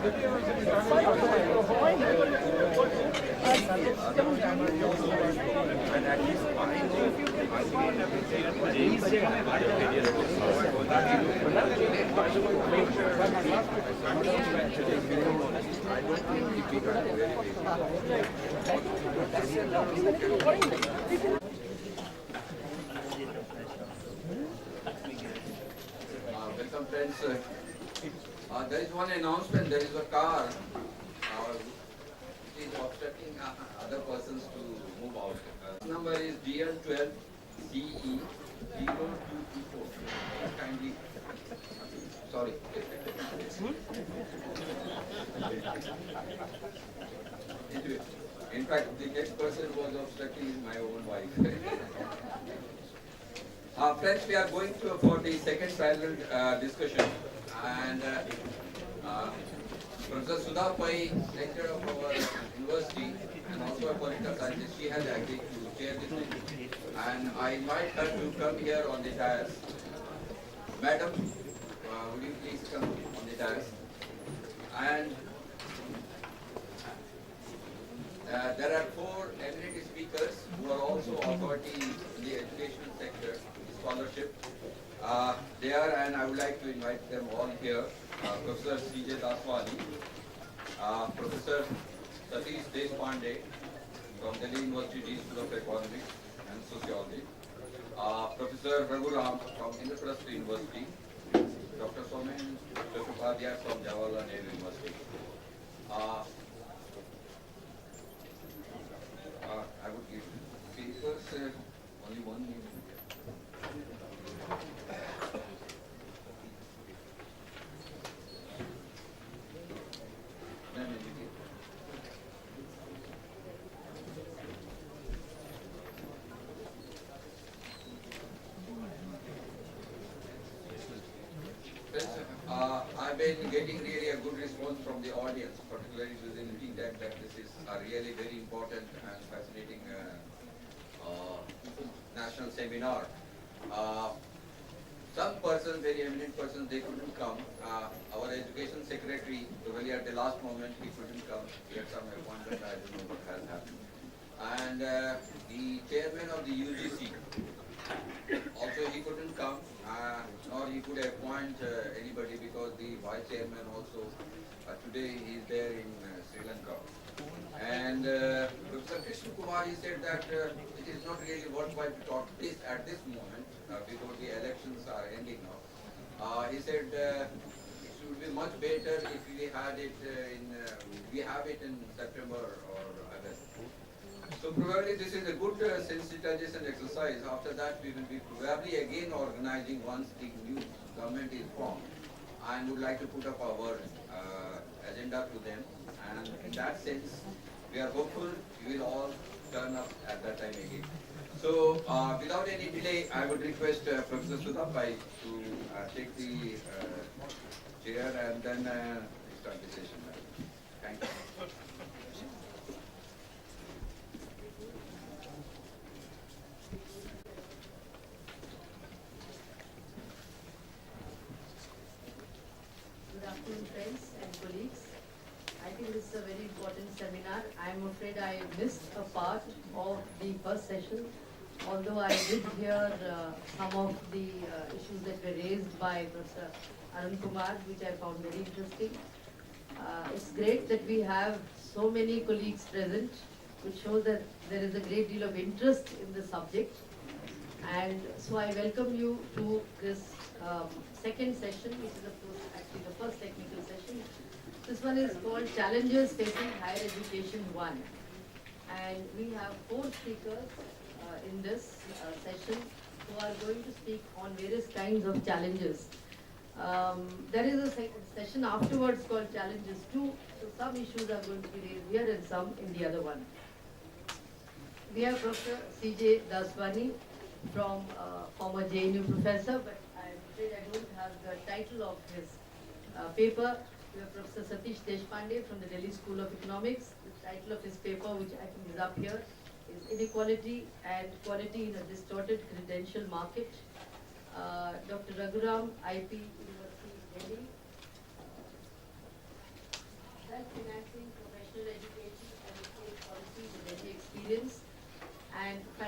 Welcome friends. There is one announcement. There is a car which is obstructing other persons to move out. This number is DL12 CE 0224. Kindly. Sorry. In fact, the next person who was obstructing is my own wife. Friends, we are going for the second parallel discussion, and Professor Sudha Pai, lecturer of our university and also a political scientist, she has agreed to chair this thing, and I invite her to come here on the dais. Madam, would you please come on the dais? And there are four eminent speakers who are also authority in the educational sector, scholarship. They are, and I would like to invite them all here. Professor C.J. Daswani, Professor Satish Deshpande from Delhi University Dean School of Economics and Sociology, Professor Raghuram from Indraprastha University, Dr. Somen Chattopadhyay from Jawaharlal Nehru University. I would give papers, only one name. I've been getting really a good response from the audience, particularly visiting that this is a really very important and fascinating national seminar. Some persons, very eminent persons, they couldn't come. Our education secretary, really at the last moment, he couldn't come. He had some appointment, I don't know what has happened. And the chairman of the UGC, also he couldn't come, nor he could appoint anybody because the vice chairman also, today he is there in Sri Lanka. And Professor Krishna Kumar, he said that it is not really worthwhile to talk this at this moment because the elections are ending now. He said it would be much better if we had it we have it in September or August. So probably this is a good sensitization exercise. After that we will be probably again organizing once the new government is formed, and would like to put up our agenda to them. And in that sense, we are hopeful you will all turn up at that time again. So without any delay, I would request Professor Sudha Pai to take the chair and then start the session. Thank you. Good afternoon, friends and colleagues. I think this is a very important seminar. I am afraid I missed a part of the first session, although I did hear some of the issues that were raised by Professor Arun Kumar, which I found very interesting. It's great that we have so many colleagues present, which shows that there is a great deal of interest in the subject. And so I welcome you to this second session, which is of course actually the first technical session. This one is called Challenges Facing Higher Education 1. And we have four speakers in this session who are going to speak on various kinds of challenges. There is a session afterwards called Challenges 2, so some issues are going to be raised here and some in the other one. We have Professor C.J. Daswani, from former JNU professor, but I'm afraid I don't have the title of his paper. We have Professor Satish Deshpande from the Delhi School of Economics. The title of his paper, which I think is up here, is Inequality and Quality in a Distorted Credential Market. Dr. Raghuram, IP University, Delhi.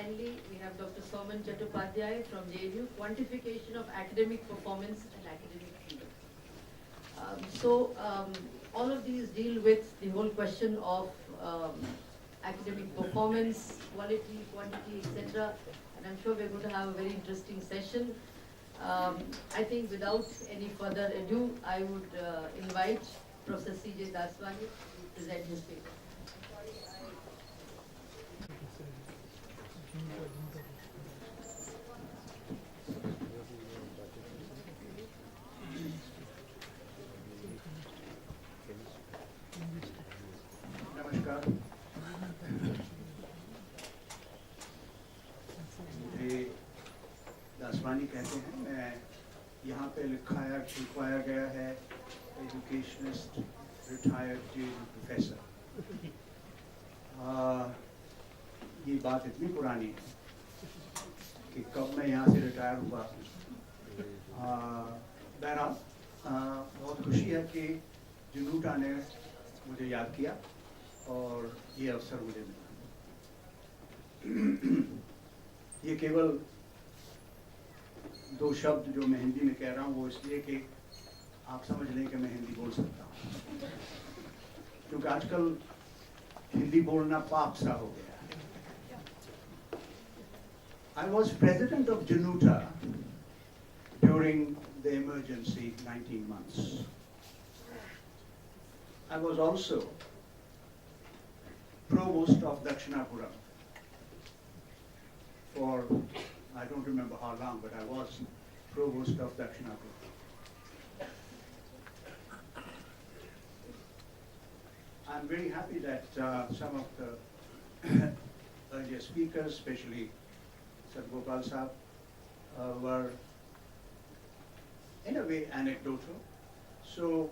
finally, we have Dr. Soman Chattopadhyay from JNU, Quantification of Academic Performance and Academic Freedom. All of these deal with the whole question of academic performance, quality, quantity, etc. And I'm sure we're going to have a very interesting session. I think without any further ado, I would invite Professor C.J. Daswani to present his paper. नमस्कार, मुझे दासवानी कहते हैं। मैं यहाँ पे लिखवाया गया है एजुकेशनिस्ट रिटायर्ड प्रोफेसर। ये बात इतनी पुरानी है कि कब मैं यहाँ से रिटायर हुआ। बहरहाल बहुत खुशी है कि जनूटा ने मुझे याद किया और ये अवसर मुझे मिला। ये केवल दो शब्द जो मैं हिंदी में कह रहा हूँ वो इसलिए कि आप समझ लें कि मैं हिंदी बोल सकता हूँ, क्योंकि आजकल हिंदी बोलना पाप सा हो गया है। I was president of Januta during the emergency 19 months. I was also provost of Dakshinapuram for, I don't remember how long, but I was provost of Dakshinapuram. I'm very happy that some of the earlier speakers, especially Sadgopal Saab, were in a way anecdotal. So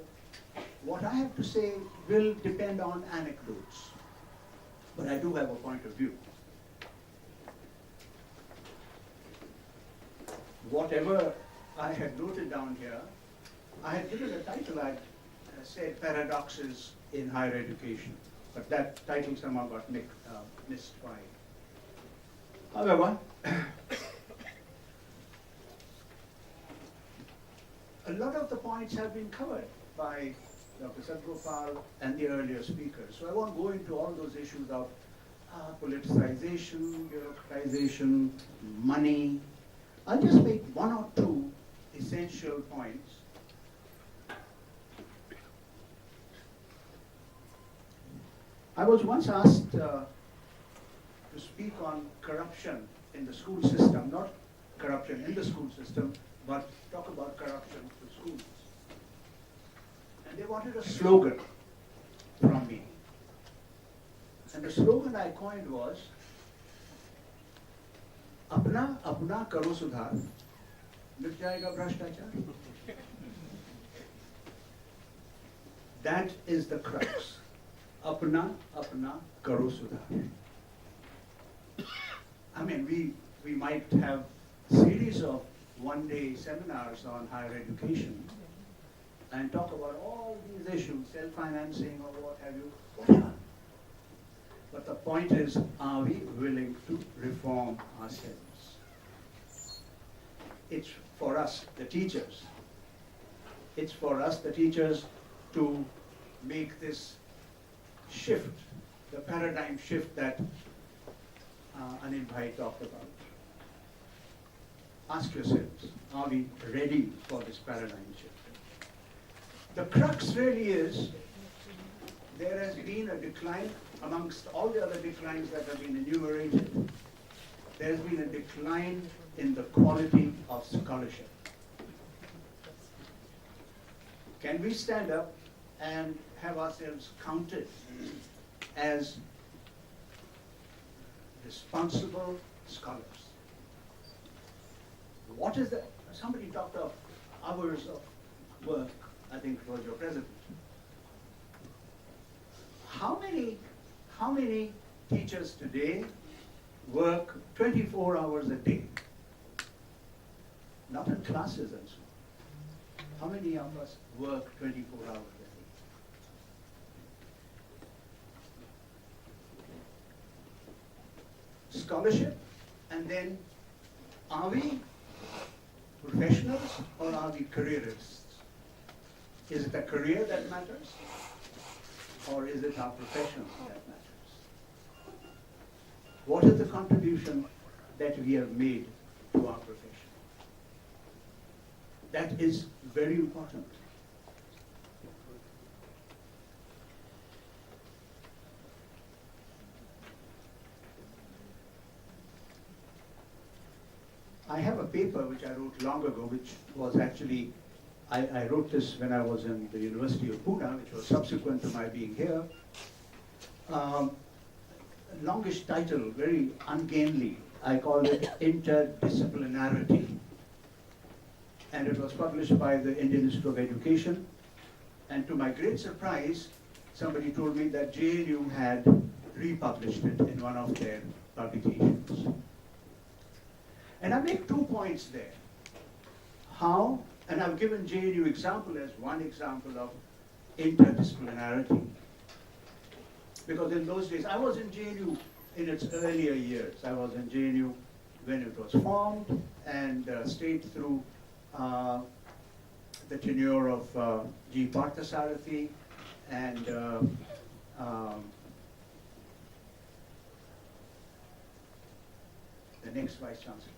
what I have to say will depend on anecdotes, but I do have a point of view. Whatever I had noted down here, I had given a title. I said Paradoxes in Higher Education, but that title somehow got missed by. However, a lot of the points have been covered by Dr. Sadgopal and the earlier speakers. So I won't go into all those issues of politicization, bureaucratization, money. I'll just make one or two essential points. I was once asked to speak on corruption in the school system, not corruption in the school system, but talk about corruption to schools. And they wanted a slogan from me. And the slogan I coined was, Apna Apna Karo Sudhar, Mit Jayega Bhrashtachar. That is the crux. Apna Apna Karo Sudhar. I mean, we might have a series of one-day seminars on higher education and talk about all these issues, self-financing or what have you, whatever. But the point is, are we willing to reform ourselves? It's for us, the teachers. It's for us, the teachers, to make this shift, the paradigm shift that Anil Bhai talked about. Ask yourselves, are we ready for this paradigm shift? The crux really is, there has been a decline amongst all the other declines that have been enumerated. There has been a decline in the quality of scholarship. Can we stand up and have ourselves counted as responsible scholars? What is the, somebody talked of hours of work, I think it was your president. How many teachers today work 24 hours a day? Not in classes and so on. How many of us work 24 hours a day? Scholarship And then, are we professionals or are we careerists? Is it a career that matters? Or is it our profession that matters? What is the contribution that we have made to our profession? That is very important. I have a paper which I wrote long ago, which was actually, I wrote this when I was in the University of Pune, which was subsequent to my being here. Longish title, very ungainly. I call it Interdisciplinarity. And it was published by the Indian Institute of Education. And to my great surprise, somebody told me that JNU had republished it in one of their publications. And I make 2 points there. How, and I've given JNU example as one example of interdisciplinarity. Because in those days, I was in JNU in its earlier years. I was in JNU when it was formed and stayed through the tenure of G. Parthasarathy and the next Vice Chancellor.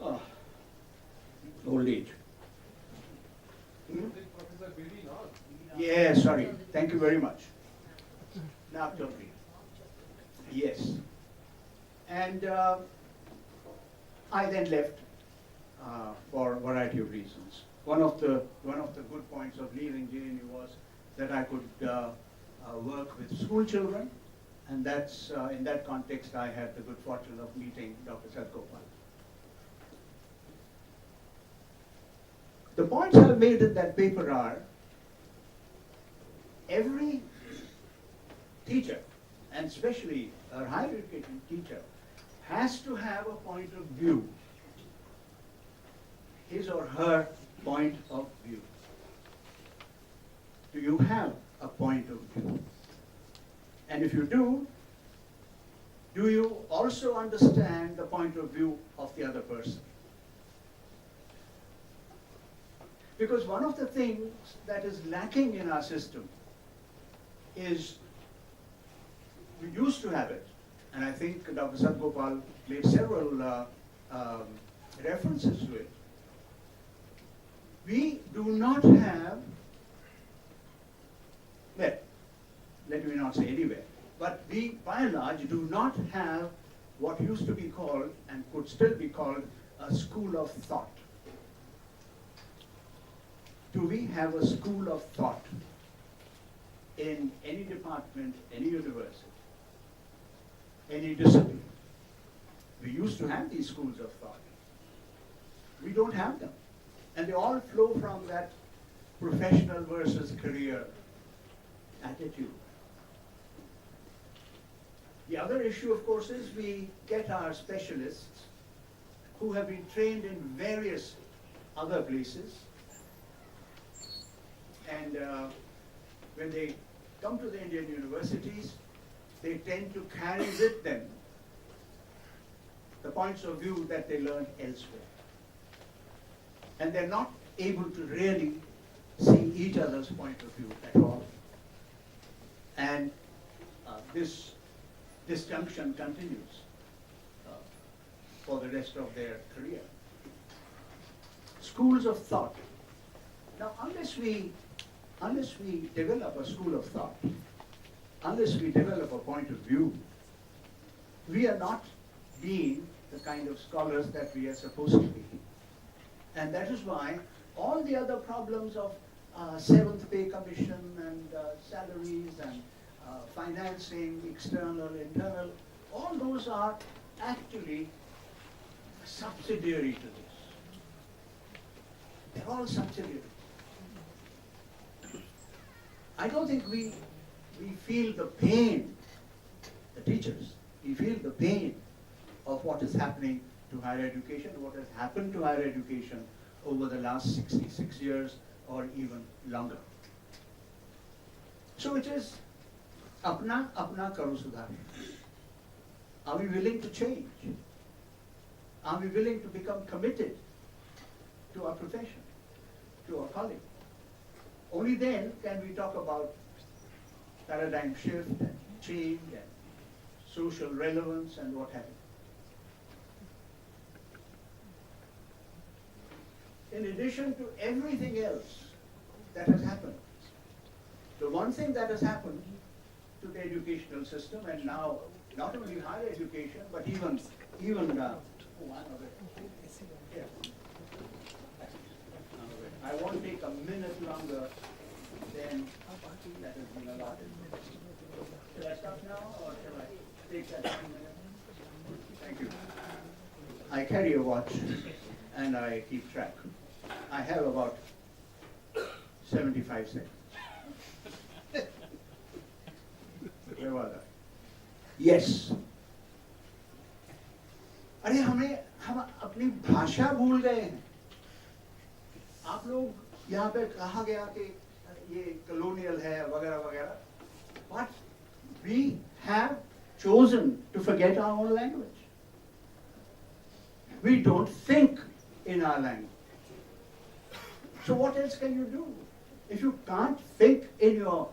Oh, old age. Hmm? Yeah, sorry. Thank you very much. Now, totally. Yes. And I then left for a variety of reasons. One of the good points of leaving JNU was that I could work with school children, and that's in that context I had the good fortune of meeting Dr. Sadgopal. The points I've made in that paper are, every teacher, and especially a higher education teacher, has to have a point of view, his or her point of view. Do you have a point of view? And if you do you also understand the point of view of the other person? Because one of the things that is lacking in our system is, we used to have it, and I think Dr. Sadgopal made several references to it. We do not have, well, let me not say anywhere, but we by and large do not have what used to be called and could still be called a school of thought. Do we have a school of thought in any department, any university, any discipline? We used to have these schools of thought. We don't have them. And they all flow from that professional versus career attitude. The other issue, of course, is we get our specialists who have been trained in various other places, and when they come to the Indian universities, they tend to carry with them the points of view that they learned elsewhere. And they're not able to really see each other's point of view at all. And this disjunction continues for the rest of their career. Schools of thought. Now, unless we develop a school of thought, unless we develop a point of view, we are not being the kind of scholars that we are supposed to be. And that is why all the other problems of Seventh Pay Commission and salaries and financing, external, internal, all those are actually subsidiary to this. They're all subsidiary. I don't think we feel the pain, the teachers, we feel the pain of what is happening to higher education, what has happened to higher education over the last 66 years or even longer. So it is अपना करो सुधार. Are we willing to change? Are we willing to become committed to our profession, to our calling? Only then can we talk about paradigm shift and change and social relevance and what have you. In addition to everything else that has happened, the one thing that has happened to the educational system, and now not only higher education, but even I won't take a minute longer than that has been allotted. Shall I stop now, or shall I take that 1 minute? Thank you. I carry a watch and I keep track. I have about 75 seconds. Where was I? Yes. अरे हम अपनी भाषा भूल गए हैं. आप लोग यहाँ पे कहा गया कि ये colonial है वगैरह वगैरह, but we have chosen to forget our own language. We don't think in our language. So what else can you do? If you can't think in your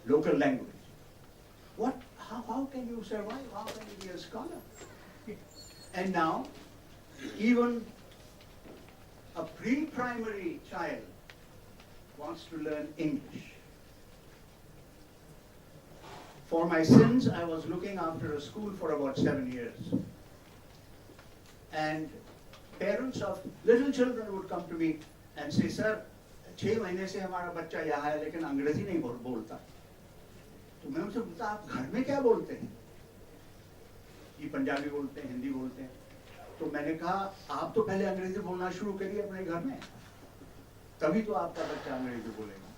local language, how can you survive? How can you be a scholar? And now, even a pre-primary child wants to learn English. For my sins, I was looking after a school for about 7 years. And parents of little children would come to me and say, "Sir, 6 महीने से हमारा बच्चा यहाँ है लेकिन अंग्रेजी नहीं बोलता." तो मैं उनसे पूछता, आप घर में क्या बोलते हैं? ये पंजाबी बोलते हैं, हिंदी बोलते हैं. तो मैंने कहा, आप तो पहले अंग्रेजी बोलना शुरू करिए अपने घर में, तभी तो आपका बच्चा अंग्रेजी बोलेगा.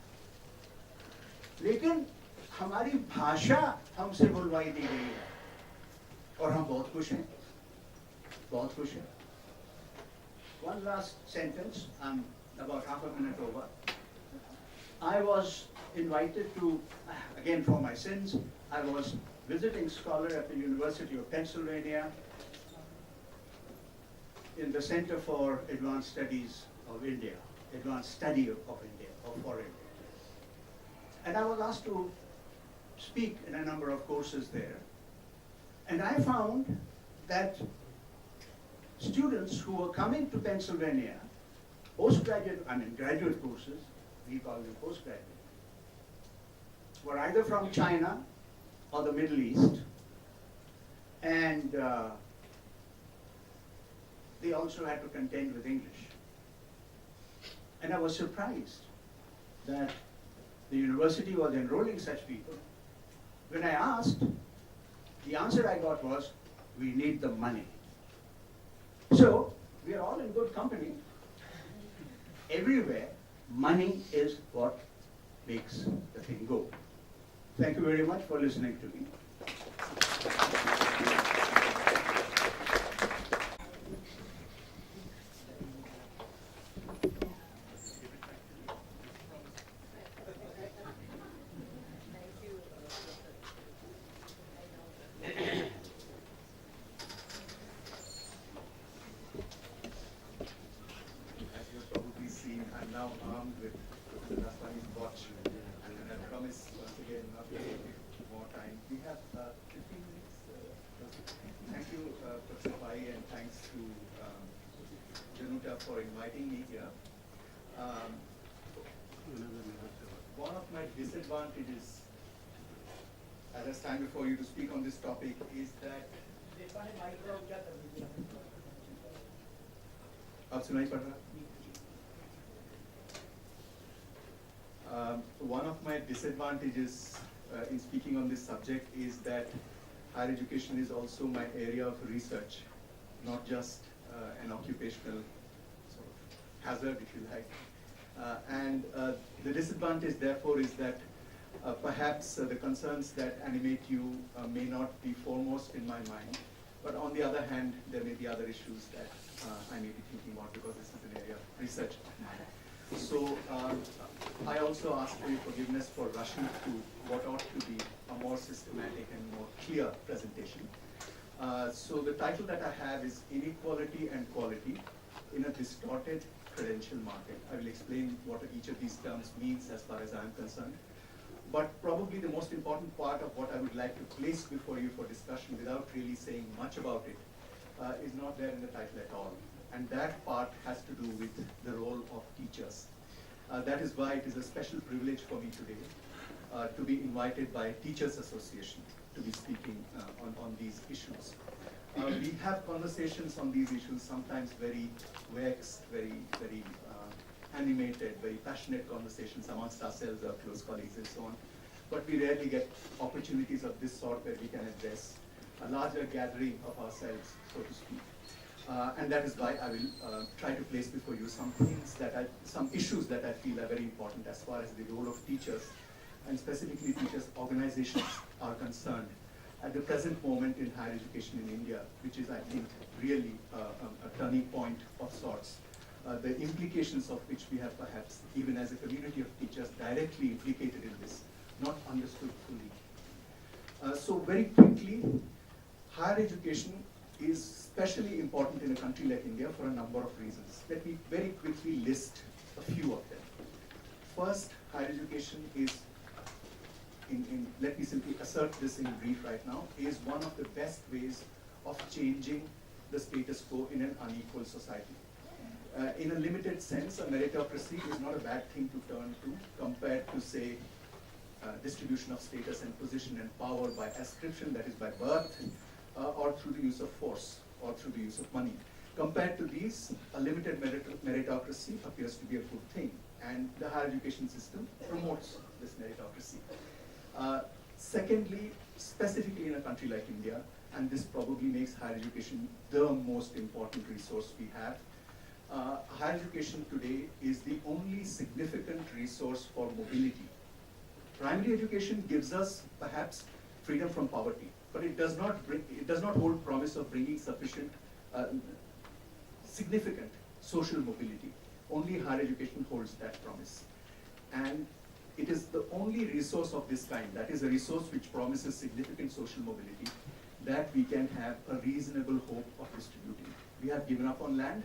लेकिन हमारी भाषा हमसे बुलवाई दी गई है और हम बहुत खुश हैं, बहुत खुश हैं. One last sentence, I'm about half a minute over. I was invited to, again for my sins, I was visiting scholar at the University of Pennsylvania in the Center for Advanced Studies of India, Advanced Study of India, or for India. And I was asked to speak in a number of courses there. And I found that students who were coming to Pennsylvania, graduate courses, we call them postgraduate, were either from China or the Middle East, and they also had to contend with English. And I was surprised that the university was enrolling such people. When I asked, the answer I got was, we need the money. So, we are all in good company. Everywhere, money is what makes the thing go. Thank you very much for listening to me. As you've probably seen, I'm now armed with Dr. Nastani's watch, and I promise once again not to take more time. We have 15 minutes. Thank you, Professor Pai, and thanks to Danuta for inviting me here. One of my disadvantages as I stand before you to speak on this topic is that अब सुनाई पड़ रहा? One of my disadvantages in speaking on this subject is that higher education is also my area of research, not just an occupational sort of hazard, if you like. And the disadvantage, therefore, is that perhaps the concerns that animate you may not be foremost in my mind. But on the other hand, there may be other issues that I may be thinking about because this is an area of research of mine. So I also ask for your forgiveness for rushing through what ought to be a more systematic and more clear presentation. So the title that I have is Inequality and Quality in a Distorted Credential Market. I will explain what each of these terms means as far as I am concerned. But probably the most important part of what I would like to place before you for discussion without really saying much about it is not there in the title at all. And that part has to do with the role of teachers. That is why it is a special privilege for me today to be invited by Teachers Association to be speaking on these issues. We have conversations on these issues, sometimes very vexed, very animated, very passionate conversations amongst ourselves, our close colleagues and so on. But we rarely get opportunities of this sort where we can address a larger gathering of ourselves, so to speak. And that is why I will try to place before you some issues that I feel are very important as far as the role of teachers, and specifically teachers' organizations are concerned at the present moment in higher education in India, which is, I think, really a turning point of sorts. The implications of which we have perhaps, even as a community of teachers, directly implicated in this, not understood fully. So very quickly, higher education is especially important in a country like India for a number of reasons. Let me very quickly list a few of them. First, higher education is, let me simply assert this in brief right now, is one of the best ways of changing the status quo in an unequal society. In a limited sense, a meritocracy is not a bad thing to turn to compared to, say, distribution of status and position and power by ascription, that is by birth, or through the use of force, or through the use of money. Compared to these, a limited meritocracy appears to be a good thing, and the higher education system promotes this meritocracy. Secondly, specifically in a country like India, and this probably makes higher education the most important resource we have, higher education today is the only significant resource for mobility. Primary education gives us perhaps freedom from poverty, but it does not hold promise of bringing sufficient significant social mobility. Only higher education holds that promise. And it is the only resource of this kind, that is a resource which promises significant social mobility, that we can have a reasonable hope of distributing. We have given up on land,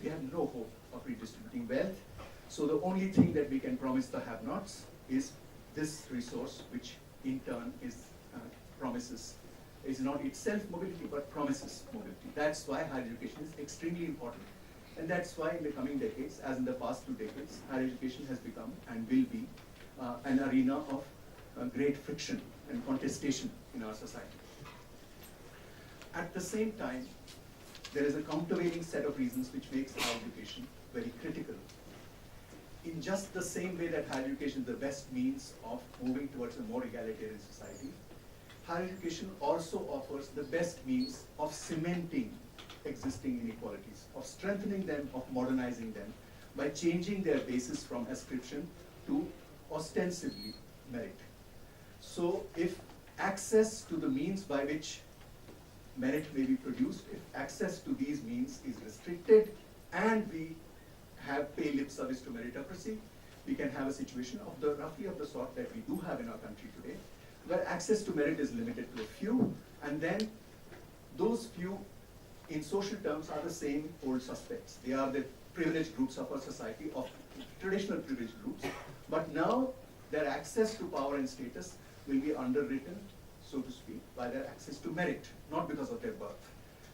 we have no hope of redistributing wealth. So the only thing that we can promise the have-nots is this resource, which in turn is not itself mobility, but promises mobility. That's why higher education is extremely important. And that's why in the coming decades, as in the past 2 decades, higher education has become and will be an arena of great friction and contestation in our society. At the same time, there is a countervailing set of reasons which makes higher education very critical. In just the same way that higher education is the best means of moving towards a more egalitarian society, higher education also offers the best means of cementing existing inequalities, of strengthening them, of modernizing them, by changing their basis from ascription to ostensibly merit. So if access to the means by which merit may be produced, if access to these means is restricted and we have pay lip service to meritocracy, we can have a situation of roughly of the sort that we do have in our country today, where access to merit is limited to a few, and then those few in social terms are the same old suspects. They are the privileged groups of our society, of traditional privileged groups, but now their access to power and status will be underwritten, so to speak, by their access to merit, not because of their birth.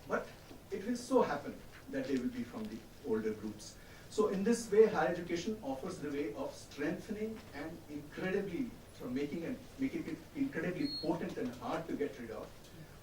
But it will so happen that they will be from the older groups. So in this way, higher education offers the way of strengthening and making it incredibly potent and hard to get rid of.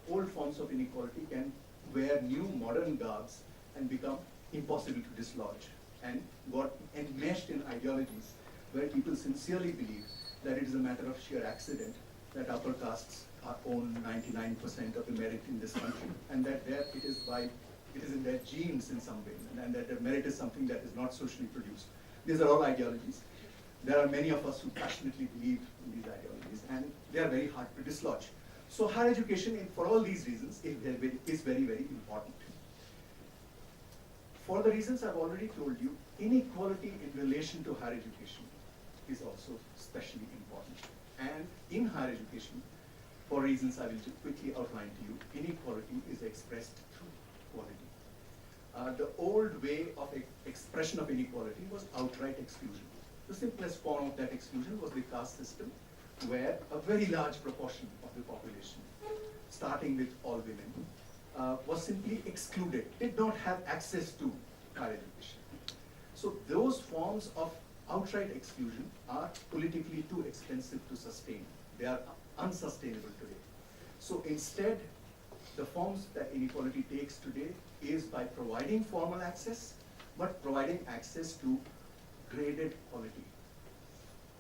Old forms of inequality can wear new modern garbs and become impossible to dislodge, and got enmeshed in ideologies where people sincerely believe that it is a matter of sheer accident that upper castes own 99% of the merit in this country, and that it is in their genes in some way, and that their merit is something that is not socially produced. These are all ideologies. There are many of us who passionately believe in these ideologies, and they are very hard to dislodge. So higher education, for all these reasons, is very, very important. For the reasons I've already told you, inequality in relation to higher education is also especially important. And in higher education, for reasons I will just quickly outline to you, inequality is expressed through quality. The old way of expression of inequality was outright exclusion. The simplest form of that exclusion was the caste system, where a very large proportion of the population, starting with all women, was simply excluded, did not have access to higher education. So those forms of outright exclusion are politically too expensive to sustain. They are unsustainable today. So instead, the forms that inequality takes today is by providing formal access, but providing access to graded quality.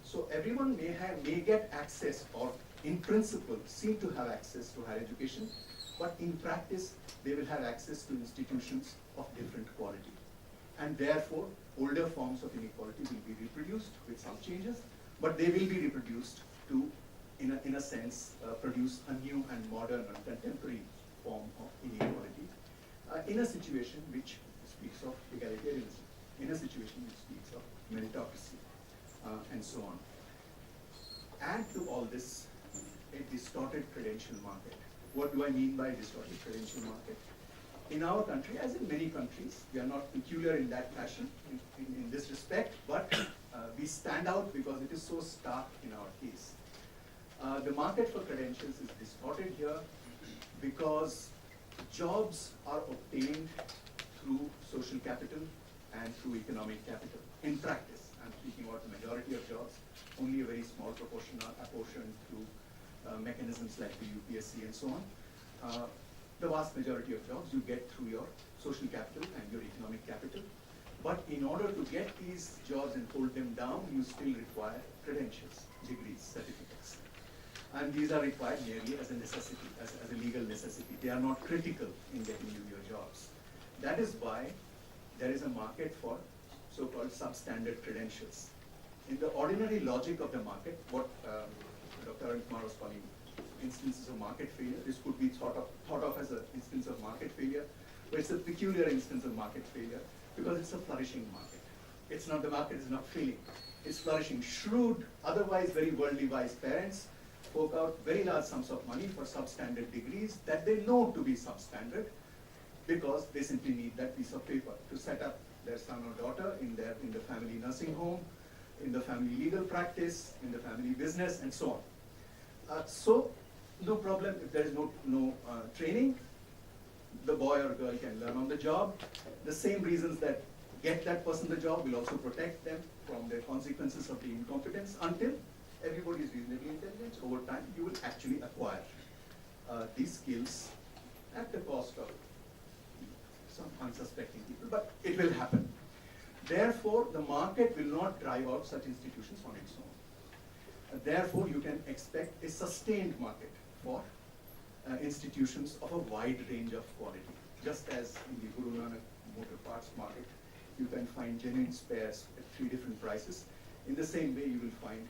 So everyone may get access, or in principle seem to have access to higher education, but in practice they will have access to institutions of different quality. And therefore, older forms of inequality will be reproduced with some changes, but they will be reproduced to, in a sense, produce a new and modern and contemporary form of inequality in a situation which speaks of egalitarianism, in a situation which speaks of meritocracy, and so on. Add to all this a distorted credential market. What do I mean by distorted credential market? In our country, as in many countries, we are not peculiar in that fashion, in this respect, but we stand out because it is so stark in our case. The market for credentials is distorted here because jobs are obtained through social capital and through economic capital. In practice, I'm speaking about the majority of jobs, only a very small proportion are apportioned through mechanisms like the UPSC and so on. The vast majority of jobs you get through your social capital and your economic capital. But in order to get these jobs and hold them down, you still require credentials, degrees, certificates. And these are required merely as a necessity, as a legal necessity. They are not critical in getting you your jobs. That is why there is a market for so-called substandard credentials. In the ordinary logic of the market, what Dr. Arun Kumar was calling instances of market failure, this could be thought of as an instance of market failure, but it's a peculiar instance of market failure because it's a flourishing market. It's not, the market is not failing. It's flourishing. Shrewd, otherwise very worldly wise parents fork out very large sums of money for substandard degrees that they know to be substandard because they simply need that piece of paper to set up their son or daughter in the family nursing home, in the family legal practice, in the family business, and so on. So no problem if there is no training. The boy or girl can learn on the job. The same reasons that get that person the job will also protect them from the consequences of the incompetence until everybody is reasonably intelligent. Over time, you will actually acquire these skills at the cost of some unsuspecting people, but it will happen. Therefore, the market will not drive out such institutions on its own. Therefore, you can expect a sustained market for institutions of a wide range of quality. Just as in the Guru Nanak motor parts market, you can find genuine spares at 3 different prices. In the same way, you will find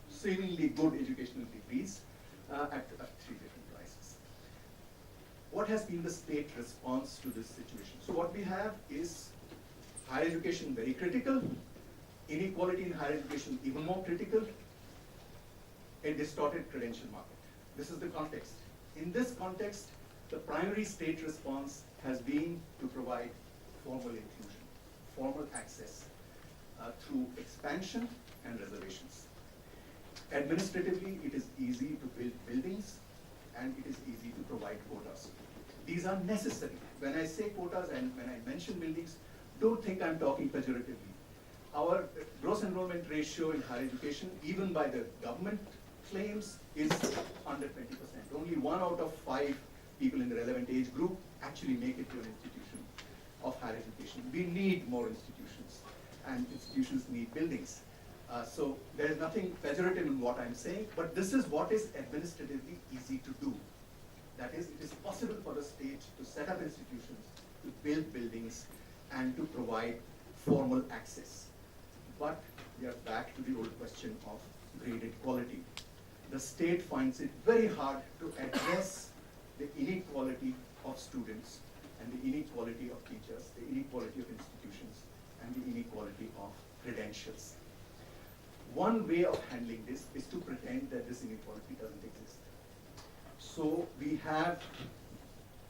seemingly good educational degrees at 3 different prices. What has been the state response to this situation? So what we have is higher education very critical, inequality in higher education even more critical, a distorted credential market. This is the context. In this context, the primary state response has been to provide formal inclusion, formal access through expansion and reservations. Administratively, it is easy to build buildings and it is easy to provide quotas. These are necessary. When I say quotas and when I mention buildings, don't think I'm talking pejoratively. Our gross enrollment ratio in higher education, even by the government claims, is under 20%. Only 1 out of 5 people in the relevant age group actually make it to an institution of higher education. We need more institutions, and institutions need buildings. So there is nothing pejorative in what I'm saying, but this is what is administratively easy to do. That is, it is possible for the state to set up institutions, to build buildings, and to provide formal access. But we are back to the old question of graded quality. The state finds it very hard to address the inequality of students and the inequality of teachers, the inequality of institutions, and the inequality of credentials. one way of handling this is to pretend that this inequality doesn't exist. So we have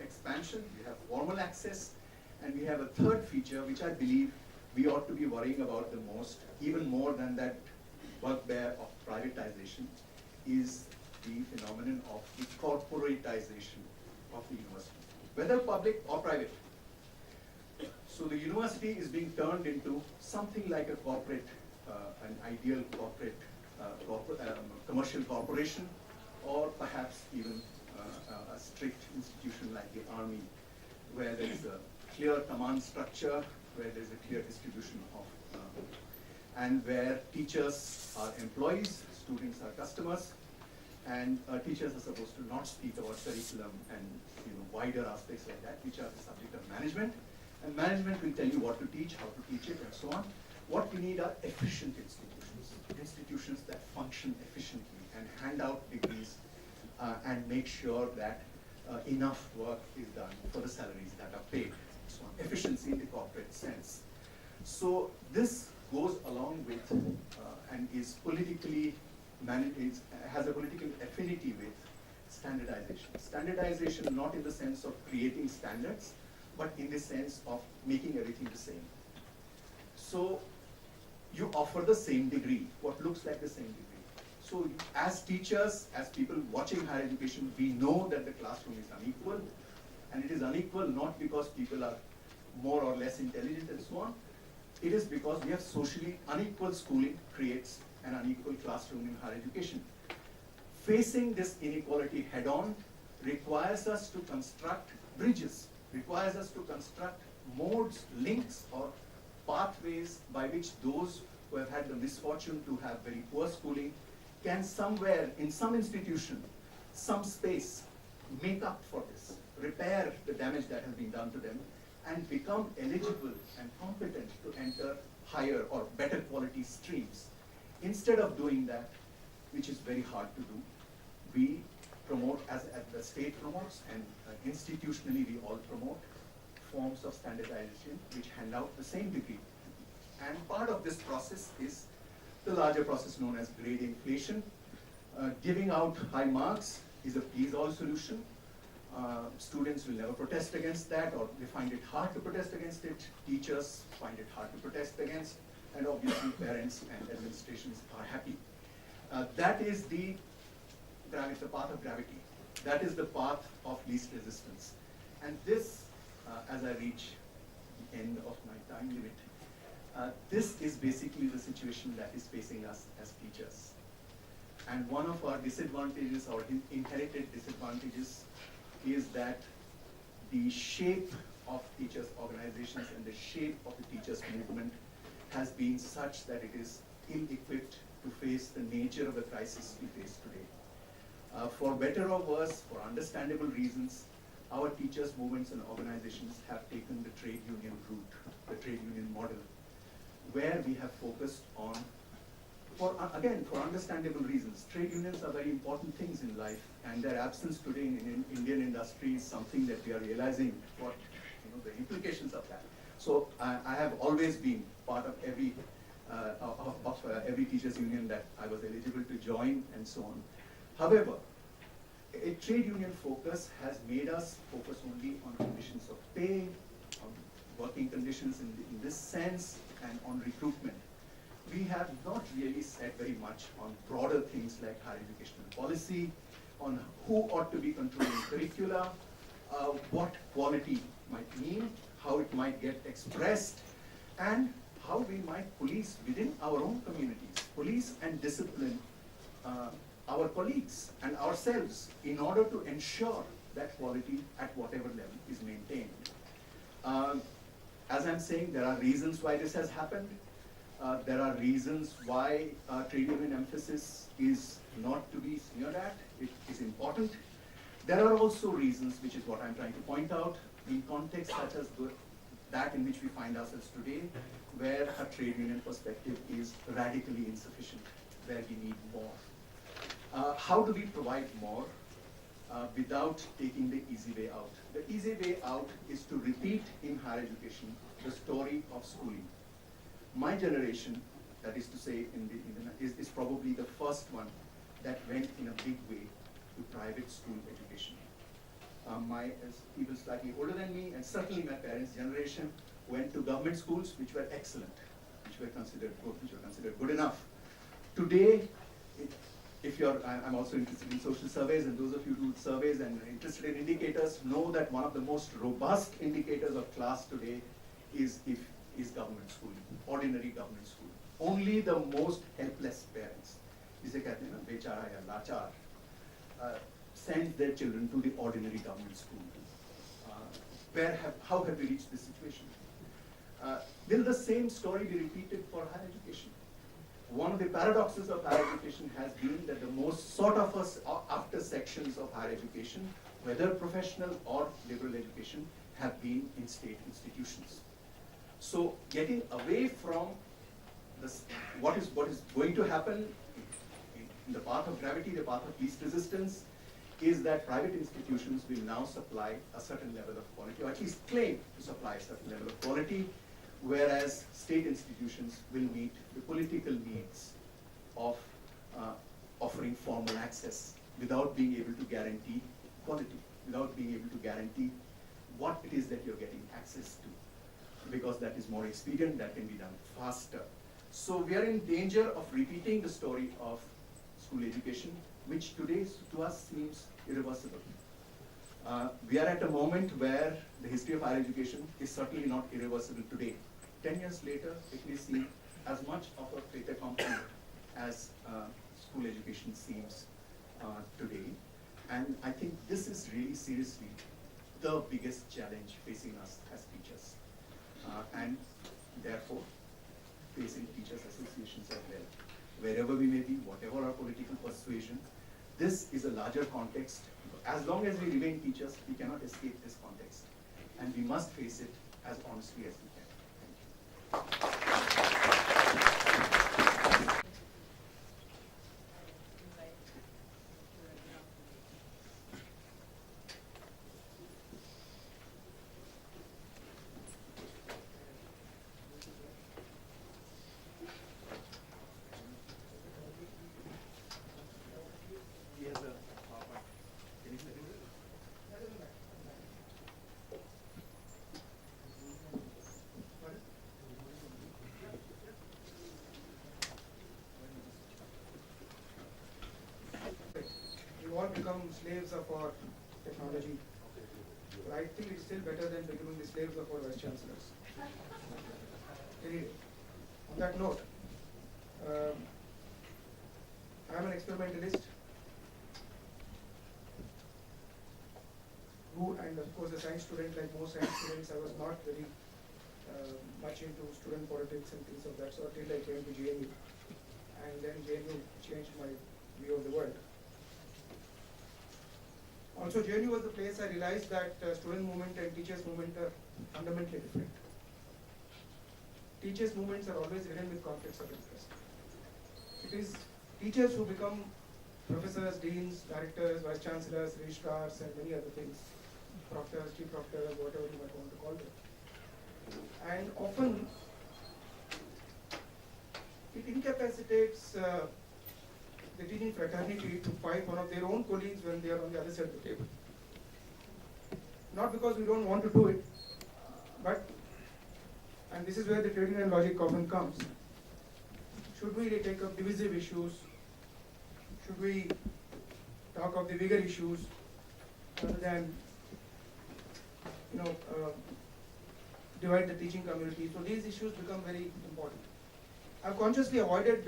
expansion, we have formal access, and we have a third feature which I believe we ought to be worrying about the most, even more than that bugbear of privatization, is the phenomenon of the corporatization of the university, whether public or private. So the university is being turned into something like a corporate, an ideal corporate, commercial corporation, or perhaps even a strict institution like the army, where there is a clear command structure, where there is a clear distribution of, and where teachers are employees, students are customers, and teachers are supposed to not speak about curriculum and wider aspects like that, which are the subject of management. And management will tell you what to teach, how to teach it, and so on. What we need are efficient institutions, institutions that function efficiently and hand out degrees and make sure that enough work is done for the salaries that are paid. So on. Efficiency in the corporate sense. So this goes along with and is politically has a political affinity with standardization. Standardization not in the sense of creating standards, but in the sense of making everything the same. So you offer the same degree, what looks like the same degree. So as teachers, as people watching higher education, we know that the classroom is unequal, and it is unequal not because people are more or less intelligent and so on. It is because we have socially unequal schooling creates an unequal classroom in higher education. Facing this inequality head-on requires us to construct bridges, requires us to construct modes, links, or pathways by which those who have had the misfortune to have very poor schooling can somewhere, in some institution, some space, make up for this, repair the damage that has been done to them, and become eligible and competent to enter higher or better quality streams. Instead of doing that, which is very hard to do, we promote, as the state promotes, and institutionally we all promote, forms of standardization which hand out the same degree. And part of this process is the larger process known as grade inflation. Giving out high marks is a please-all solution. Students will never protest against that, or they find it hard to protest against it. Teachers find it hard to protest against, and obviously parents and administrations are happy. That is the path of gravity. That is the path of least resistance. And this, as I reach the end of my time limit, this is basically the situation that is facing us as teachers. And one of our disadvantages, our inherited disadvantages, is that the shape of teachers' organizations and the shape of the teachers' movement has been such that it is ill-equipped to face the nature of the crisis we face today. For better or worse, for understandable reasons, our teachers' movements and organizations have taken the trade union route, the trade union model, where we have focused on, again, for understandable reasons. Trade unions are very important things in life, and their absence today in Indian industry is something that we are realizing what the implications of that. So I have always been part of every teachers union that I was eligible to join, and so on. However, a trade union focus has made us focus only on conditions of pay, on working conditions in this sense, and on recruitment. We have not really said very much on broader things like higher educational policy, on who ought to be controlling curricula, what quality might mean, how it might get expressed, and how we might police within our own communities, police and discipline our colleagues and ourselves in order to ensure that quality at whatever level is maintained. As I'm saying, there are reasons why this has happened. There are reasons why trade union emphasis is not to be sneered at. It is important. There are also reasons, which is what I'm trying to point out, in contexts such as that in which we find ourselves today, where a trade union perspective is radically insufficient, where we need more. How do we provide more without taking the easy way out? The easy way out is to repeat in higher education the story of schooling. My generation, that is to say, is probably the first one that went in a big way to private school education. As people slightly older than me, and certainly my parents' generation, went to government schools which were excellent, which were considered good enough. Today, I'm also interested in social surveys, and those of you who do surveys and are interested in indicators know that one of the most robust indicators of class today is government school, ordinary government school. Only the most helpless parents, जिसे कहते हैं ना बेचारा या लाचार, send their children to the ordinary government school. How have we reached this situation? Will the same story be repeated for higher education? One of the paradoxes of higher education has been that the most sought after sections of higher education, whether professional or liberal education, have been in state institutions. So getting away from this, what is going to happen in the path of gravity, the path of least resistance, is that private institutions will now supply a certain level of quality, or at least claim to supply a certain level of quality, whereas state institutions will meet the political needs of offering formal access without being able to guarantee quality, without being able to guarantee what it is that you're getting access to, because that is more expedient, that can be done faster. So we are in danger of repeating the story of school education, which today to us seems irreversible. We are at a moment where the history of higher education is certainly not irreversible today. 10 years later, it may seem as much of a fait accompli as school education seems today. And I think this is really seriously the biggest challenge facing us as teachers. And therefore, facing teachers associations as well. Wherever we may be, whatever our political persuasion, this is a larger context. As long as we remain teachers, we cannot escape this context. And we must face it as honestly as we can. Thank you. We all become slaves of our technology. But I think it's still better than becoming the slaves of our vice chancellors. Anyway, on that note, I'm an experimentalist and of course a science student, like most science students, I was not very much into student politics and things of that sort till I came to JNU. And then JNU changed my view of the world. Also, JNU was the place I realized that student movement and teachers movement are fundamentally different. Teachers movements are always ridden with conflicts of interest. It is teachers who become professors, deans, directors, vice chancellors, registrars, and many other things, proctors, chief proctors, whatever you might want to call them. And often it incapacitates the teaching fraternity to fight one of their own colleagues when they are on the other side of the table. Not because we don't want to do it, but, and this is where the Freudian logic often comes, should we take up divisive issues? Should we talk of the bigger issues rather than, divide the teaching community? So these issues become very important. I've consciously avoided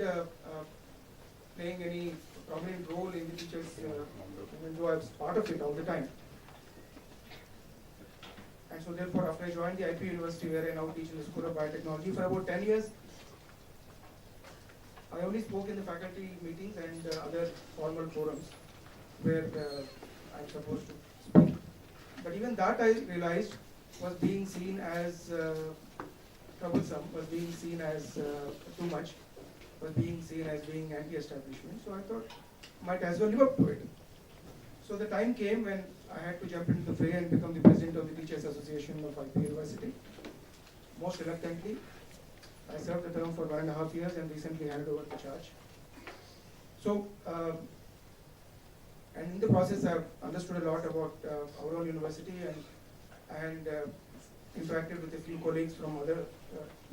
playing any prominent role in the teachers, even though I was part of it all the time. And so therefore, after I joined the IP University, where I now teach in the School of Biotechnology, for about 10 years, I only spoke in the faculty meetings and other formal forums where I'm supposed to speak. But even that I realized was being seen as troublesome, was being seen as too much, was being seen as being anti-establishment. So I thought, might as well live up to it. So the time came when I had to jump into the fray and become the president of the Teachers Association of IP University. Most reluctantly, I served the term for 1.5 years and recently handed over the charge. So, and in the process, I've understood a lot about our own university and interacted with a few colleagues from other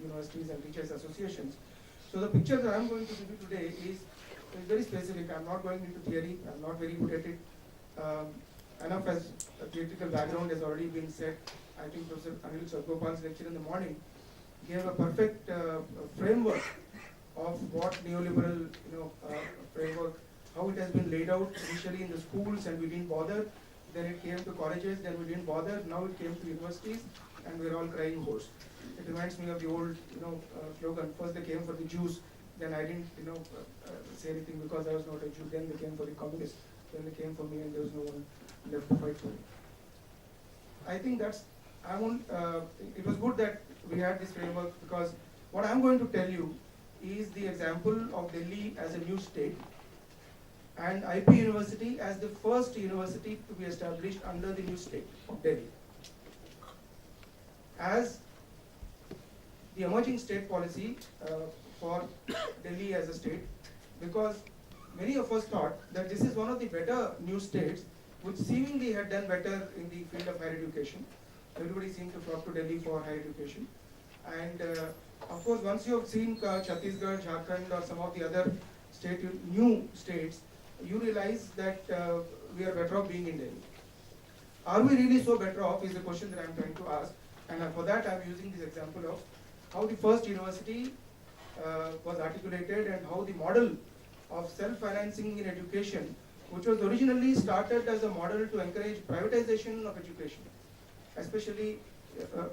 universities and teachers associations. So the picture that I'm going to give you today is very specific. I'm not going into theory. I'm not very good at it. Enough as a theoretical background has already been said. I think Professor Anil Sadgopal's lecture in the morning gave a perfect framework of what neoliberal framework, how it has been laid out initially in the schools and we didn't bother. Then it came to colleges, then we didn't bother. Now it came to universities and we're all crying horse. It reminds me of the old slogan, first they came for the Jews, then I didn't say anything because I was not a Jew, then they came for the communists, then they came for me and there was no one left to fight for me. I think that's, it was good that we had this framework because what I'm going to tell you is the example of Delhi as a new state and IP University as the first university to be established under the new state of Delhi. As the emerging state policy for Delhi as a state, because many of us thought that this is one of the better new states which seemingly had done better in the field of higher education. Everybody seemed to flock to Delhi for higher education. And of course, once you have seen Chhattisgarh, Jharkhand or some of the other new states, you realize that we are better off being in Delhi. Are we really so better off is the question that I am trying to ask. And for that I am using this example of how the first university was articulated and how the model of self-financing in education, which was originally started as a model to encourage privatization of education, especially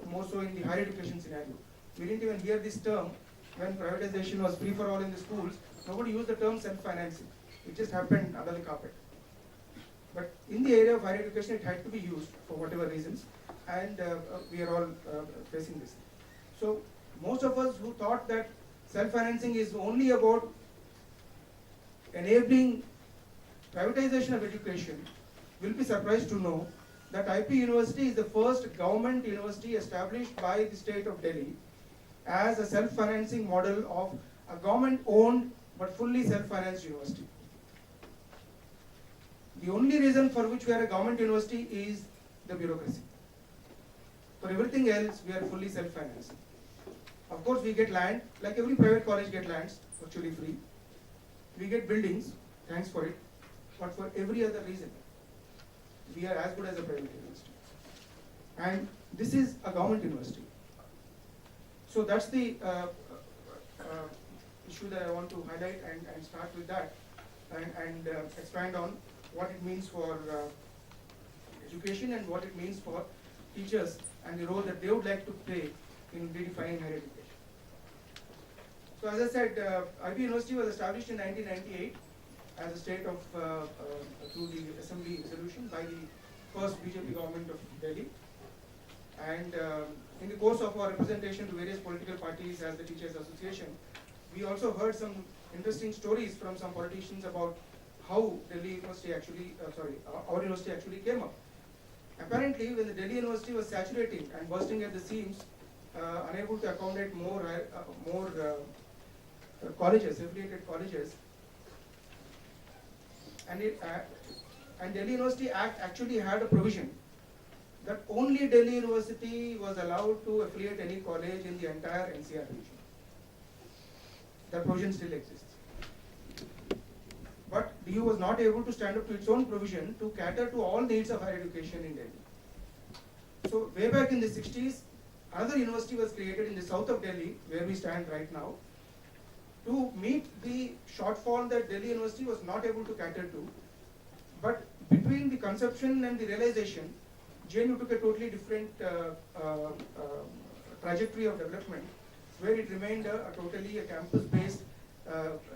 more so in the higher education scenario. We didn't even hear this term when privatization was free for all in the schools. Nobody used the term self-financing. It just happened under the carpet. But in the area of higher education, it had to be used for whatever reasons, and we are all facing this. So most of us who thought that self-financing is only about enabling privatization of education will be surprised to know that IP University is the first government university established by the state of Delhi as a self-financing model of a government-owned but fully self-financed university. The only reason for which we are a government university is the bureaucracy. For everything else, we are fully self-financing. Of course, we get land, like every private college gets lands, virtually free. We get buildings, thanks for it. But for every other reason, we are as good as a private university. And this is a government university. So that's the issue that I want to highlight and start with that and expand on what it means for education and what it means for teachers and the role that they would like to play in redefining higher education. So as I said, IP University was established in 1998 as a state of, through the assembly resolution by the first BJP government of Delhi. And in the course of our representation to various political parties as the Teachers Association, we also heard some interesting stories from some politicians about how Delhi University actually, our university actually came up. Apparently, when the Delhi University was saturating and bursting at the seams, unable to accommodate more colleges, affiliated colleges, and Delhi University Act actually had a provision that only Delhi University was allowed to affiliate any college in the entire NCR region. That provision still exists. But DU was not able to stand up to its own provision to cater to all needs of higher education in Delhi. So way back in the 60s, another university was created in the south of Delhi, where we stand right now, to meet the shortfall that Delhi University was not able to cater to. But between the conception and the realization, JNU took a totally different trajectory of development, where it remained totally a campus-based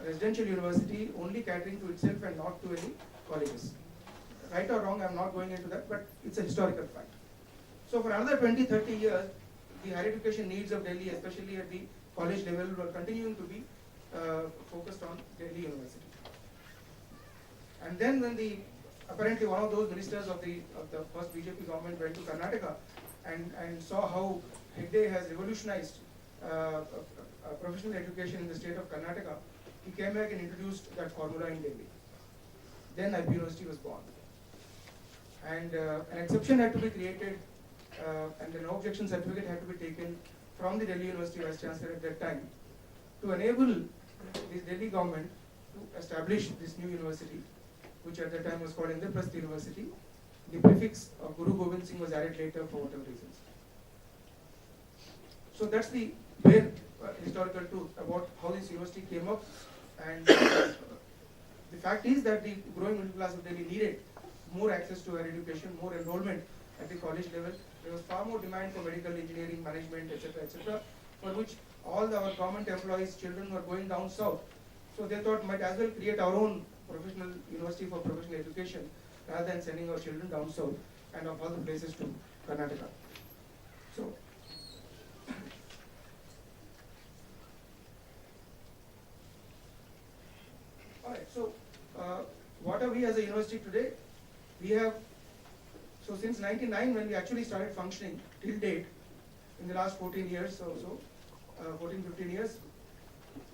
residential university, only catering to itself and not to any colleges. Right or wrong, I'm not going into that, but it's a historical fact. So for another 20-30 years, the higher education needs of Delhi, especially at the college level, were continuing to be focused on Delhi University. And then when apparently one of those ministers of the first BJP government went to Karnataka and saw how Hegde has revolutionized professional education in the state of Karnataka, he came back and introduced that formula in Delhi. Then IP University was born. And an exception had to be created, and the no objection certificate had to be taken from the Delhi University Vice Chancellor at that time to enable the Delhi government to establish this new university, which at that time was called Indraprastha University. The prefix of Guru Gobind Singh was added later for whatever reasons. So that's the bare historical truth about how this university came up, and the fact is that the growing middle class of Delhi needed more access to higher education, more enrollment at the college level. There was far more demand for medical engineering, management, etc., for which all our government employees' children were going down south. So they thought might as well create our own professional university for professional education rather than sending our children down south and of all the places to Karnataka. So alright, so what are we as a university today? We have, so since 99 when we actually started functioning till date, in the last 14 years or so, 14-15 years,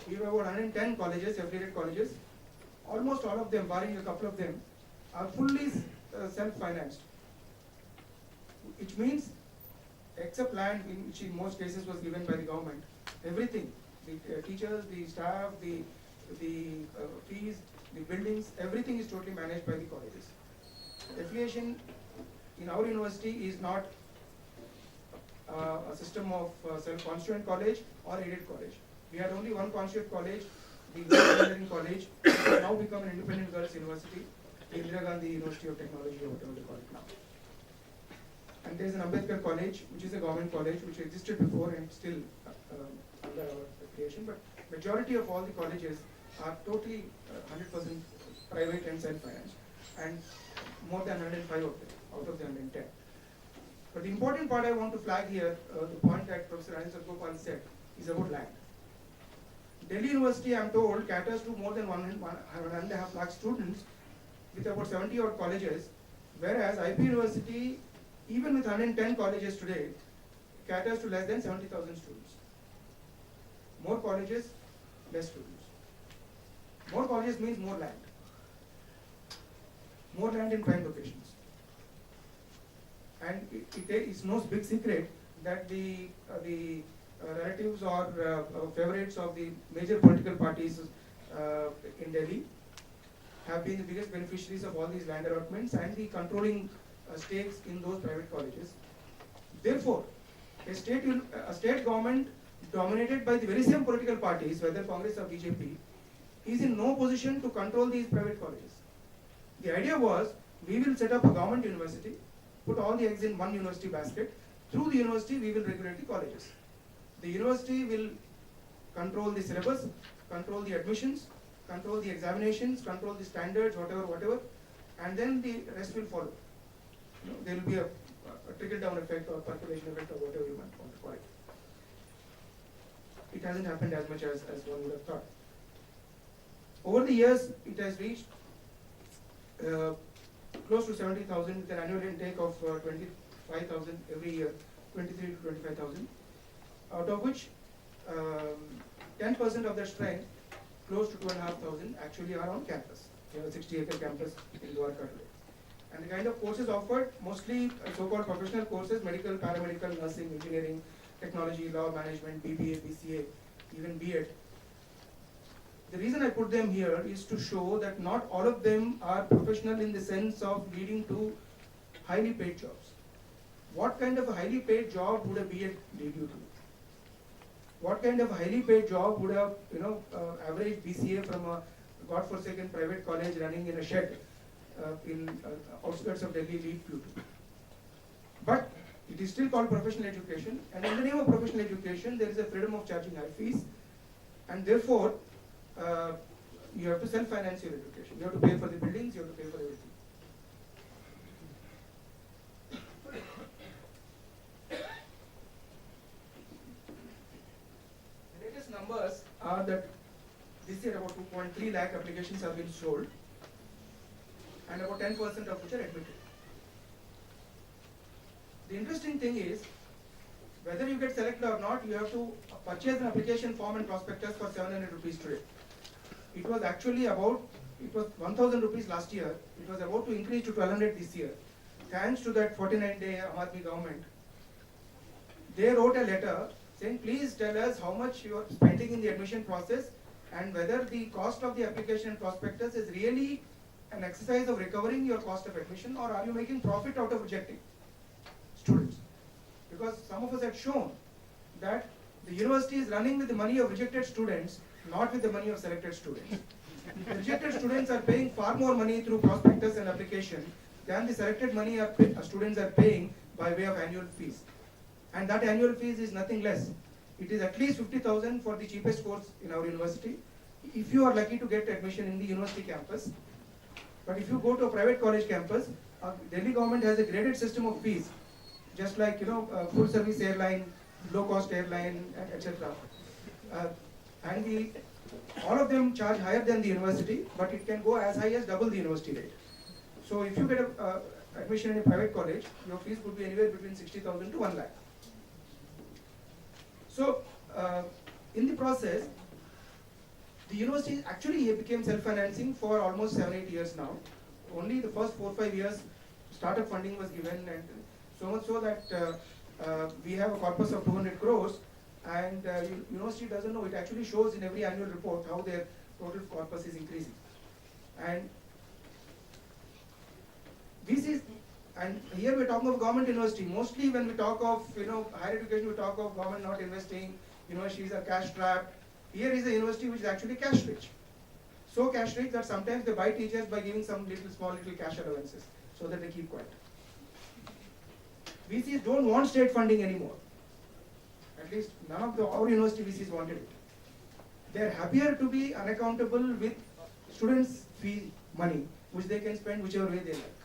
we have about 110 colleges, affiliated colleges. Almost all of them, barring a couple of them, are fully self-financed. Which means, except land, which in most cases was given by the government, everything, the teachers, the staff, the fees, the buildings, everything is totally managed by the colleges. Affiliation in our university is not a system of self-constituent college or aided college. We had only one constituent college, the Girls Engineering College, which has now become an independent girls' university, the Indira Gandhi University of Technology or whatever they call it now. And there is an Ambedkar College, which is a government college, which existed before and still under our affiliation, but majority of all the colleges are totally 100% private and self-financed, and more than 105 of them, out of the 110. But the important part I want to flag here, the point that Professor Anil Sargopal said, is about land. Delhi University, I am told, caters to more than 1.5 lakh students with about 70 odd colleges, whereas IP University, even with 110 colleges today, caters to less than 70,000 students. More colleges, less students. More colleges means more land. More land in prime locations. And it's no big secret that the relatives or favorites of the major political parties in Delhi have been the biggest beneficiaries of all these land allotments and the controlling stakes in those private colleges. Therefore, a state government dominated by the very same political parties, whether Congress or BJP, is in no position to control these private colleges. The idea was, we will set up a government university, put all the eggs in one university basket. Through the university, we will regulate the colleges. The university will control the syllabus, control the admissions, control the examinations, control the standards, whatever, and then the rest will follow. There will be a trickle-down effect or percolation effect or whatever you might want to call it. It hasn't happened as much as one would have thought. Over the years, it has reached close to 70,000 with an annual intake of 25,000 every year, 23 to 25,000, out of which 10% of their strength, close to 2,500, actually are on campus. We have a 60-acre campus in Dwarka today. And the kind of courses offered, mostly so-called professional courses, medical, paramedical, nursing, engineering, technology, law, management, BBA, BCA, even B.Ed. The reason I put them here is to show that not all of them are professional in the sense of leading to highly paid jobs. What kind of a highly paid job would a B.Ed lead you to? What kind of a highly paid job would a average BCA from a godforsaken private college running in a shed in outskirts of Delhi lead you to? But it is still called professional education, and in the name of professional education, there is a freedom of charging high fees, and therefore, you have to self-finance your education. You have to pay for the buildings, you have to pay for everything. The latest numbers are that this year about 2.3 lakh applications have been sold, and about 10% of which are admitted. The interesting thing is Whether you get selected or not, you have to purchase an application form and prospectus for 700 rupees today. It was actually about, it was 1000 rupees last year. It was about to increase to 1200 this year. Thanks to that 49-day Aam Aadmi government, they wrote a letter saying, please tell us how much you are spending in the admission process and whether the cost of the application and prospectus is really an exercise of recovering your cost of admission, or are you making profit out of rejecting students? Because some of us had shown that the university is running with the money of rejected students, not with the money of selected students. The rejected students are paying far more money through prospectus and application than the selected money students are paying by way of annual fees. And that annual fees is nothing less. It is at least 50,000 for the cheapest course in our university, if you are lucky to get admission in the university campus. But if you go to a private college campus, Delhi government has a graded system of fees, just like full service airline, low cost airline, etc. And all of them charge higher than the university, but it can go as high as double the university rate. So if you get a admission in a private college, your fees could be anywhere between 60,000 to 1 lakh. So in the process, the university actually became self-financing for almost 7-8 years now. Only the first 4-5 years startup funding was given, and so much so that we have a corpus of 200 crores, and university doesn't know. It actually shows in every annual report how their total corpus is increasing. And this is, and here we're talking of government university. Mostly when we talk of higher education, we talk of government not investing, universities are cash strapped. Here is a university which is actually cash rich. So cash rich that sometimes they buy teachers by giving some small little cash allowances so that they keep quiet. VCs don't want state funding anymore. At least none of our university VCs wanted it. They are happier to be unaccountable with students' fee money, which they can spend whichever way they like,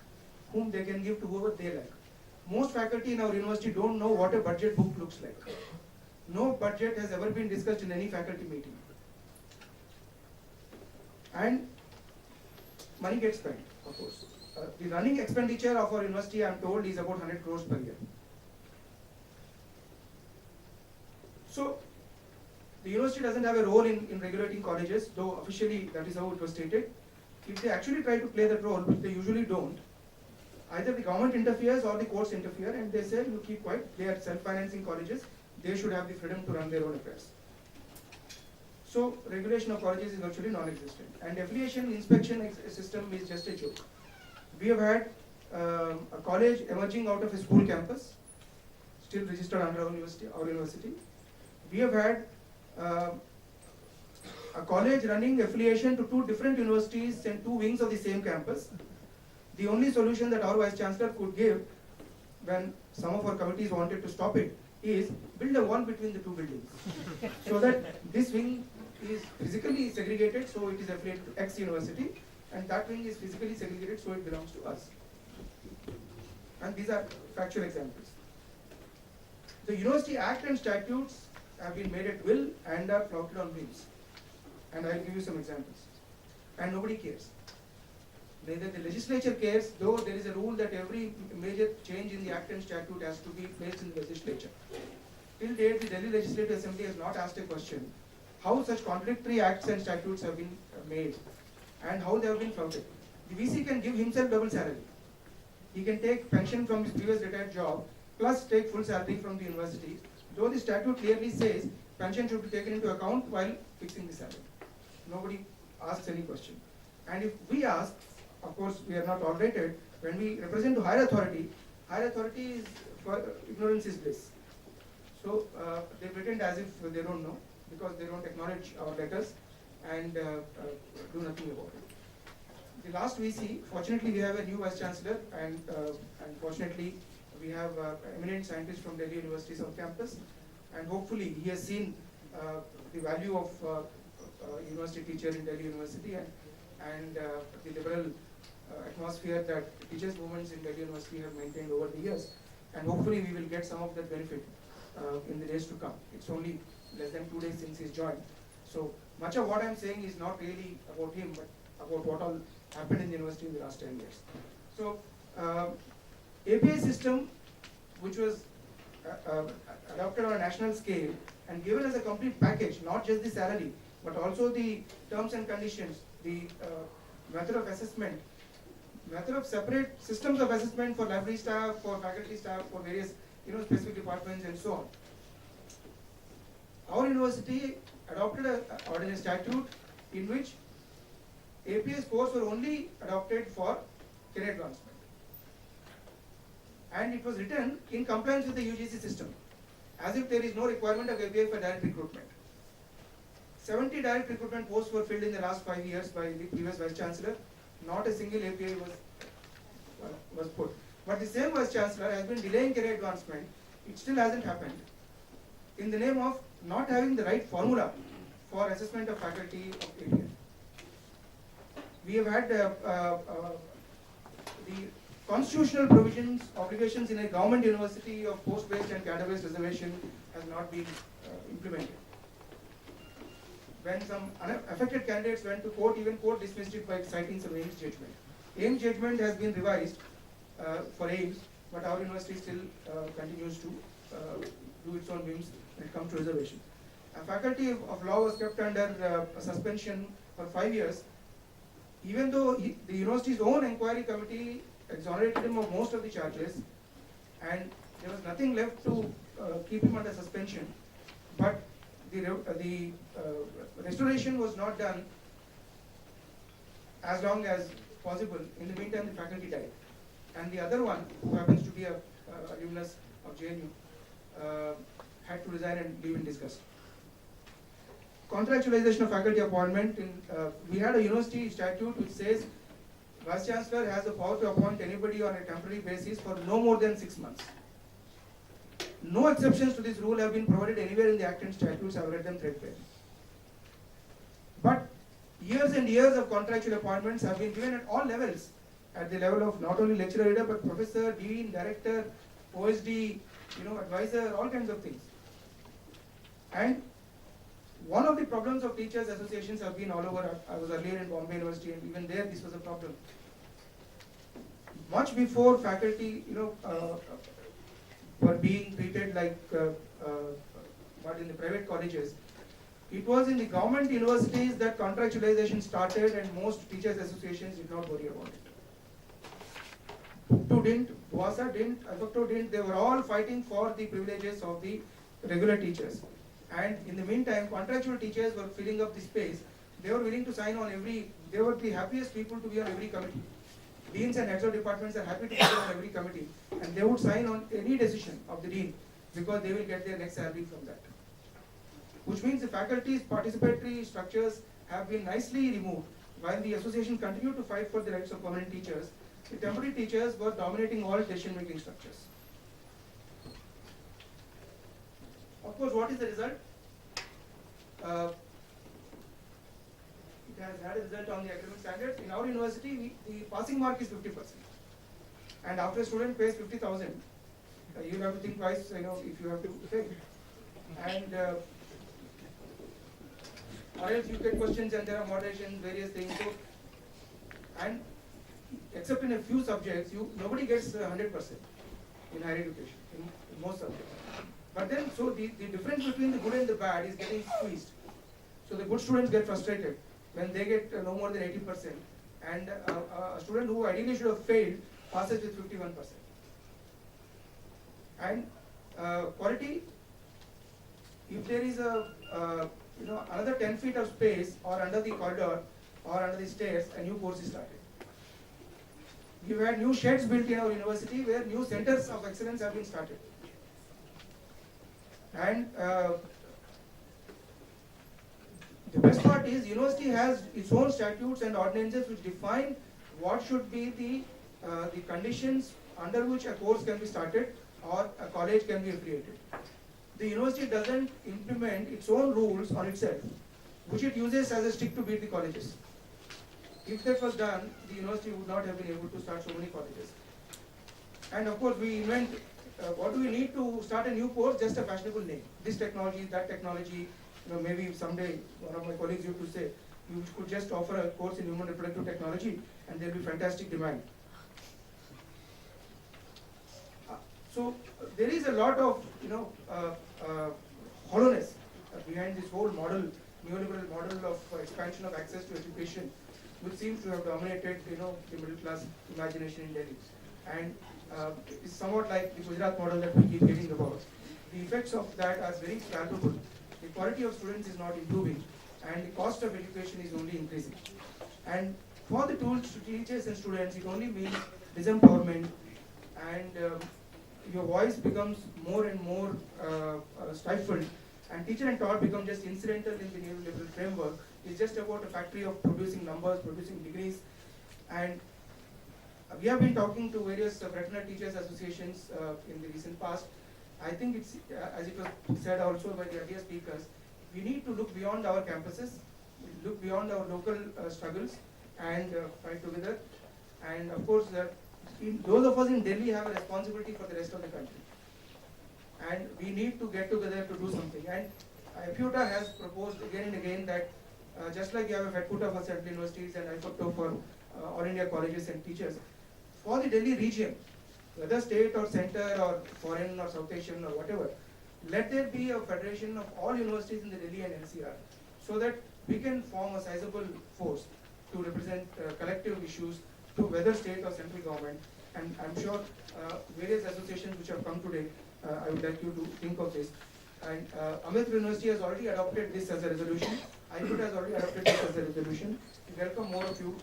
whom they can give to whoever they like. Most faculty in our university don't know what a budget book looks like. No budget has ever been discussed in any faculty meeting. And money gets spent, of course. The running expenditure of our university, I am told, is about 100 crores per year. So, the university doesn't have a role in regulating colleges, though officially that is how it was stated. If they actually try to play that role, which they usually don't, either the government interferes or the courts interfere, and they say, you keep quiet, they are self-financing colleges, they should have the freedom to run their own affairs. So, regulation of colleges is virtually non-existent. And affiliation inspection system is just a joke. We have had a college emerging out of a school campus, still registered under our university. We have had a college running affiliation to 2 different universities and 2 wings of the same campus. The only solution that our Vice Chancellor could give when some of our committees wanted to stop it is build a wall between the 2 buildings so that this wing is physically segregated, so it is affiliated to X university, and that wing is physically segregated, so it belongs to us. And these are factual examples. The University Act and statutes have been made at will and are flouted on whims. And I'll give you some examples. And nobody cares. Neither the legislature cares, though there is a rule that every major change in the Act and statute has to be placed in the legislature. Till date, the Delhi Legislative Assembly has not asked a question how such contradictory acts and statutes have been made and how they have been flouted. The VC can give himself double salary. He can take pension from his previous retired job plus take full salary from the university, though the statute clearly says pension should be taken into account while fixing the salary. Nobody asks any question. And if we ask, of course we are not tolerated. When we represent to higher authority is for ignorance is bliss. So they pretend as if they don't know, because they don't acknowledge our letters and do nothing about it. The last VC, fortunately we have a new Vice Chancellor, and fortunately we have eminent scientists from Delhi University South Campus, and hopefully he has seen the value of university teacher in Delhi University and the liberal atmosphere that teachers' movements in Delhi University have maintained over the years, and hopefully we will get some of that benefit in the days to come. It's only less than 2 days since he's joined, so much of what I'm saying is not really about him, but about what all happened in the university in the last 10 years. So API system, which was adopted on a national scale and given as a complete package, not just the salary, but also the terms and conditions, the method of assessment, method of separate systems of assessment for library staff, for faculty staff, for various specific departments and so on. Our university adopted a ordinance statute in which APA scores were only adopted for career advancement. And it was written in compliance with the UGC system, as if there is no requirement of APA for direct recruitment. 70 direct recruitment posts were filled in the last 5 years by the previous Vice Chancellor. Not a single APA was put. But the same Vice Chancellor has been delaying career advancement. It still hasn't happened. In the name of not having the right formula for assessment of faculty of APA. We have had the constitutional provisions, obligations in a government university of post-based and cadre-based reservation has not been implemented. When some affected candidates went to court, even court dismissed it by citing some Ames judgment. Ames judgment has been revised for Ames, but our university still continues to do its own whims when it comes to reservation. A faculty of law was kept under suspension for 5 years, even though the university's own inquiry committee exonerated him of most of the charges, and there was nothing left to keep him under suspension. But the restoration was not done as long as possible. In the meantime, the faculty died. And the other one, who happens to be a alumnus of JNU, had to resign and leave in disgust. Contractualization of faculty appointment. We had a university statute which says Vice Chancellor has the power to appoint anybody on a temporary basis for no more than 6 months. No exceptions to this rule have been provided anywhere in the Act and statutes. I have read them threadbare. But years and years of contractual appointments have been given at all levels, at the level of not only lecturer reader but professor, dean, director, OSD, advisor, all kinds of things. And one of the problems of teachers associations have been all over. I was earlier in Bombay University, and even there this was a problem. Much before faculty, were being treated like but in the private colleges, it was in the government universities that contractualization started, and most teachers associations did not worry about it. PUCTU didn't, BUASA didn't, AFACTO didn't. They were all fighting for the privileges of the regular teachers. And in the meantime, contractual teachers were filling up the space. They were willing to sign on they were the happiest people to be on every committee. Deans and heads of departments are happy to be on every committee, and they would sign on any decision of the dean because they will get their next salary from that. Which means the faculty's participatory structures have been nicely removed. While the association continued to fight for the rights of permanent teachers, the temporary teachers were dominating all decision-making structures. Of course, what is the result? It has had a result on the academic standards. In our university, the passing mark is 50%. And after a student pays 50,000, you have to think twice, if you have to pay. And or else you get questions and there are moderations, various things. So, and except in a few subjects, nobody gets 100% in higher education, in most subjects. But then, so the difference between the good and the bad is getting squeezed. So the good students get frustrated when they get no more than 80%, and a student who ideally should have failed passes with 51%. And quality, if there is another 10 feet of space or under the corridor or under the stairs, a new course is started. We've had new sheds built in our university where new centers of excellence have been started. And the best part is university has its own statutes and ordinances which define what should be the conditions under which a course can be started or a college can be affiliated. The university doesn't implement its own rules on itself, which it uses as a stick to beat the colleges. If that was done, the university would not have been able to start so many colleges. And of course, we invent, what do we need to start a new course? Just a fashionable name. This technology, that technology, maybe someday one of my colleagues used to say, you could just offer a course in human reproductive technology and there will be fantastic demand. So there is a lot of hollowness behind this whole model, neoliberal model of expansion of access to education, which seems to have dominated the middle class imagination in Delhi, and it's somewhat like the Gujarat model that we keep hearing about. The effects of that are very palpable. The quality of students is not improving, and the cost of education is only increasing. And for the teachers and students, it only means disempowerment, and your voice becomes more and more stifled, and teacher and taught become just incidental in the neoliberal framework. It's just about a factory of producing numbers, producing degrees, and we have been talking to various fraternal teachers associations in the recent past. I think it's, as it was said also by the earlier speakers, we need to look beyond our campuses, look beyond our local struggles, and fight together. And of course, those of us in Delhi have a responsibility for the rest of the country. And we need to get together to do something. And FUTA has proposed again and again that just like you have a FEDCUTA for central universities and IFOCTO for all India colleges and teachers, for the Delhi region, whether state or center or foreign or South Asian or whatever, let there be a federation of all universities in the Delhi and NCR, so that we can form a sizable force to represent collective issues to whether state or central government. And I'm sure various associations which have come today, I would like you to think of this. And Ambedkar University has already adopted this as a resolution. IFUT has already adopted this as a resolution. We welcome more of you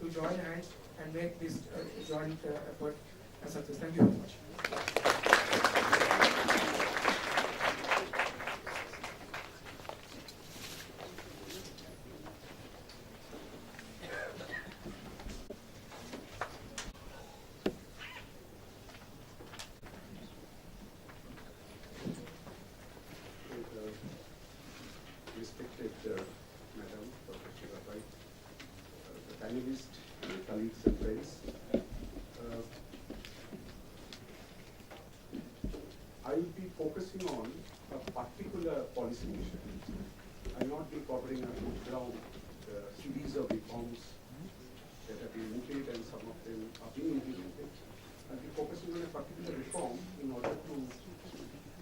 to join hands and make this joint effort a success. Thank you very much. Respected Madam Dr. Shivabai, the panelists, colleagues and friends, I will be focusing on a particular policy issue. I will not be covering a ground series of reforms that have been mooted and some of them are being implemented. I will be focusing on a particular reform in order to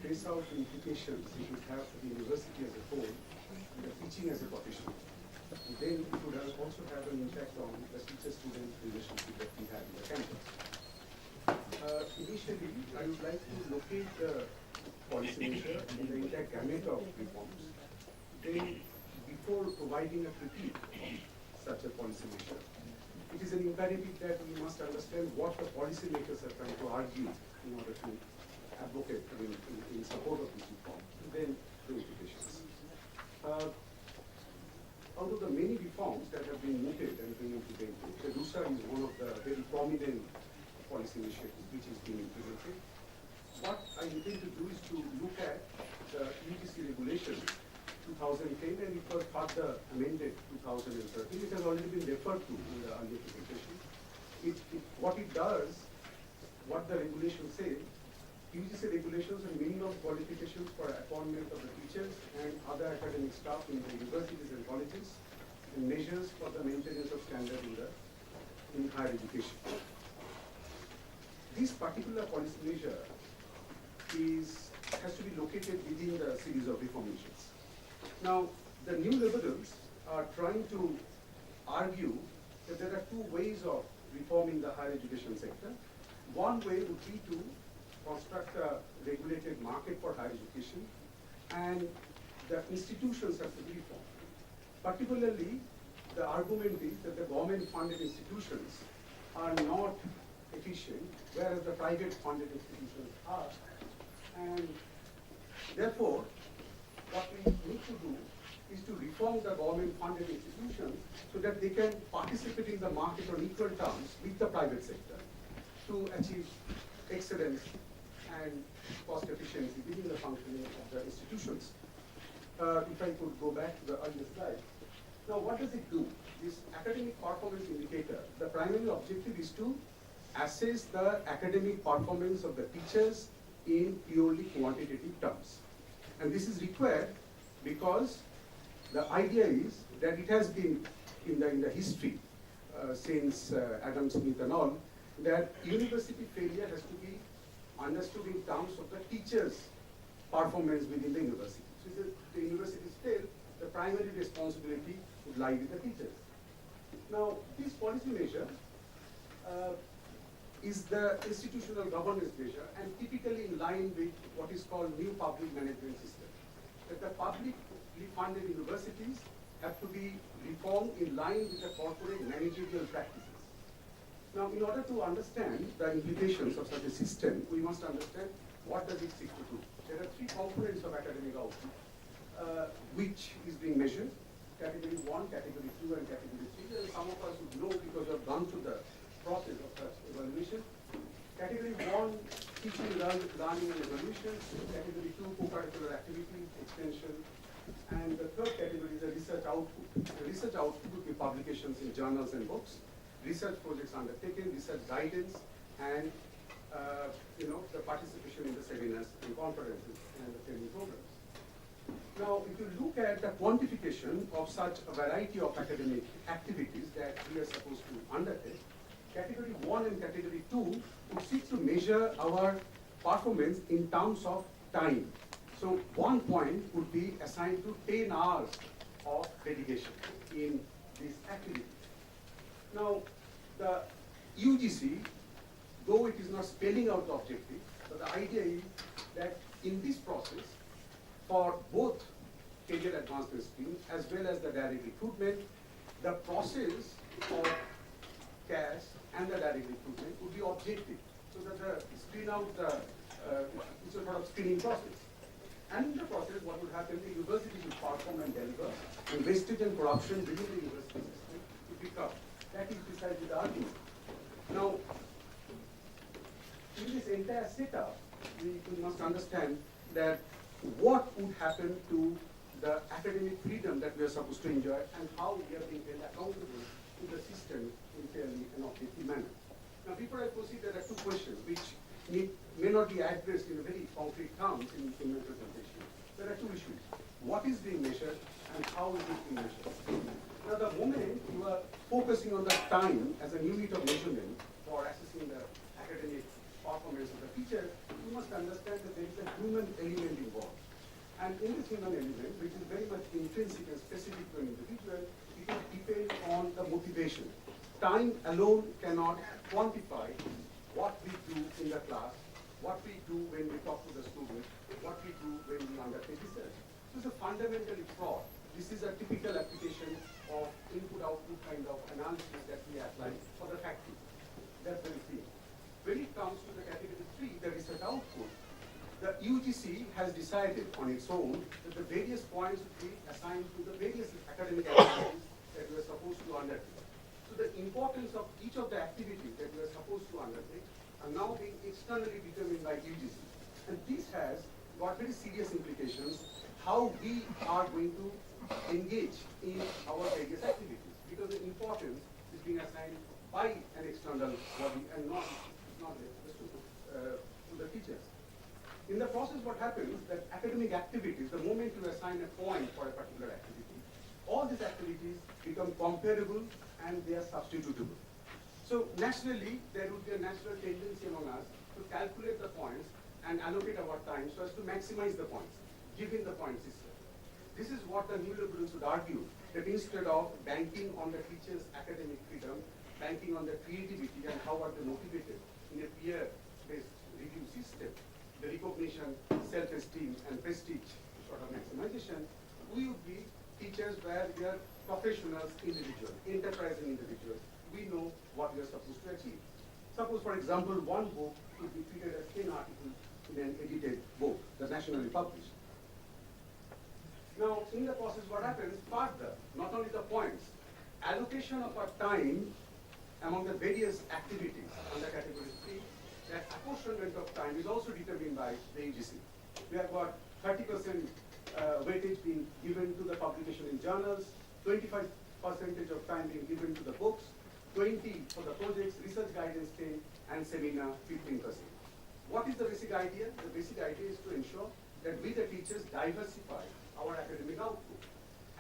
trace out the implications it would have for the university as a whole, the teaching as a profession. And then it would also have an impact on the teacher-student relationship that we have in the campus. Initially, I would like to locate the policy measure in the entire gamut of reforms. Then, before providing a critique of such a policy measure, it is an imperative that we must understand what the policymakers are trying to argue in order to advocate in support of this reform, and then the implications. Out of the many reforms that have been mooted and been implemented, the DUSA is one of the very prominent policy initiatives which is being implemented. What I intend to do is to look at the UGC regulation 2010, and it was further amended 2013. It has already been referred to in the earlier presentation. What it does, what the regulation says, UGC regulations and minimum qualifications for appointment of the teachers and other academic staff in the universities and colleges, and measures for the maintenance of standard in higher education. This particular policy measure has to be located within the series of reform measures. Now, the new liberals are trying to argue that there are two ways of reforming the higher education sector. One way would be to construct a regulated market for higher education, and the institutions have to be reformed. Particularly, the argument is that the government-funded institutions are not efficient, whereas the private-funded institutions are. And therefore, what we need to do is to reform the government-funded institutions so that they can participate in the market on equal terms with the private sector to achieve excellence and cost efficiency within the functioning of the institutions. If I could go back to the earlier slide. Now, what does it do? This academic performance indicator, the primary objective is to assess the academic performance of the teachers in purely quantitative terms. And this is required because the idea is that it has been in the history since Adam Smith and all, that university failure has to be understood in terms of the teacher's performance within the university. So the university still, the primary responsibility would lie with the teachers. Now, this policy measure is the institutional governance measure and typically in line with what is called new public management system. That the publicly funded universities have to be reformed in line with the corporate managerial practices. Now, in order to understand the implications of such a system, we must understand what does it seek to do. There are three components of academic output, which is being measured: category 1, category 2, and category 3. And some of us would know because you have gone through the process of such evaluation. Category 1, teaching, learning and evaluation. Category 2, co-curricular activities, extension. And the third category is the research output. The research output would be publications in journals and books, research projects undertaken, research guidance, and the participation in the seminars and conferences and the training programs. Now, if you look at the quantification of such a variety of academic activities that we are supposed to undertake, category 1 and category 2 would seek to measure our performance in terms of time. So 1 point would be assigned to 10 hours of dedication in this activity. Now, the UGC, though it is not spelling out the objective, but the idea is that in this process, for both career advancement scheme as well as the direct recruitment, the process of CAS and the direct recruitment would be objective, so that the screen out the, it's a sort of screening process. And in the process, what would happen, the university would perform and deliver, and wastage and corruption within the university system would be cut. That is precisely the argument. Now, in this entire setup, we must understand that what would happen to the academic freedom that we are supposed to enjoy and how we are being held accountable to the system in fairly and objective manner. Now, before I proceed, there are two questions which may not be addressed in a very concrete terms in my presentation. There are two issues. What is being measured and how is it being measured? Now, the moment you are focusing on the time as a unit of measurement for assessing the academic performance of the teacher, you must understand that there is a human element involved. And in this human element, which is very much intrinsic and specific to an individual, it will depend on the motivation. Time alone cannot quantify what we do in the class, what we do when we talk to the students, what we do when we undertake research. So it's a fundamentally flawed. This is a typical application of input-output kind of analysis that we apply for the factory. That's very clear. When it comes to the category 3, the research output, the UGC has decided on its own that the various points would be assigned to the various academic activities that we are supposed to undertake. So the importance of each of the activities that we are supposed to undertake are now being externally determined by UGC. And this has got very serious implications how we are going to engage in our various activities, because the importance is being assigned by an external body and not to the teachers. In the process, what happens that academic activities, the moment you assign a point for a particular activity, all these activities become comparable and they are substitutable. So naturally, there would be a natural tendency among us to calculate the points and allocate our time so as to maximize the points, given the point system. This is what the new liberals would argue, that instead of banking on the teacher's academic freedom, banking on the creativity and how are they motivated in a peer-based review system, the recognition, self-esteem, and prestige sort of maximization, we would be teachers where we are professionals, individuals, enterprising individuals. We know what we are supposed to achieve. Suppose, for example, one book could be treated as 10 articles in an edited book that's nationally published. Now, in the process, what happens further, not only the points, allocation of our time among the various activities under category 3, that apportionment of time is also determined by the UGC. We have got 30% weightage being given to the publication in journals, 25% of time being given to the books, 20 for the projects, research guidance 10, and seminar 15%. What is the basic idea? The basic idea is to ensure that we, the teachers, diversify our academic output.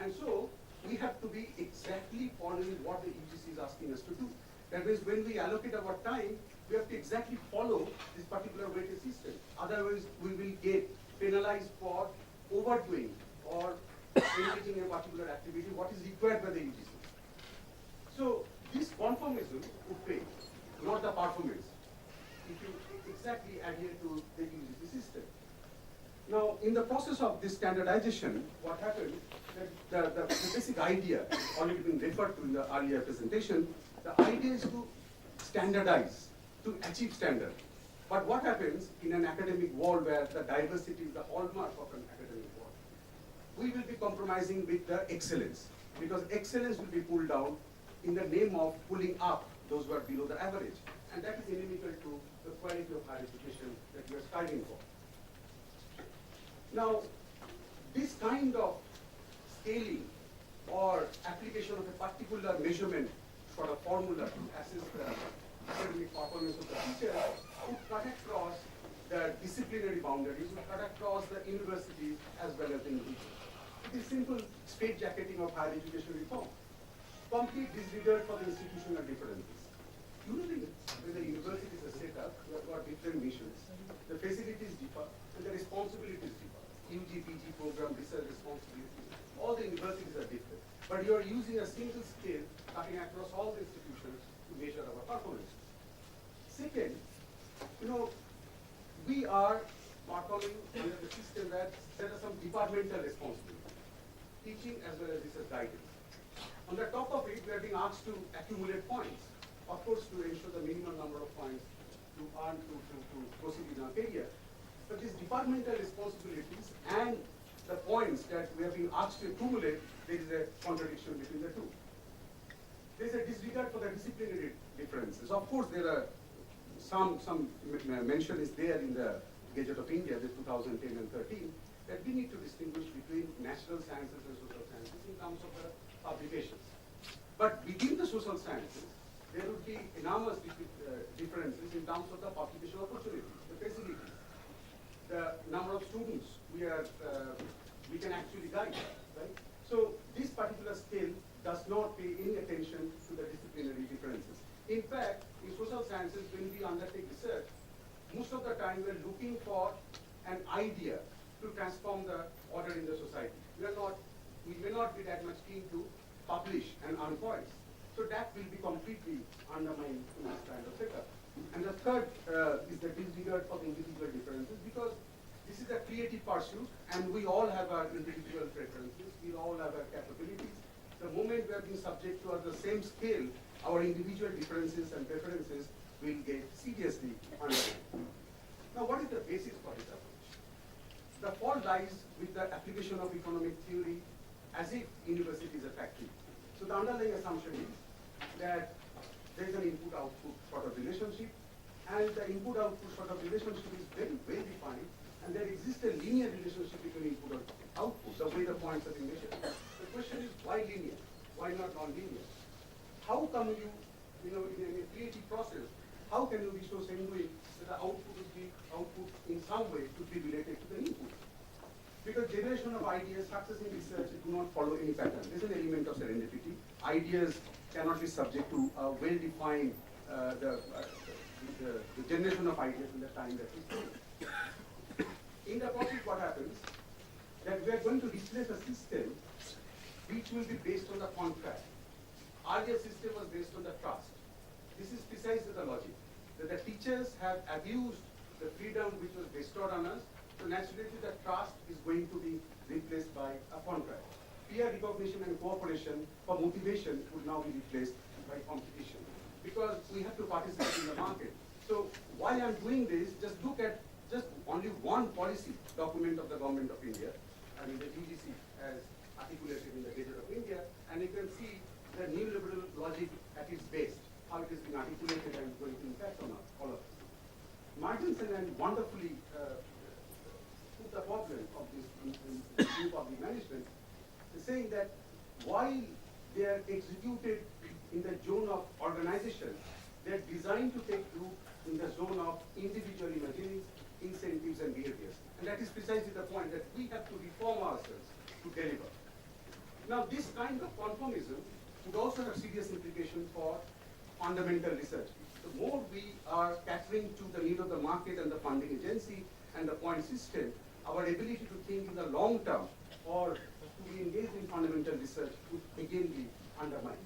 And so, we have to be exactly following what the UGC is asking us to do. That means when we allocate our time, we have to exactly follow this particular weighted system. Otherwise, we will get penalized for overdoing or engaging in a particular activity, what is required by the UGC. So this conformism would pay, not the performance, if you exactly adhere to the UGC system. Now, in the process of this standardization, what happened, that the basic idea, already been referred to in the earlier presentation, the idea is to standardize, to achieve standard. But what happens in an academic world where the diversity is the hallmark of an academic world? We will be compromising with the excellence, because excellence will be pulled down in the name of pulling up those who are below the average. And that is inimical to the quality of higher education that we are striving for. Now, this kind of scaling or application of a particular measurement for a formula to assess the academic performance of the teacher would cut across the disciplinary boundaries, would cut across the universities as well as the individuals. It is simple straitjacketing of higher education reform. Complete disregard for the institutional differences. Usually, when the universities are set up, you have got different missions. The facilities differ and the responsibilities differ. UG, PG program, research responsibilities. All the universities are different. But you are using a single scale cutting across all the institutions to measure our performance. Second, we are performing under the system that there are some departmental responsibilities, teaching as well as research guidance. On the top of it, we are being asked to accumulate points, of course, to ensure the minimum number of points to earn to proceed in our career. But these departmental responsibilities and the points that we have been asked to accumulate, there is a contradiction between the two. There is a disregard for the disciplinary differences. Of course, there are some mention is there in the Gazette of India, the 2010 and 13, that we need to distinguish between natural sciences and social sciences in terms of the publications. But within the social sciences, there would be enormous differences in terms of the publication opportunities, the facilities, the number of students we can actually guide, right? So this particular scale does not pay any attention to the disciplinary differences. In fact, in social sciences, when we undertake research, most of the time we're looking for an idea to transform the order in the society. We may not be that much keen to publish and earn points. So that will be completely undermined in this kind of setup. And the third is the disregard for the individual differences, because this is a creative pursuit and we all have our individual preferences, we all have our capabilities. The moment we are being subject to the same scale, our individual differences and preferences will get seriously undermined. Now, what is the basis for this approach? The fault lies with the application of economic theory as if university is a factory. So the underlying assumption is that there is an input-output sort of relationship, and the input-output sort of relationship is very well defined, and there exists a linear relationship between input and output, the way the points are being measured. The question is, why linear? Why not non-linear? How come you in a creative process, how can you be so sanguine that the output in some way could be related to the input? Because generation of ideas, success in research do not follow any pattern. There's an element of serendipity. Ideas cannot be subject to a well-defined the generation of ideas in the time that we spend. In the process, what happens? That we are going to replace a system which will be based on the contract. Earlier system was based on the trust. This is precisely the logic, that the teachers have abused the freedom which was bestowed on us, so naturally the trust is going to be replaced by a contract. Peer recognition and cooperation for motivation would now be replaced by competition, because we have to participate in the market. So while I'm doing this, just look at just only one policy document of the Government of India, I mean the UGC as articulated in the Gazette of India, and you can see the neoliberal logic at its best, how it is being articulated and going to impact on all of us. Martinson and wonderfully put the problem of this in new public management, saying that while they are executed in the zone of organization, they are designed to take root in the zone of individual imaginings, incentives and behaviors. And that is precisely the point, that we have to reform ourselves to deliver. Now this kind of conformism would also have serious implications for fundamental research. The more we are catering to the need of the market and the funding agency and the point system, our ability to think in the long term or to be engaged in fundamental research would again be undermined.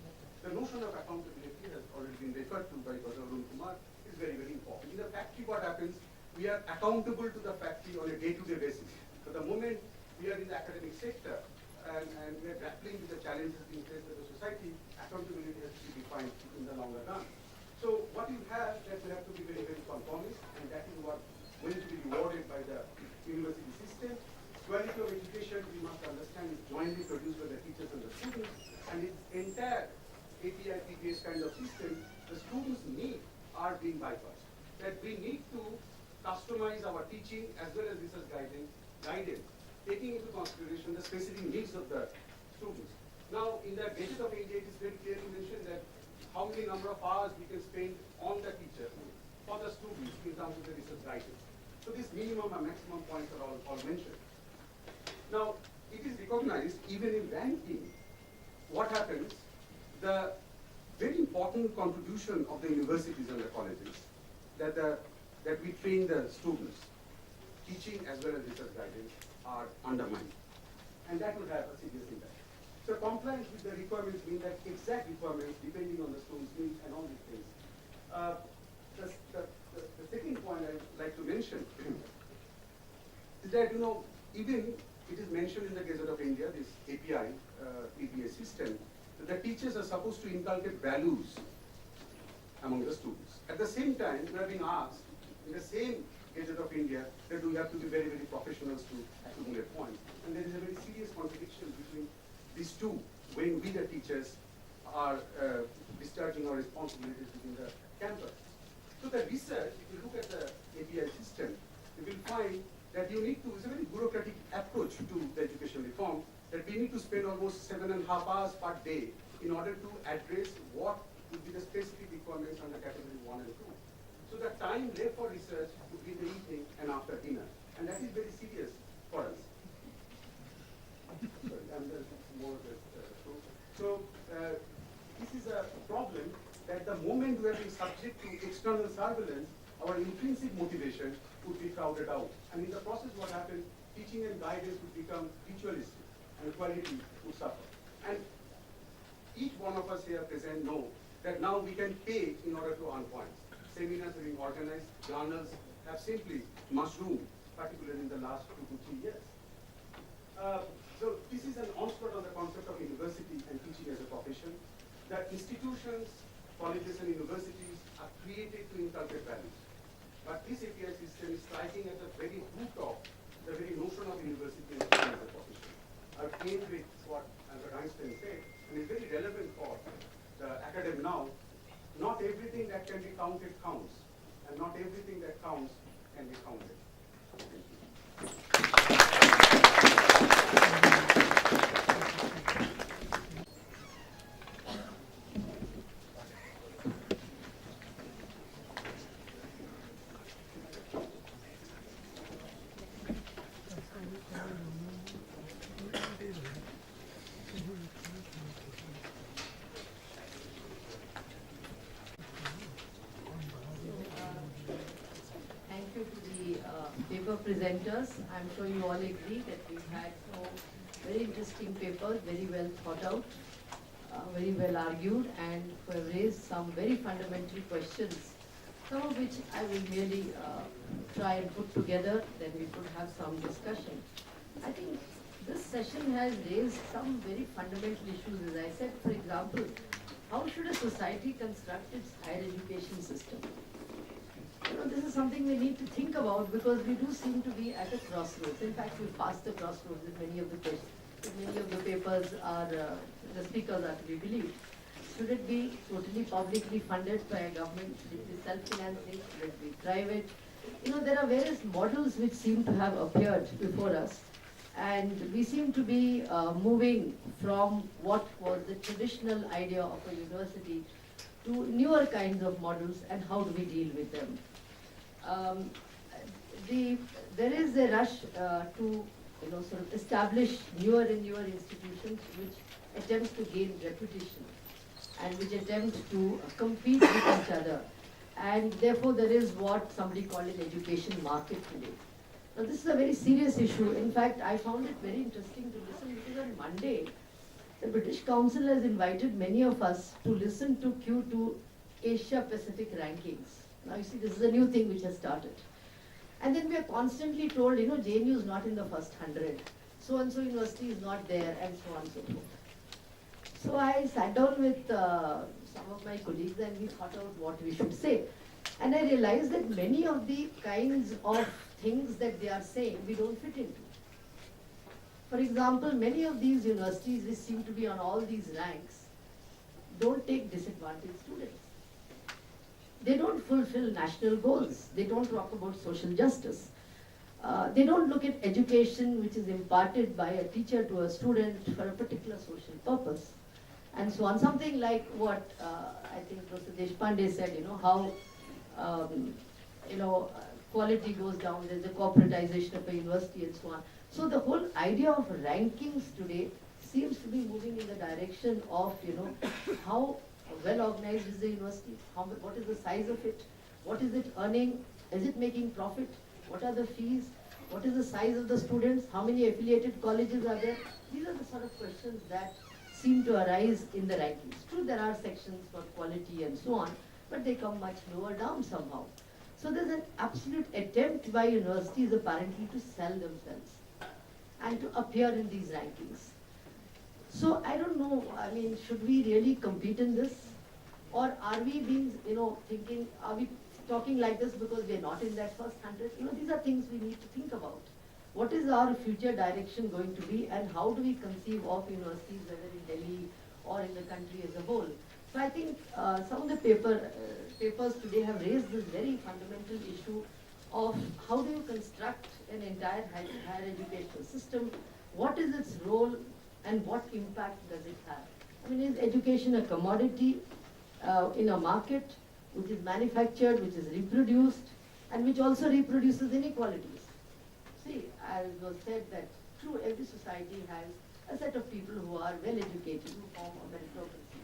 The notion of accountability has already been referred to by Dr. Arun Kumar is very, very important. In the factory, what happens, we are accountable to the factory on a day-to-day basis. So the moment we are in the academic sector and we are grappling with the challenges being faced by the society, accountability has to be defined in the longer run. So what you have, that will have to be very, very conformist, and that is what going to be rewarded by the university system. Quality of education, we must understand, is jointly produced by the teachers and the students, and its entire API-based kind of system, the students' needs are being bypassed. That we need to customize our teaching as well as research guidance, taking into consideration the specific needs of the students. Now, in the Gazette of India, it is very clearly mentioned that how many number of hours we can spend on the teacher for the students in terms of the research guidance. So this minimum and maximum points are all mentioned. Now, it is recognized even in ranking, what happens, the very important contribution of the universities and the colleges that we train the students, teaching as well as research guidance, are undermined. And that will have a serious impact. So compliance with the requirements mean that exact requirements depending on the student's needs and all these things. The second point I'd like to mention is that, even it is mentioned in the Gazette of India, this API, APA system, that the teachers are supposed to inculcate values among the students. At the same time, we are being asked in the same Gazette of India that we have to be very, very professionals to accumulate points. And there is a very serious contradiction between these two when we, the teachers, are discharging our responsibilities within the campus. So the research, if you look at the API system, you will find that you need to, it's a very bureaucratic approach to the education reform, that we need to spend almost 7.5 hours per day in order to address what would be the specific requirements under category 1 and 2. So the time left for research would be in the evening and after dinner. And that is very serious for us. Sorry, I'm just more of this. So this is a problem that the moment we are being subject to external surveillance, our intrinsic motivation would be crowded out. And in the process, what happens, teaching and guidance would become ritualistic and quality would suffer. And each one of us here present know that now we can pay in order to earn points. Seminars are being organized, journals have simply mushroomed, particularly in the last 2 to 3 years. So this is an onslaught on the concept of university and teaching as a profession. The institutions, colleges and universities are created to inculcate values. But this API system is striking at the very root of the very notion of university and teaching as a profession. I've came with what Albert Einstein said, and it's very relevant for the academic now. Not everything that can be counted counts, and not everything that counts can be counted. Paper presenters. I'm sure you all agree that we've had very interesting papers, very well thought out, very well argued, and we have raised some very fundamental questions, some of which I will merely try and put together, then we could have some discussion. I think this session has raised some very fundamental issues. As I said, for example, how should a society construct its higher education system? This is something we need to think about because we do seem to be at a crossroads. In fact, we've passed the crossroads with many of the questions, many of the papers are, the speakers are to be believed. Should it be totally publicly funded by a government? Should it be self-financing? Should it be private? There are various models which seem to have appeared before us. And we seem to be moving from what was the traditional idea of a university to newer kinds of models, and how do we deal with them? There is a rush to sort of establish newer and newer institutions which attempts to gain reputation. and which attempt to compete with each other. And therefore there is what somebody called an education market today. Now this is a very serious issue. In fact, I found it very interesting to listen because on Monday, the British Council has invited many of us to listen to Q2 Asia Pacific rankings. Now you see, this is a new thing which has started. And then we are constantly told, JNU is not in the first 100, so-and-so university is not there, and so on and so forth. So I sat down with some of my colleagues and we thought out what we should say. And I realized that many of the kinds of things that they are saying, we don't fit into. For example, many of these universities which seem to be on all these ranks don't take disadvantaged students. They don't fulfill national goals. They don't talk about social justice. They don't look at education which is imparted by a teacher to a student for a particular social purpose. And so on. Something like what I think Professor Deshpande said, how quality goes down, there's a corporatization of a university and so on. So the whole idea of rankings today seems to be moving in the direction of, how well organized is the university, what is the size of it, what is it earning, is it making profit, what are the fees, what is the size of the students, how many affiliated colleges are there. These are the sort of questions that seem to arise in the rankings. True, there are sections for quality and so on, but they come much lower down somehow. So there's an absolute attempt by universities apparently to sell themselves and to appear in these rankings. So I don't know, should we really compete in this? Or are we being, thinking, are we talking like this because we're not in that first 100? These are things we need to think about. What is our future direction going to be, and how do we conceive of universities, whether in Delhi or in the country as a whole? So I think some of the papers today have raised this very fundamental issue of how do you construct an entire higher educational system, what is its role, and what impact does it have? Is education a commodity in a market which is manufactured, which is reproduced, and which also reproduces inequalities? See, as was said, that true, every society has a set of people who are well educated, who form a meritocracy.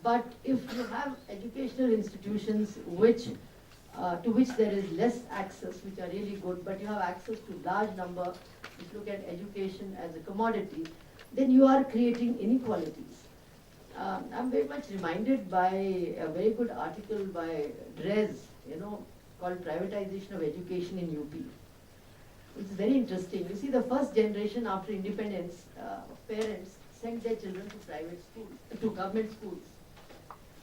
But if you have educational institutions to which there is less access, which are really good, but you have access to large number which look at education as a commodity, then you are creating inequalities. I'm very much reminded by a very good article by Drez, called Privatization of Education in UP. It's very interesting. You see, the first generation after independence, parents sent their children to private schools, to government schools.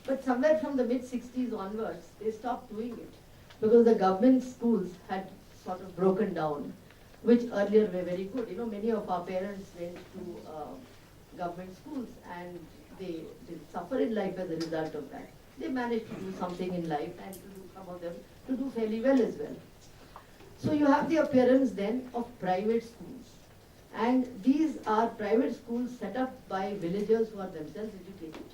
But somewhere from the mid-60s onwards, they stopped doing it because the government schools had sort of broken down, which earlier were very good. Many of our parents went to government schools and they suffer in life as a result of that. They managed to do something in life and some of them to do fairly well as well. So you have the appearance then of private schools. And these are private schools set up by villagers who are themselves educated.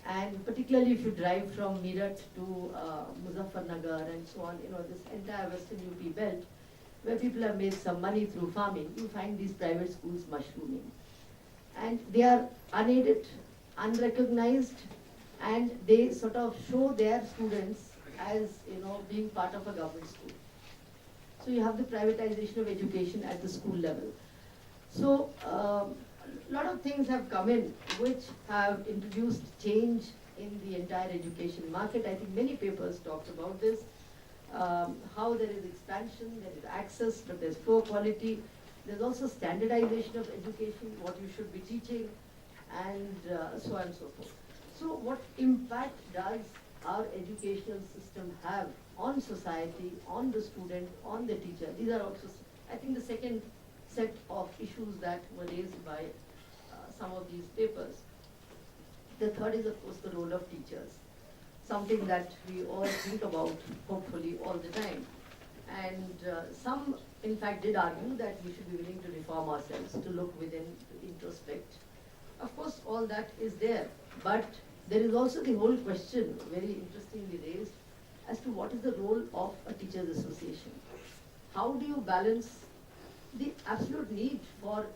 And particularly if you drive from Meerut to Muzaffarnagar and so on, this entire western UP belt, where people have made some money through farming, you find these private schools mushrooming. And they are unaided, unrecognized, and they sort of show their students as, being part of a government school. So you have the privatization of education at the school level. So a lot of things have come in which have introduced change in the entire education market. I think many papers talked about this, how there is expansion, there is access, but there's poor quality. There's also standardization of education, what you should be teaching, and so on and so forth. So what impact does our educational system have on society, on the student, on the teacher? These are also, I think, the second set of issues that were raised by some of these papers. The third is, of course, the role of teachers, something that we all think about, hopefully, all the time. And some, in fact, did argue that we should be willing to reform ourselves, to look within, to introspect. Of course, all that is there, but there is also the whole question, very interestingly raised, as to what is the role of a teachers' association. How do you balance the absolute need for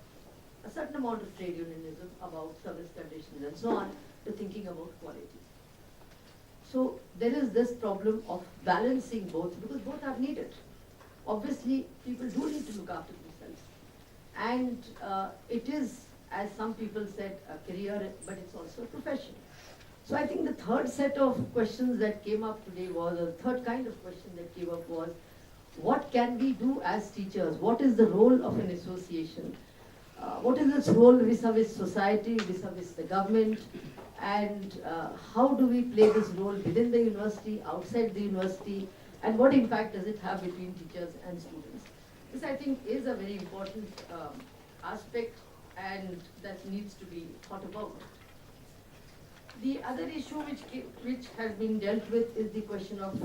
a certain amount of trade unionism about service conditions and so on, to thinking about quality. So there is this problem of balancing both, because both are needed. Obviously, people do need to look after themselves. And it is, as some people said, a career, but it's also a profession. So I think the third set of questions that came up today was, or the third kind of question that came up was, what can we do as teachers? What is the role of an association? What is its role vis-a-vis society, vis-a-vis the government? And how do we play this role within the university, outside the university? And what impact does it have between teachers and students? This, I think, is a very important aspect, and that needs to be thought about. The other issue which has been dealt with is the question of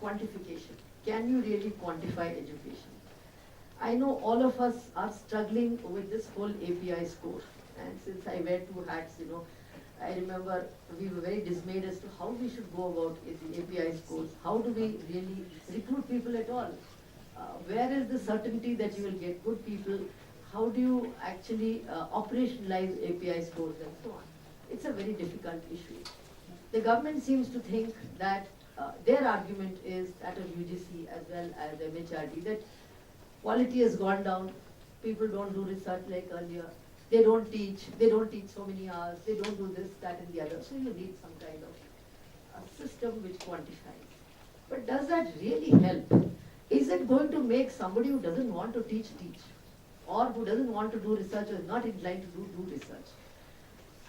quantification. Can you really quantify education? I know all of us are struggling with this whole API score. And since I wear two hats, I remember we were very dismayed as to how we should go about the API scores. How do we really recruit people at all? Where is the certainty that you will get good people? How do you actually operationalize API scores and so on? It's a very difficult issue. The government seems to think that their argument is at a UGC as well as MHRD that quality has gone down, people don't do research like earlier, they don't teach so many hours, they don't do this, that and the other. So you need some kind of a system which quantifies. But does that really help? Is it going to make somebody who doesn't want to teach, or who doesn't want to do research or is not inclined to do research?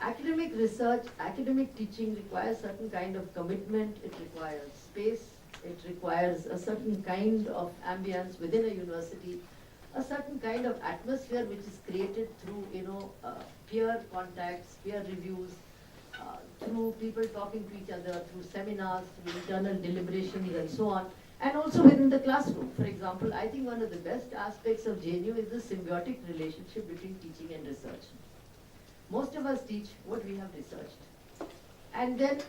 Academic research, academic teaching requires certain kind of commitment, it requires space, it requires a certain kind of ambience within a university, a certain kind of atmosphere which is created through, peer contacts, peer reviews, through people talking to each other, through seminars, through internal deliberations and so on, and also within the classroom. For example, I think one of the best aspects of JNU is the symbiotic relationship between teaching and research. Most of us teach what we have researched. And then,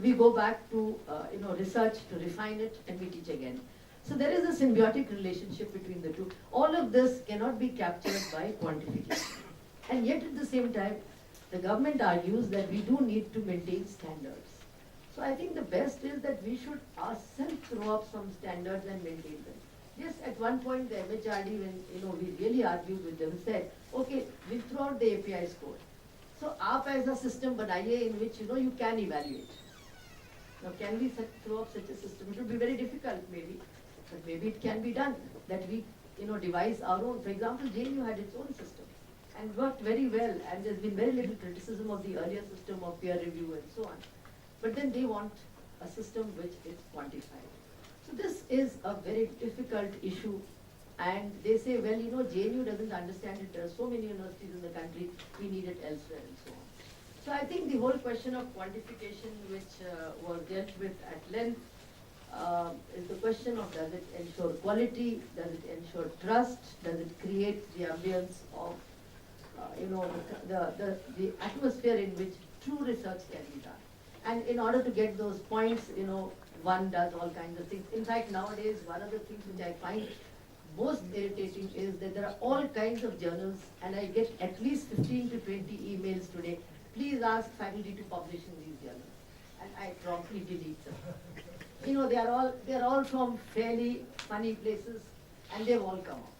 we go back to, research to refine it, and we teach again. So there is a symbiotic relationship between the two. All of this cannot be captured by quantification. And yet at the same time, the government argues that we do need to maintain standards. So I think the best is that we should ourselves throw up some standards and maintain them. Yes, at one point the MHRD, when we really argued with them, said, okay, we'll throw out the API score. So आप ऐसा system बनाइए in which you can evaluate. Now can we throw up such a system? It would be very difficult maybe, but maybe it can be done. That we devise our own. For example, JNU had its own system and worked very well, and there's been very little criticism of the earlier system of peer review and so on. But then they want a system which is quantified. So this is a very difficult issue, and they say, well, JNU doesn't understand it. There are so many universities in the country, we need it elsewhere and so on. So I think the whole question of quantification, which was dealt with at length, is the question of, does it ensure quality, does it ensure trust, does it create the ambience of, the atmosphere in which true research can be done. And in order to get those points, one does all kinds of things. In fact, nowadays, one of the things which I find most irritating is that there are all kinds of journals, and I get at least 15 to 20 emails today. Please ask faculty to publish in these journals. And I promptly delete them. They are all from fairly funny places, and they've all come up.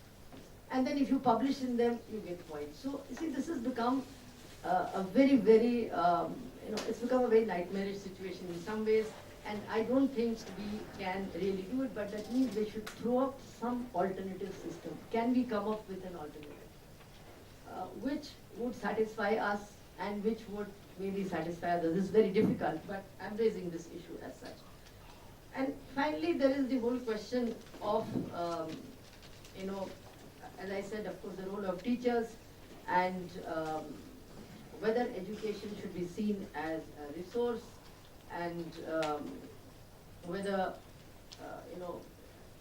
And then if you publish in them, you get points. So, you see, this has become a very, very, it's become a very nightmarish situation in some ways. And I don't think we can really do it, but that means they should throw up some alternative system. Can we come up with an alternative which would satisfy us and which would maybe satisfy others? It's very difficult, but I'm raising this issue as such. And finally, there is the whole question of, as I said, of course, the role of teachers, and whether education should be seen as a resource, and whether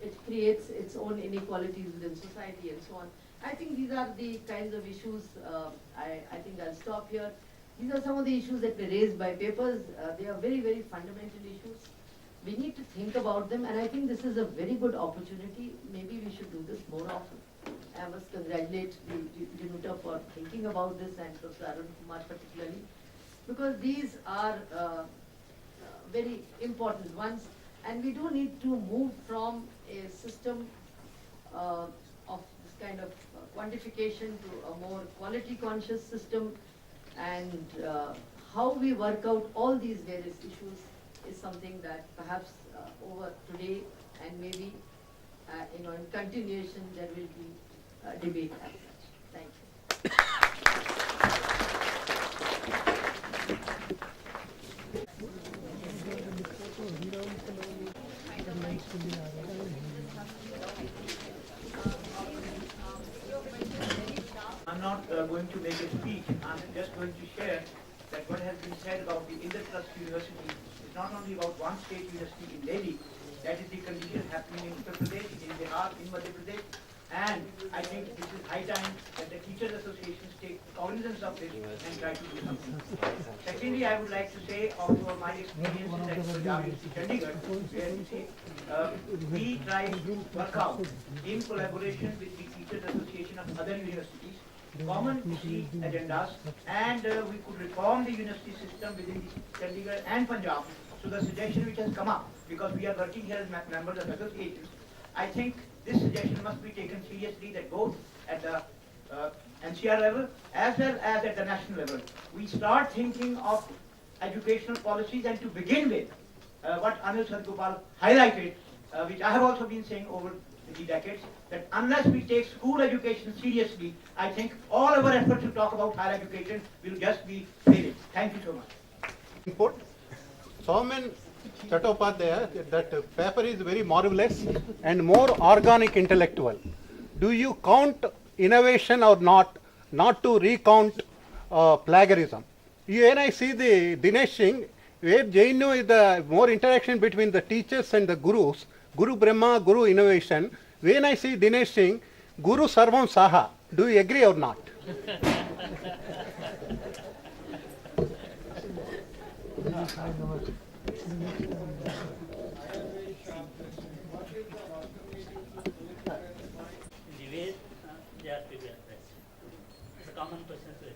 it creates its own inequalities within society and so on. I think these are the kinds of issues. I think I'll stop here. These are some of the issues that were raised by papers. They are very, very fundamental issues. We need to think about them, and I think this is a very good opportunity. Maybe we should do this more often. I must congratulate the UNUTA for thinking about this, and Professor Arun Kumar particularly. because these are very important ones, and we do need to move from a system of this kind of quantification to a more quality conscious system, and how we work out all these various issues is something that perhaps over today and maybe in continuation there will be debate as such. Thank you. I'm not going to make a speech. I'm just going to share that what has been said about the Indraprastha University is not only about one state university in Delhi. That is the condition happening in Uttar Pradesh, in Bihar, in Madhya Pradesh. And I think this is high time that the teachers associations take cognizance of this and try to do something. Secondly, I would like to say also my experiences at Punjab University, Chandigarh, where you see, we try to work out in collaboration with the Teachers Association of other universities, common key agendas, and we could reform the university system within the Chandigarh and Punjab. So the suggestion which has come up, because we are working here as members of associations, I think this suggestion must be taken seriously, that both at the NCR level as well as at the national level, we start thinking of educational policies, and to begin with, what Anil Sadgopal highlighted, which I have also been saying over the decades, that unless we take school education seriously, I think all our efforts to talk about higher education will just be failing. Thank you so much. Input. Somen Chattopadhyay, that paper is very marvelous and more organic intellectual. Do you count innovation or not? Not to recount plagiarism. When I see the Dinesh Singh, where JNU is the more interaction between the teachers and the gurus, Guru Brahma, Guru Innovation. When I see Dinesh Singh, Guru Sarvam Saha. Do you agree or not? The way they are prepared, it's a common question to it.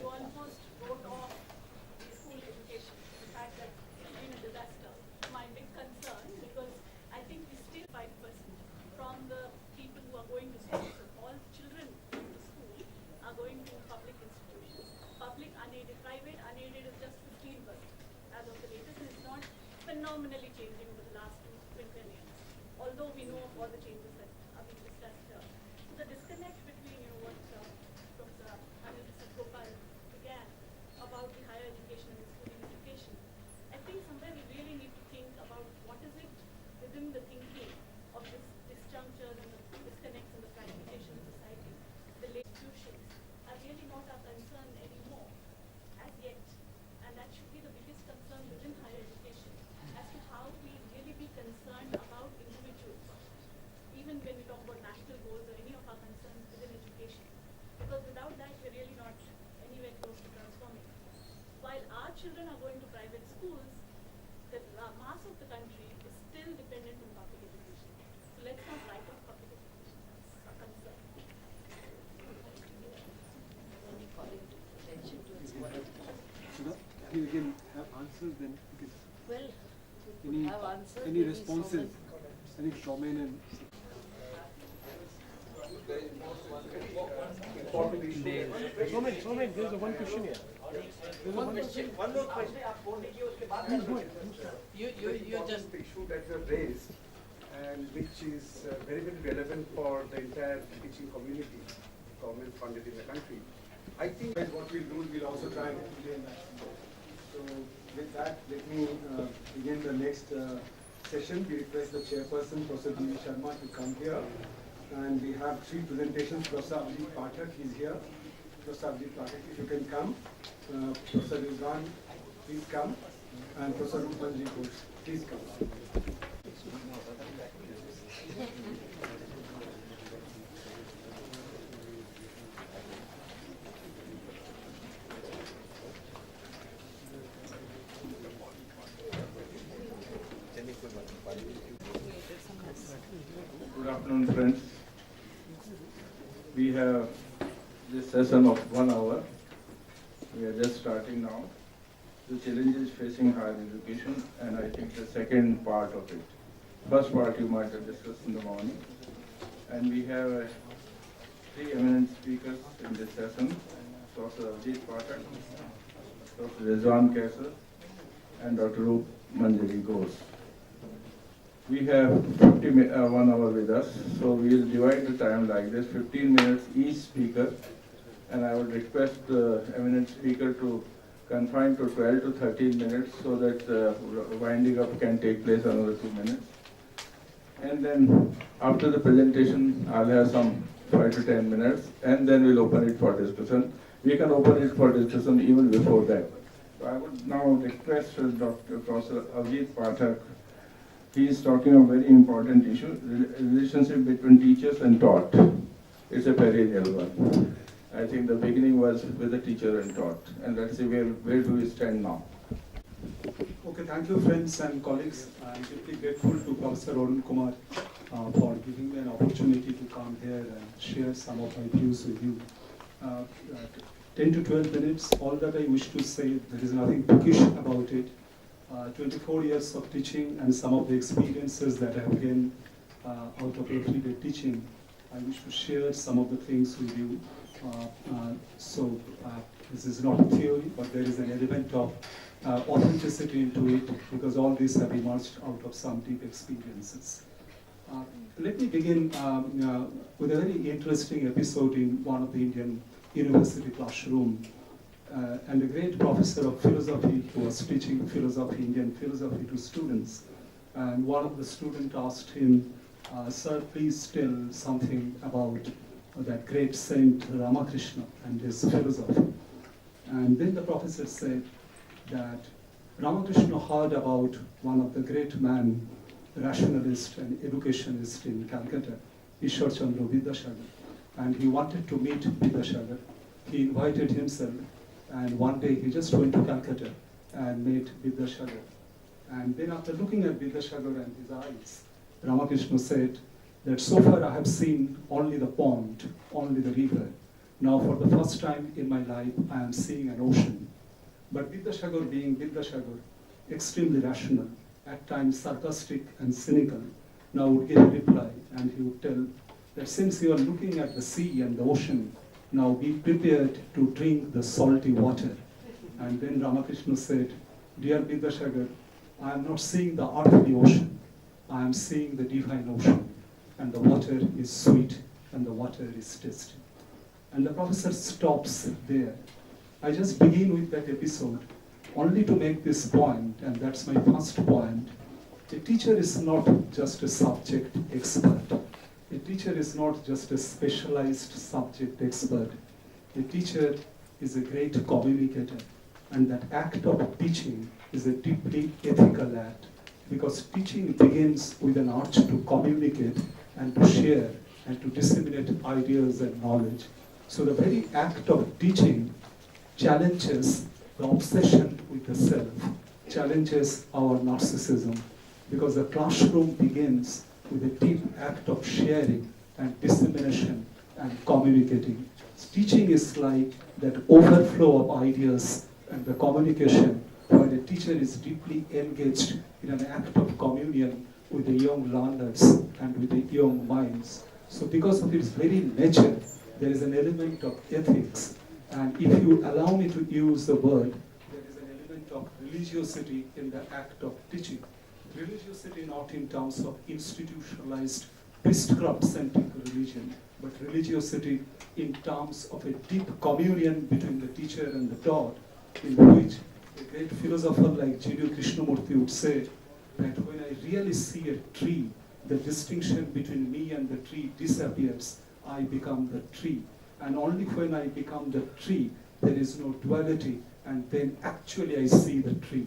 You almost wrote off the school education, the fact that it's been a disaster. My big concern, because I think we still 5% from the people who are going to school. So all children going to school are going to public institutions. Public unaided, private unaided is just 15% as of the latest. And it's not phenomenally changing over the last 20 years. Although we know of all the changes that are being discussed here. So the disconnect between what Professor Anil Sadgopal began about the higher education and the schooling education, I think somewhere we really need to think about what is it within the thinking of this disjunctures and the disconnects and the fragmentation of society. The late institutions are really not our concern anymore as yet, and that should be the biggest concern within higher education as to how we really be concerned about individuals, even when we talk about national goals or any of our concerns within education. Because without that, we're really not anywhere close to transforming. While our children are going to private schools, the mass of the country is still dependent on public education. So let's not write off public education. That's a concern. Only calling attention to its quality. You can have answers then, because Well, we Any- could have answers. any maybe responses? Soman. I think Shaumen and Somen, there's a one question here. One more question. आप बोल दीजिए, उसके बाद You just. the issue that you have raised, and which is very, very relevant for the entire teaching community, government funded in the country. I think that what we'll do, we'll also try and explain that. So with that, let me begin the next session. We request the chairperson, Professor D.V. Sharma, to come here. And we have 3 presentations. Professor Abhijit Pathak is here. Professor Abhijit Pathak, if you can come. Professor Rizwan, please come. And Professor Rupanji Ghosh, please come. Good afternoon, friends. We have this session of 1 hour. We are just starting now. The challenges facing higher education, and I think the second part of it. First part you might have discussed in the morning. And we have three eminent speakers in this session. Dr. Avjit Pathak, Dr. Rizwan Kaisar, and Dr. Roop Manjari Ghosh. We have 1 hour with us, so we will divide the time like this, 15 minutes each speaker, and I would request the eminent speaker to confine to 12 to 13 minutes so that winding up can take place another 2 minutes. And then after the presentation, I'll have some 5 to 10 minutes, and then we'll open it for discussion. We can open it for discussion even before that. So I would now request Dr. Professor Avjit Pathak. He is talking a very important issue, relationship between teachers and taught. It's a perennial one. I think the beginning was with the teacher and taught. And let's see where do we stand now. Okay, thank you, friends and colleagues. I'm deeply grateful to Professor Arun Kumar for giving me an opportunity to come here and share some of my views with you. 10 to 12 minutes, all that I wish to say, there is nothing bookish about it. 24 years of teaching and some of the experiences that I have gained out of everyday teaching, I wish to share some of the things with you. This is not a theory, but there is an element of authenticity into it because all these have emerged out of some deep experiences. Let me begin with a very interesting episode in one of the Indian university classroom. And a great professor of philosophy who was teaching philosophy, Indian philosophy to students. And one of the students asked him, sir, please tell something about that great saint Ramakrishna and his philosophy. And then the professor said that Ramakrishna heard about one of the great men, rationalist and educationist in Calcutta, Ishwar Chandra Vidyasagar. And he wanted to meet Vidyasagar. He invited himself. And one day he just went to Calcutta and met Vidyasagar. And then after looking at Vidyasagar and his eyes, Ramakrishna said that so far I have seen only the pond, only the river. Now for the first time in my life, I am seeing an ocean. But Vidyasagar, being Vidyasagar, extremely rational, at times sarcastic and cynical, now would give a reply and he would tell that since you are looking at the sea and the ocean, now be prepared to drink the salty water. And then Ramakrishna said, dear Vidyasagar, I am not seeing the earthly ocean. I am seeing the divine ocean. And the water is sweet and the water is tasty. And the professor stops there. I just begin with that episode only to make this point, and that's my first point. A teacher is not just a subject expert. A teacher is not just a specialized subject expert. A teacher is a great communicator, and that act of teaching is a deeply ethical act, because teaching begins with an urge to communicate and to share and to disseminate ideas and knowledge. So the very act of teaching challenges the obsession with the self, challenges our narcissism, because the classroom begins with a deep act of sharing and dissemination and communicating. Teaching is like that overflow of ideas and the communication where the teacher is deeply engaged in an act of communion with the young learners and with the young minds. So because of its very nature, there is an element of ethics. And if you allow me to use the word, there is an element of religiosity in the act of teaching. Religiosity not in terms of institutionalized, priestcraft-centric religion, but religiosity in terms of a deep communion between the teacher and the taught, in which a great philosopher like G.D. Krishnamurti would say that when I really see a tree, the distinction between me and the tree disappears. I become the tree. And only when I become the tree, there is no duality, and then actually I see the tree.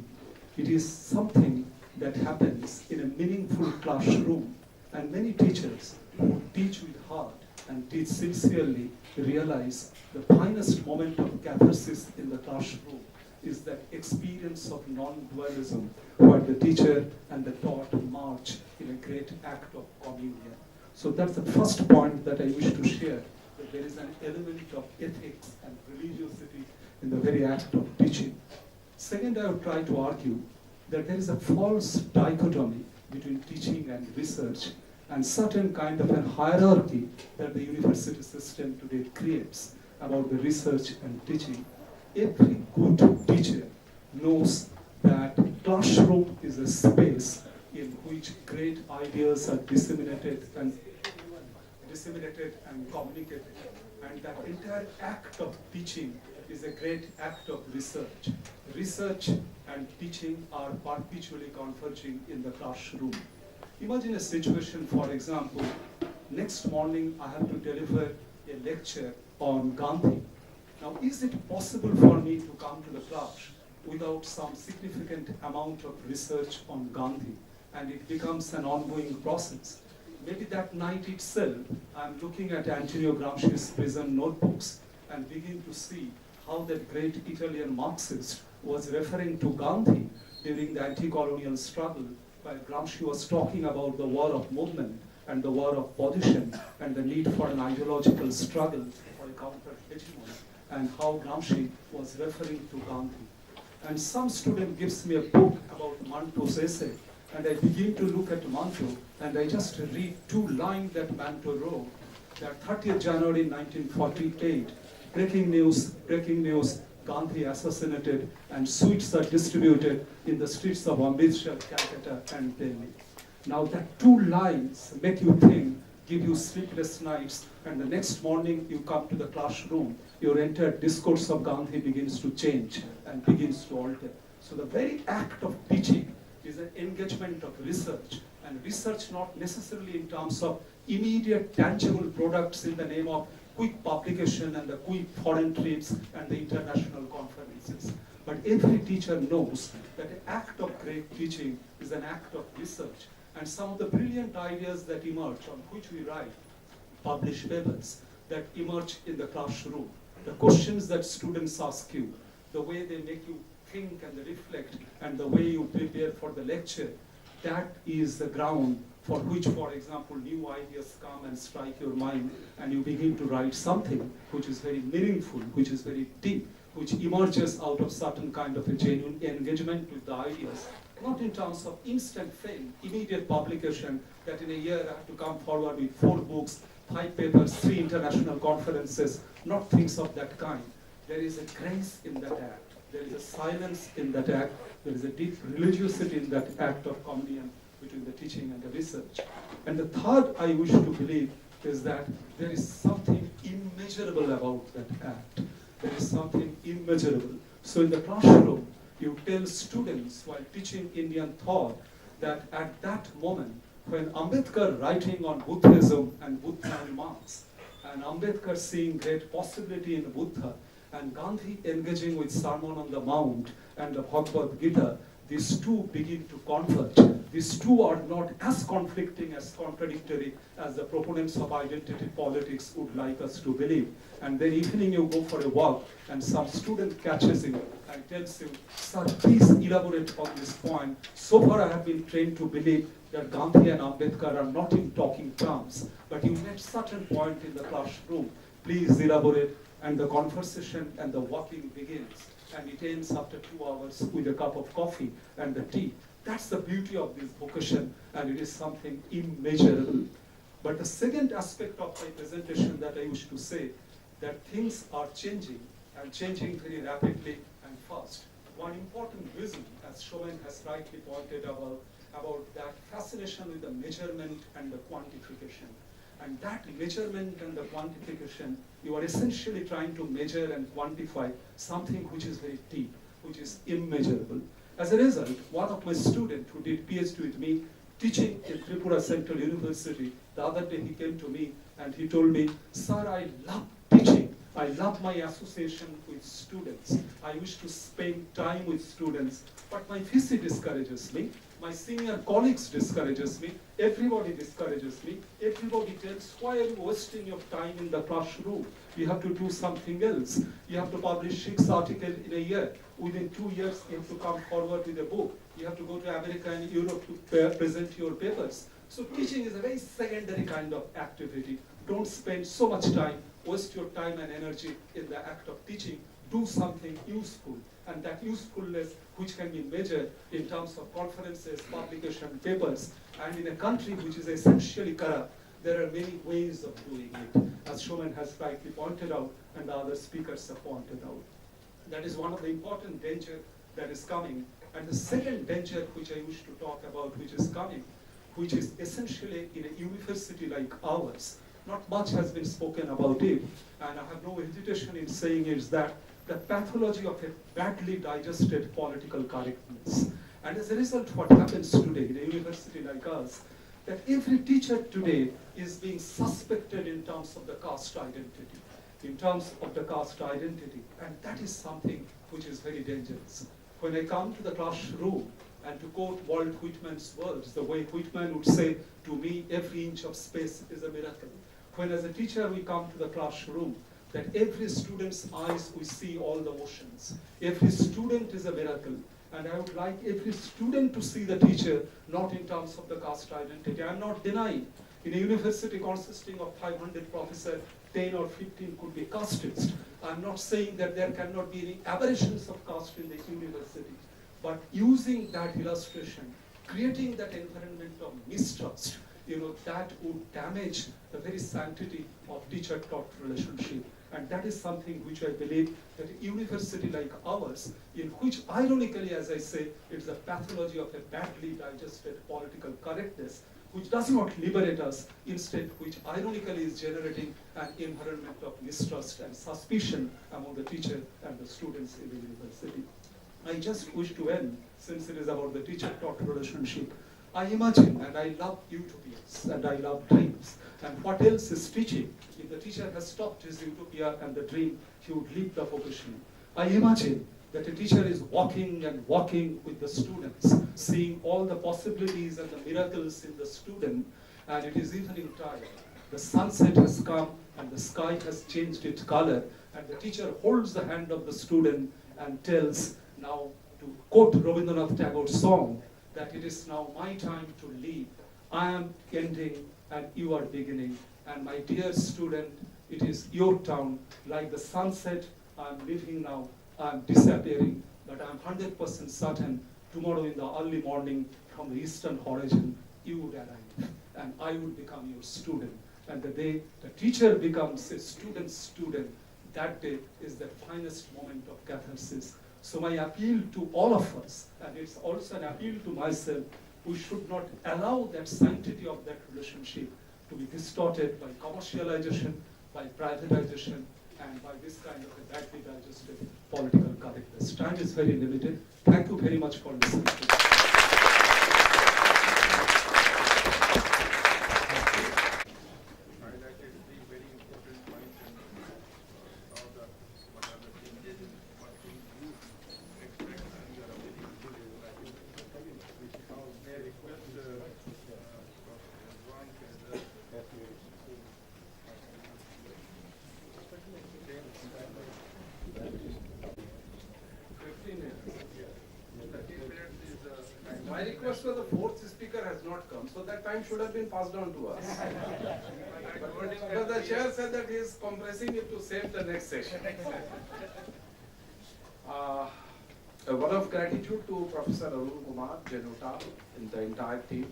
It is something that happens in a meaningful classroom, and many teachers who teach with heart and teach sincerely realize the finest moment of catharsis in the classroom is that experience of non-dualism where the teacher and the taught march in a great act of communion. So that's the first point that I wish to share, that there is an element of ethics and religiosity in the very act of teaching. Second, I would try to argue that there is a false dichotomy between teaching and research, and certain kind of a hierarchy that the university system today creates about the research and teaching. Every good teacher knows that classroom is a space in which great ideas are disseminated and communicated. And that entire act of teaching is a great act of research. Research and teaching are perpetually converging in the classroom. Imagine a situation, for example, next morning I have to deliver a lecture on Gandhi. Now, is it possible for me to come to the class without some significant amount of research on Gandhi? And it becomes an ongoing process. Maybe that night itself, I'm looking at Antonio Gramsci's prison notebooks and begin to see how that great Italian Marxist was referring to Gandhi during the anti-colonial struggle, while Gramsci was talking about the war of movement and the war of position and the need for an ideological struggle for a counter-hegemony, and how Gramsci was referring to Gandhi. And some student gives me a book about Manto's essay, and I begin to look at Manto, and I just read two lines that Manto wrote, that 30th January 1948, breaking news, Gandhi assassinated, and sweets are distributed in the streets of Amritsar, Calcutta, and Delhi. Now that two lines make you think, give you sleepless nights, and the next morning you come to the classroom, your entire discourse of Gandhi begins to change and begins to alter. So the very act of teaching is an engagement of research, and research not necessarily in terms of immediate tangible products in the name of quick publication and the quick foreign trips and the international conferences. But every teacher knows that the act of great teaching is an act of research. And some of the brilliant ideas that emerge, on which we write, publish papers, that emerge in the classroom, the questions that students ask you, the way they make you think and reflect, and the way you prepare for the lecture, that is the ground for which, for example, new ideas come and strike your mind, and you begin to write something which is very meaningful, which is very deep, which emerges out of certain kind of a genuine engagement with the ideas. Not in terms of instant fame, immediate publication, that in a year I have to come forward with 4 books, 5 papers, 3 international conferences, not things of that kind. There is a grace in that act. There is a silence in that act. There is a deep religiosity in that act of communion between the teaching and the research. And the third I wish to believe is that there is something immeasurable about that act. There is something immeasurable. So in the classroom, you tell students while teaching Indian thought that at that moment, when Ambedkar writing on Buddhism and Buddha and Marx, and Ambedkar seeing great possibility in Buddha, and Gandhi engaging with Sermon on the Mount and the Bhagavad Gita, these two begin to converge. These two are not as conflicting, as contradictory as the proponents of identity politics would like us to believe. And then evening you go for a walk and some student catches you and tells you, sir, please elaborate on this point. So far I have been trained to believe that Gandhi and Ambedkar are not in talking terms, but you made certain point in the classroom. Please elaborate, and the conversation and the walking begins. And it ends after 2 hours with a cup of coffee and the tea. That's the beauty of this vocation, and it is something immeasurable. But the second aspect of my presentation that I wish to say, that things are changing, and changing very rapidly and fast. One important reason, as Shomen has rightly pointed about that fascination with the measurement and the quantification. And that measurement and the quantification, you are essentially trying to measure and quantify something which is very deep, which is immeasurable. As a result, one of my students who did PhD with me, teaching in Tripura Central University, the other day he came to me and he told me, sir, I love teaching. I love my association with students. I wish to spend time with students, but my VC discourages me. My senior colleagues discourages me, everybody discourages me, everybody tells, why are you wasting your time in the classroom? You have to do something else. You have to publish 6 articles in a year. Within 2 years, you have to come forward with a book. You have to go to America and Europe to present your papers. So teaching is a very secondary kind of activity. Don't spend so much time, waste your time and energy in the act of teaching. Do something useful. And that usefulness, which can be measured in terms of conferences, publication, papers, and in a country which is essentially corrupt, there are many ways of doing it, as Shoman has rightly pointed out, and the other speakers have pointed out. That is one of the important dangers that is coming. And the second danger which I wish to talk about, which is coming, which is essentially in a university like ours. Not much has been spoken about it, and I have no hesitation in saying is that the pathology of a badly digested political correctness. And as a result, what happens today in a university like us, that every teacher today is being suspected in terms of the caste identity, and that is something which is very dangerous. When I come to the classroom, and to quote Walt Whitman's words, the way Whitman would say, to me, every inch of space is a miracle. When as a teacher we come to the classroom, that every student's eyes we see all the oceans. Every student is a miracle. And I would like every student to see the teacher, not in terms of the caste identity. I'm not denying. In a university consisting of 500 professors, 10 or 15 could be casteist. I'm not saying that there cannot be any aberrations of caste in the university. But using that illustration, creating that environment of mistrust, that would damage the very sanctity of teacher-taught relationship. And that is something which I believe that a university like ours, in which ironically, as I say, it's a pathology of a badly digested political correctness, which does not liberate us, instead which ironically is generating an environment of mistrust and suspicion among the teacher and the students in the university. I just wish to end, since it is about the teacher-taught relationship. I imagine, and I love utopias, and I love dreams. And what else is teaching? If the teacher has stopped his utopia and the dream, he would leave the vocation. I imagine that a teacher is walking and walking with the students, seeing all the possibilities and the miracles in the student, and it is evening time. The sunset has come, and the sky has changed its color, and the teacher holds the hand of the student and tells, now, to quote Rabindranath Tagore's song, that it is now my time to leave. I am ending and you are beginning. And my dear student, it is your town. Like the sunset, I am leaving now, I am disappearing, but I am 100% certain tomorrow in the early morning from the eastern horizon, you would arrive and I would become your student. And the day the teacher becomes a student's student, that day is the finest moment of catharsis. So my appeal to all of us, and it's also an appeal to myself, we should not allow that sanctity of that relationship to be distorted by commercialization, by privatization, and by this kind of a badly digested political correctness. Time is very limited. Thank you very much for listening to this. My request for the fourth speaker has not come, so that time should have been passed on to us. But the chair said that he is compressing it to save the next session. A word of gratitude to Professor Arun Kumar Januta and the entire team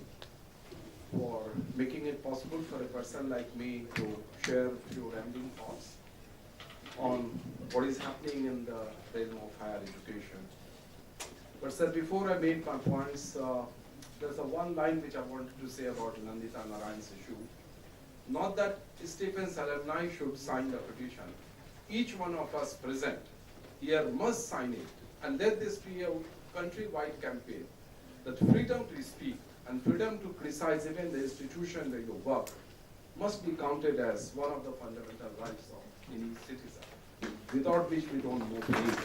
for making it possible for a person like me to share a few rambling thoughts on what is happening in the realm of higher education. But sir, before I make my points, there's a one line which I wanted to say about Nandita Narayan's issue. Not that Stephen's alumni should sign the petition. Each one of us present here must sign it, and let this be a country-wide campaign that freedom to speak and freedom to criticize even the institution where you work must be counted as one of the fundamental rights of any citizen, without which we don't move forward.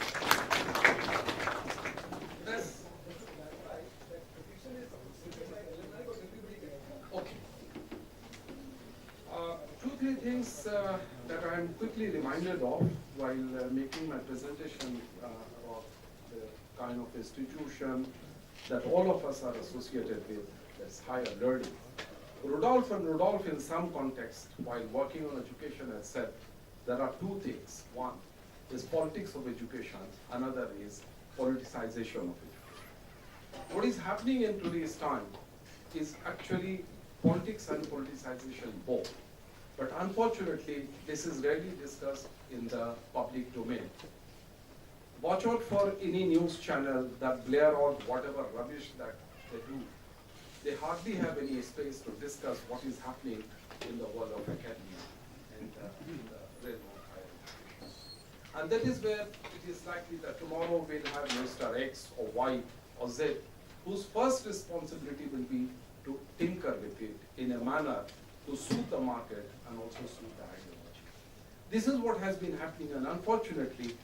That petition is things that I am quickly reminded of while making my presentation about the kind of institution that all of us are associated with, that's higher learning. Rudolph and Rudolph in some context, while working on education, has said there are two things. One is politics of education, another is politicization of education. What is happening in today's time is actually politics and politicization both. But unfortunately, this is rarely discussed in the public domain. Watch out for any news channel that blare out whatever rubbish that they do. They hardly have any space to discuss what is happening in the world of academia and in the realm of higher education. And that is where it is likely that tomorrow we'll have Mr. X or Y or Z, whose first responsibility will be to tinker with it in a manner to suit the market and also suit the ideology. This is what has been happening, and unfortunately,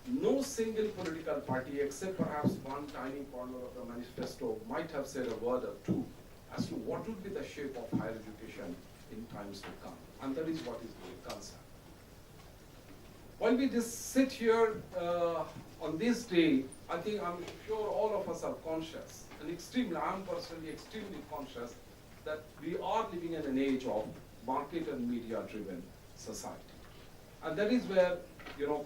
no single political party, except perhaps one tiny corner of the manifesto, might have said a word or two as to what would be the shape of higher education in times to come. And that is what is being concerned. While we just sit here on this day, I think I'm sure all of us are conscious, and I'm personally extremely conscious that we are living in an age of market and media-driven society. And that is where,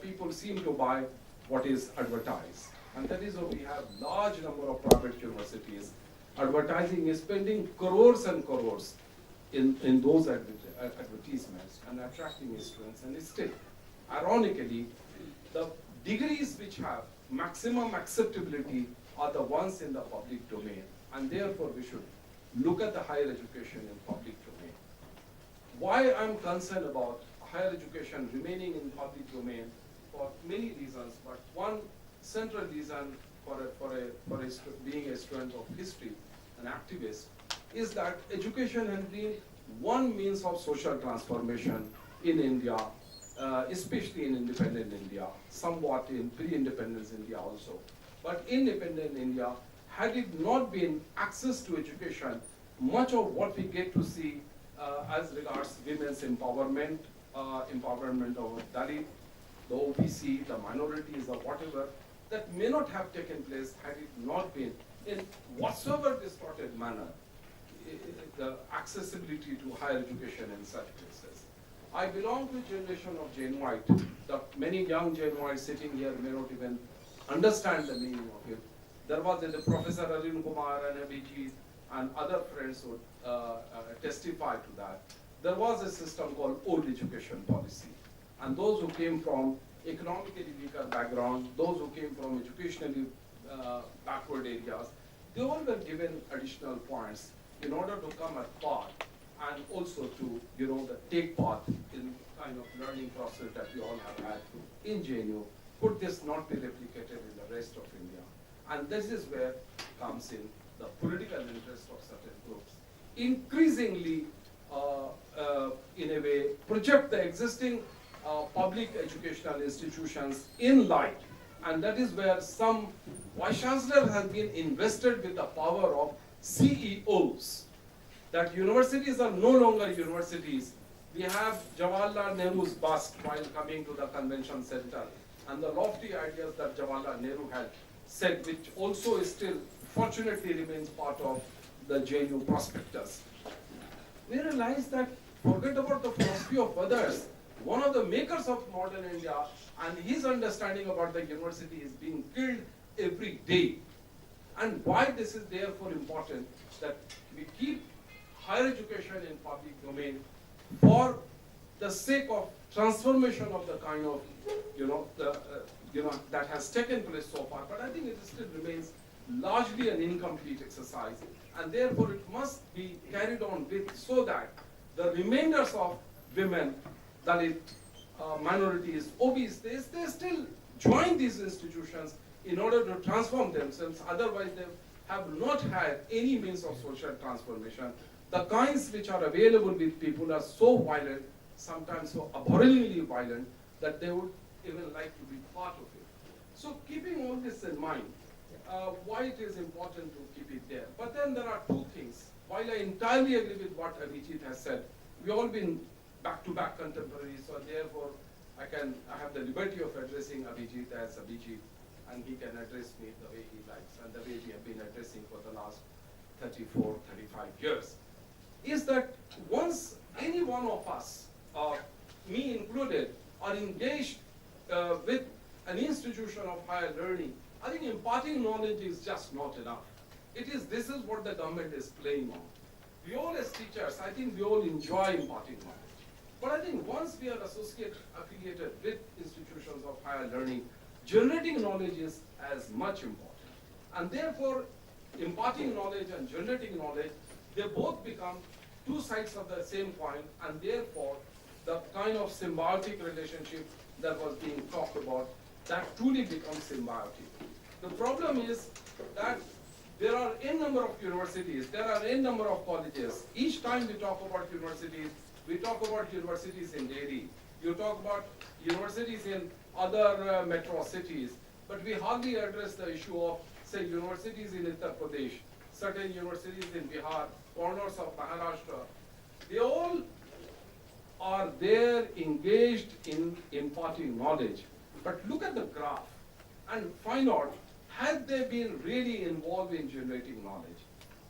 people seem to buy what is advertised. And that is why we have large number of private universities. Advertising is spending crores and crores in those advertisements and attracting students. And still, ironically, the degrees which have maximum acceptability are the ones in the public domain. And therefore, we should look at the higher education in public domain. Why I'm concerned about higher education remaining in public domain for many reasons, but one central reason for being a student of history, an activist, is that education has been one means of social transformation in India, especially in independent India, somewhat in pre-independence India also. But independent India, had it not been access to education, much of what we get to see as regards women's empowerment, empowerment of Dalit, the OBC, the minorities or whatever, that may not have taken place had it not been in whatsoever distorted manner, the accessibility to higher education in such places. I belong to a generation of Jane White. The many young Jane White sitting here may not even understand the meaning of it. There was the Professor Arun Kumar and Abhijit and other friends would testify to that. There was a system called old education policy. And those who came from economically weaker background, those who came from educationally backward areas, they all were given additional points in order to come at par and also to, take part in kind of learning process that we all have had in JNU. Could this not be replicated in the rest of India? And this is where comes in the political interest of certain groups. Increasingly, in a way, project the existing public educational institutions in light. And that is where some Vice Chancellor has been invested with the power of CEOs. That universities are no longer universities. We have Jawaharlal Nehru's bust while coming to the convention center, and the lofty ideas that Jawaharlal Nehru had said, which also is still, fortunately, remains part of the JNU prospectus. We realize that, forget about the philosophy of others, one of the makers of modern India and his understanding about the university is being killed every day. And why this is therefore important, that we keep higher education in public domain for the sake of transformation of the kind of, that has taken place so far. But I think it still remains largely an incomplete exercise, and therefore it must be carried on with so that the remainders of women, Dalit, minorities, OBs, they still join these institutions in order to transform themselves. Otherwise, they have not had any means of social transformation. The kinds which are available with people are so violent, sometimes so abhorrently violent, that they would even like to be part of it. So keeping all this in mind, why it is important to keep it there. But then there are two things. While I entirely agree with what Abhijit has said, we've all been back-to-back contemporaries, so therefore I have the liberty of addressing Abhijit as Abhijit, and he can address me the way he likes, and the way we have been addressing for the last 34, 35 years, is that once any one of us, me included, are engaged with an institution of higher learning, I think imparting knowledge is just not enough. This is what the government is playing on. We all as teachers, I think we all enjoy imparting knowledge. But I think once we are affiliated with institutions of higher learning, generating knowledge is as much important. And therefore, imparting knowledge and generating knowledge, they both become two sides of the same coin, and therefore, the kind of symbiotic relationship that was being talked about, that truly becomes symbiotic. The problem is that there are n number of universities, there are n number of colleges. Each time we talk about universities, we talk about universities in Delhi, you talk about universities in other metro cities, but we hardly address the issue of, say, universities in Uttar Pradesh, certain universities in Bihar, corners of Maharashtra. They all are there engaged in imparting knowledge. But look at the graph and find out, have they been really involved in generating knowledge?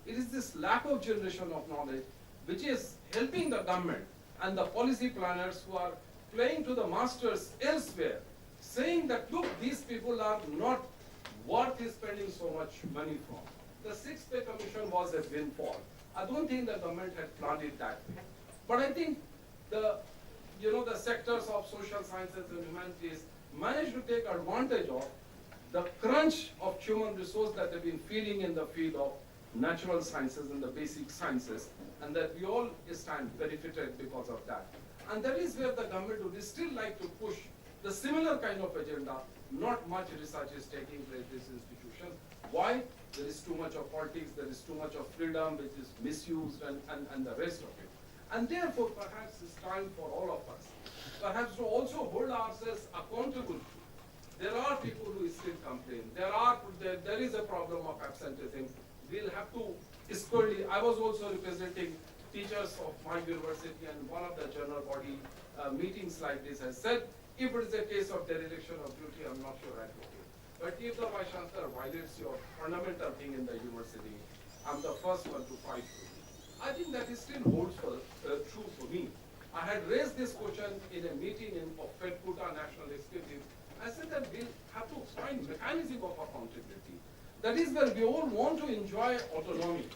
It is this lack of generation of knowledge which is helping the government and the policy planners who are playing to the masters elsewhere, saying that, look, these people are not worth spending so much money from. The Sixth Pay Commission was a windfall. I don't think the government had planned it that way. But I think the sectors of social sciences and humanities managed to take advantage of the crunch of human resource that they've been feeling in the field of natural sciences and the basic sciences, and that we all stand benefited because of that. And that is where the government would still like to push the similar kind of agenda. Not much research is taking place in these institutions. Why? There is too much of politics, there is too much of freedom which is misused, and the rest of it. And therefore, perhaps it's time for all of us, perhaps to also hold ourselves accountable. There are people who still complain. There is a problem of absenteeism. We'll have to squarely. I was also representing teachers of my university, and one of the general body meetings like this has said, if it is a case of dereliction of duty, I'm not sure I will. But if the Vice Chancellor violates your fundamental thing in the university, I'm the first one to fight for you. I think that is still holds true for me. I had raised this question in a meeting of FedCuta National Executive. I said that we'll have to find mechanism of accountability. That is where we all want to enjoy autonomy.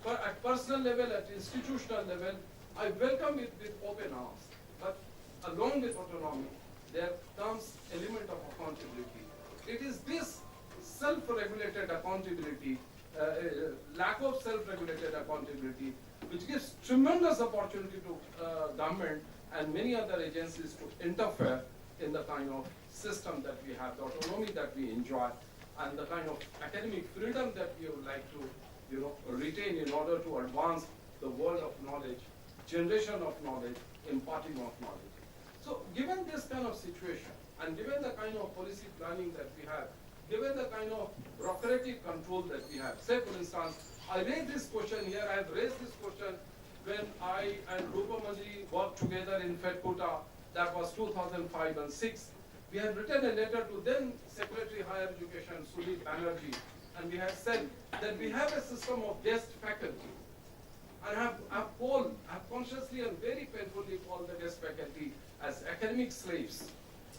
But at personal level, at institutional level, I welcome it with open arms. But along with autonomy, there comes element of accountability. It is this self-regulated accountability, lack of self-regulated accountability, which gives tremendous opportunity to government and many other agencies to interfere in the kind of system that we have, the autonomy that we enjoy, and the kind of academic freedom that we would like to retain in order to advance the world of knowledge, generation of knowledge, imparting of knowledge. So given this kind of situation, and given the kind of policy planning that we have, given the kind of bureaucratic control that we have, say for instance, I raised this question here, I have raised this question when I and Rupamandi worked together in FedCuta, that was 2005 and 6. We have written a letter to then Secretary Higher Education, Sudhir Banerjee, and we have said that we have a system of guest faculty. And I've consciously and very painfully called the guest faculty as academic slaves.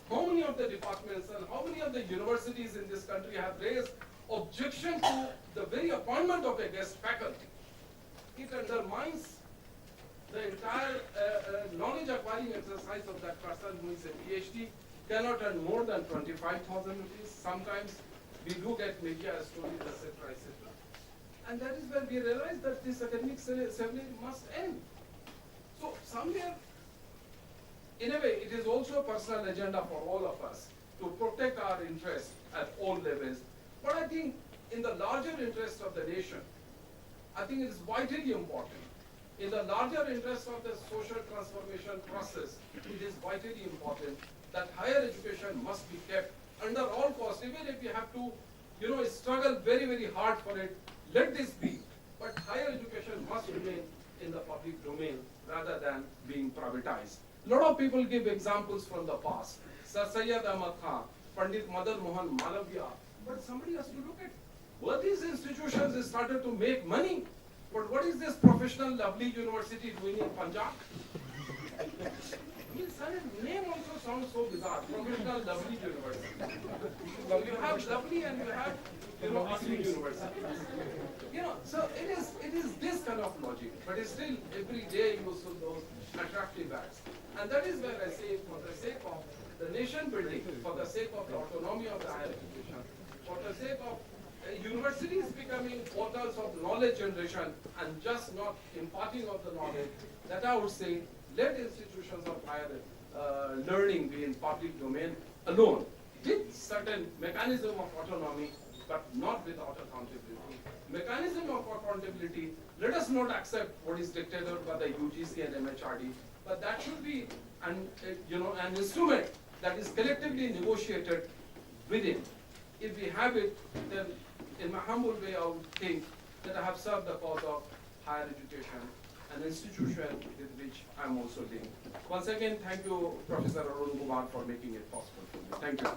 How many of the departments and how many of the universities in this country have raised objection to the very appointment of a guest faculty? It undermines the entire knowledge acquiring exercise of that person who is a PhD, cannot earn more than 25,000 rupees. Sometimes we do get media stories, etc., etc. And that is where we realize that this academic slavery must end. So somewhere, in a way, it is also a personal agenda for all of us to protect our interests at all levels. But I think in the larger interest of the nation, I think it is vitally important. In the larger interest of the social transformation process, it is vitally important that higher education must be kept under all costs, even if we have to, struggle very, very hard for it. Let this be. But higher education must remain in the public domain rather than being privatized. A lot of people give examples from the past. Sir Syed Ahmad Khan, Pandit Madan Mohan Malaviya. But somebody has to look at, were these institutions started to make money? But what is this professional lovely university doing in Punjab? I mean, sir, name also sounds so bizarre. Professional lovely university. You have lovely and you have, ugly university. So it is this kind of logic. But it's still every day you see those attractive acts. And that is where I say, for the sake of the nation building, for the sake of the autonomy of the higher education, for the sake of universities becoming portals of knowledge generation and just not imparting of the knowledge, that I would say, let institutions of higher learning be in public domain alone, with certain mechanism of autonomy, but not without accountability. Mechanism of accountability, let us not accept what is dictated by the UGC and MHRD, but that should be an instrument that is collectively negotiated within. If we have it, then in my humble way, I would think that I have served the cause of higher education, an institution with which I'm also linked. Once again, thank you, Professor Arun Kumar, for making it possible for me. Thank you.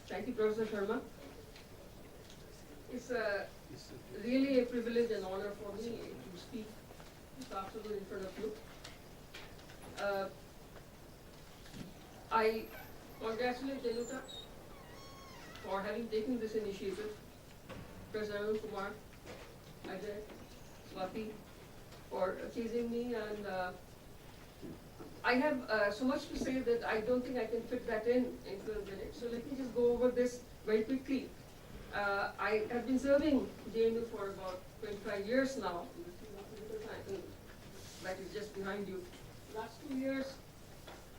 Thank you, Professor Sharma. It's really a privilege and honor for me to speak this afternoon in front of you. I congratulate Januta for having taken this initiative, Professor Arun Kumar, Ajay, Swati, for chasing me, and I have so much to say that I don't think I can fit that in 12 minutes. So let me just go over this very quickly. I have been serving JNU for about 25 years now. That is just behind you. Last 2 years,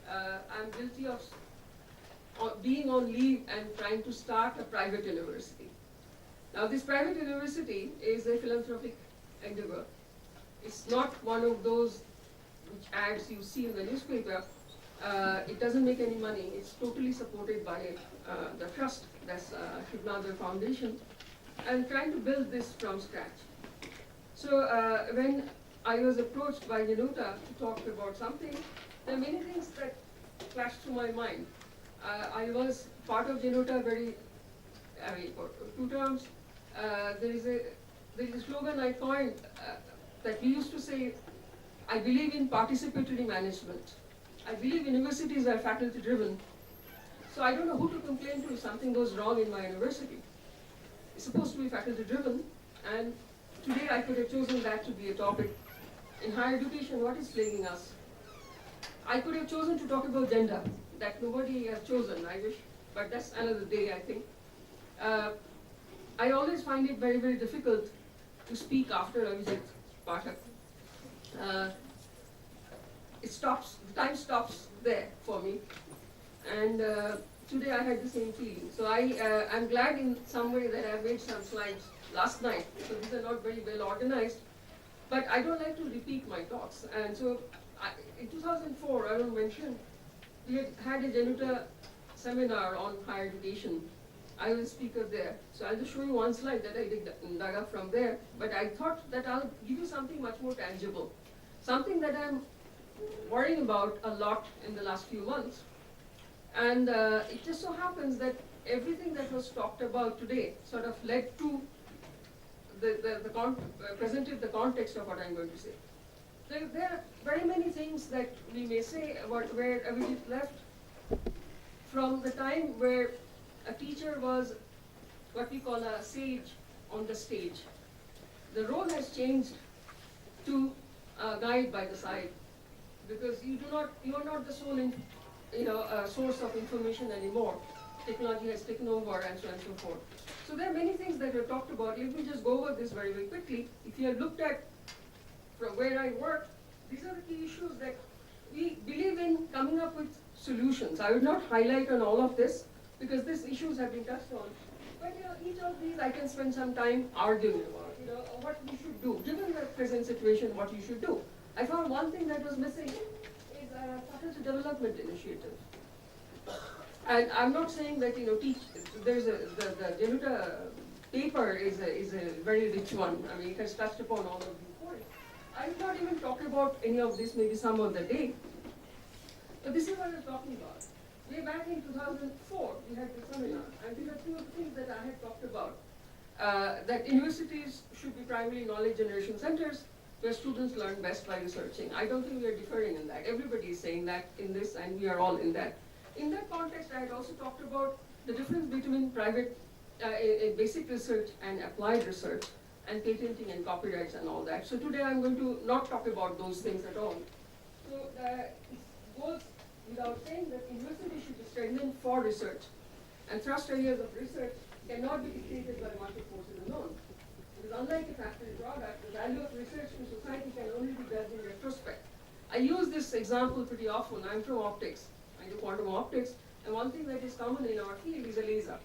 I'm guilty of being on leave and trying to start a private university. Now, this private university is a philanthropic endeavor. It's not one of those which ads you see in the newspaper. It doesn't make any money. It's totally supported by the trust, that's Shubhnadar Foundation, and trying to build this from scratch. So when I was approached by Januta to talk about something, there are many things that flashed through my mind. I was part of Januta for 2 terms. There is a slogan I coined that we used to say, I believe in participatory management. I believe universities are faculty driven. So I don't know who to complain to if something goes wrong in my university. It's supposed to be faculty driven, and today I could have chosen that to be a topic. In higher education, what is plaguing us? I could have chosen to talk about gender, that nobody has chosen, I wish, but that's another day, I think. I always find it very, very difficult to speak after Abhijit Pathak. The time stops there for me. And today I had the same feeling. So I'm glad in some way that I made some slides last night, so these are not very well organized. But I don't like to repeat my talks. And so in 2004, Arun mentioned, we had a Januta seminar on higher education. I was speaker there. So I'll just show you one slide that I dug up from there. But I thought that I'll give you something much more tangible. Something that I'm worrying about a lot in the last few months. And it just so happens that everything that was talked about today sort of led to presented the context of what I'm going to say. There are very many things that we may say about where Abhijit left from the time where a teacher was what we call a sage on the stage. the role has changed to guide by the side, because you are not the sole source of information anymore. Technology has taken over and so on and so forth. So there are many things that we've talked about. Let me just go over this very, very quickly. If you have looked at from where I work, these are the key issues that we believe in coming up with solutions. I would not highlight on all of this because these issues have been touched on. But each of these I can spend some time arguing about, what we should do. Given the present situation, what you should do. I found one thing that was missing is faculty development initiative. And I'm not saying that, there's the Deluta paper is a very rich one. I mean, it has touched upon all of these points. I will not even talk about any of this, maybe some other day. But this is what I'm talking about. Way back in 2004, we had the seminar, and these are two of the things that I had talked about. That universities should be primarily knowledge generation centers where students learn best by researching. I don't think we are differing in that. Everybody is saying that in this, and we are all in that. In that context, I had also talked about the difference between private, basic research and applied research, and patenting and copyrights and all that. So today I'm going to not talk about those things at all. So it goes without saying that universities should be strengthened for research, and thrust areas of research cannot be dictated by market forces alone. Because unlike a factory product, the value of research to society can only be judged in retrospect. I use this example pretty often. I'm from optics. I do quantum optics, and one thing that is common in our field is a laser.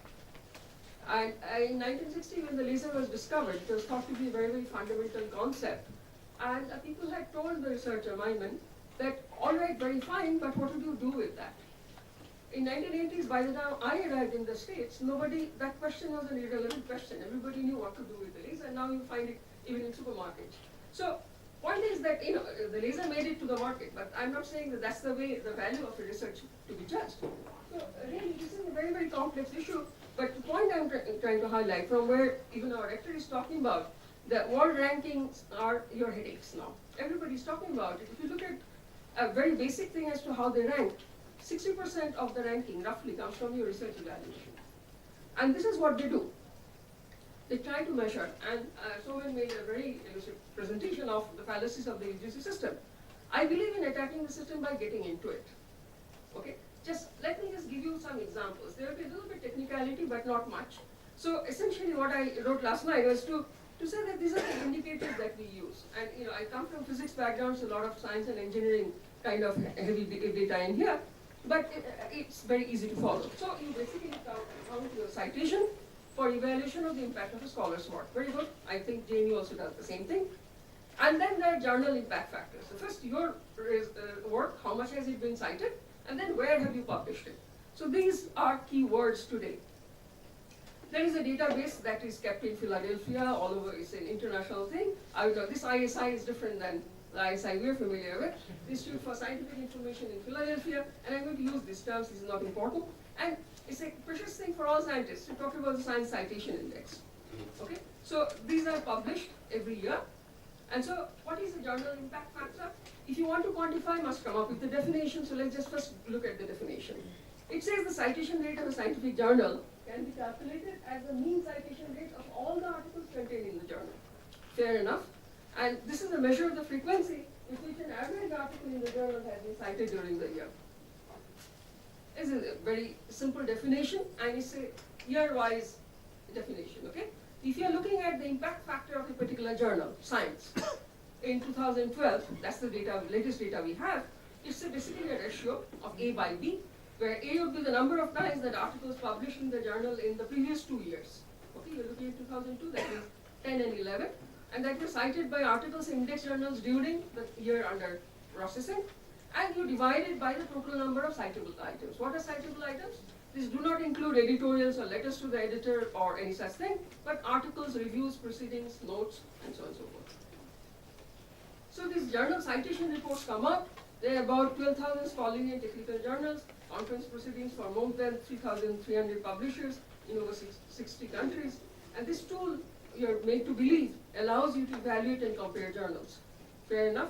And in 1960, when the laser was discovered, it was thought to be a very, very fundamental concept. And people had told the researcher, Myman, that all right, very fine, but what would you do with that? In 1980s, by the time I arrived in the States, that question was an irrelevant question. Everybody knew what to do with the laser, and now you find it even in supermarkets. So point is that, the laser made it to the market, but I'm not saying that that's the way, the value of the research to be judged. So really, this is a very, very complex issue, but the point I'm trying to highlight, from where even our rector is talking about, the world rankings are your headaches now. Everybody's talking about it. If you look at a very basic thing as to how they rank, 60% of the ranking roughly comes from your research evaluation. And this is what they do. They try to measure, and Somen made a very elusive presentation of the fallacies of the UGC system. I believe in attacking the system by getting into it. Okay? Let me just give you some examples. There will be a little bit technicality, but not much. So essentially what I wrote last night was to say that these are the indicators that we use. And I come from physics background, so a lot of science and engineering kind of heavy data in here, but it's very easy to follow. So you basically count your citation for evaluation of the impact of a scholar's work. Very good. I think JNU also does the same thing. And then there are journal impact factors. So first, your work, how much has it been cited, and then where have you published it. So these are key words today. There is a database that is kept in Philadelphia, all over. It's an international thing. This ISI is different than the ISI we're familiar with. Institute for Scientific Information in Philadelphia, and I'm going to use these terms, this is not important. And it's a precious thing for all scientists to talk about the Science Citation Index. Okay? So these are published every year. And so what is the journal impact factor? If you want to quantify, must come up with the definition. So let's just first look at the definition. It says the citation rate of a scientific journal can be calculated as the mean citation rate of all the articles contained in the journal. Fair enough. And this is a measure of the frequency with which an average article in the journal has been cited during the year. This is a very simple definition, and it's a year-wise definition, okay? If you're looking at the impact factor of a particular journal, Science, in 2012, that's the data, latest data we have, it's basically a ratio of A by B, where A would be the number of times that articles published in the journal in the previous 2 years. Okay, you're looking at 2002, that means 10 and 11, and that was cited by articles in index journals during the year under processing, and you divide it by the total number of citable items. What are citable items? These do not include editorials or letters to the editor or any such thing, but articles, reviews, proceedings, notes, and so on and so forth. So these journal citation reports come out. There are about 12,000 scholarly and technical journals, conference proceedings for more than 3,300 publishers in over 60 countries. And this tool, you're made to believe, allows you to evaluate and compare journals. Fair enough?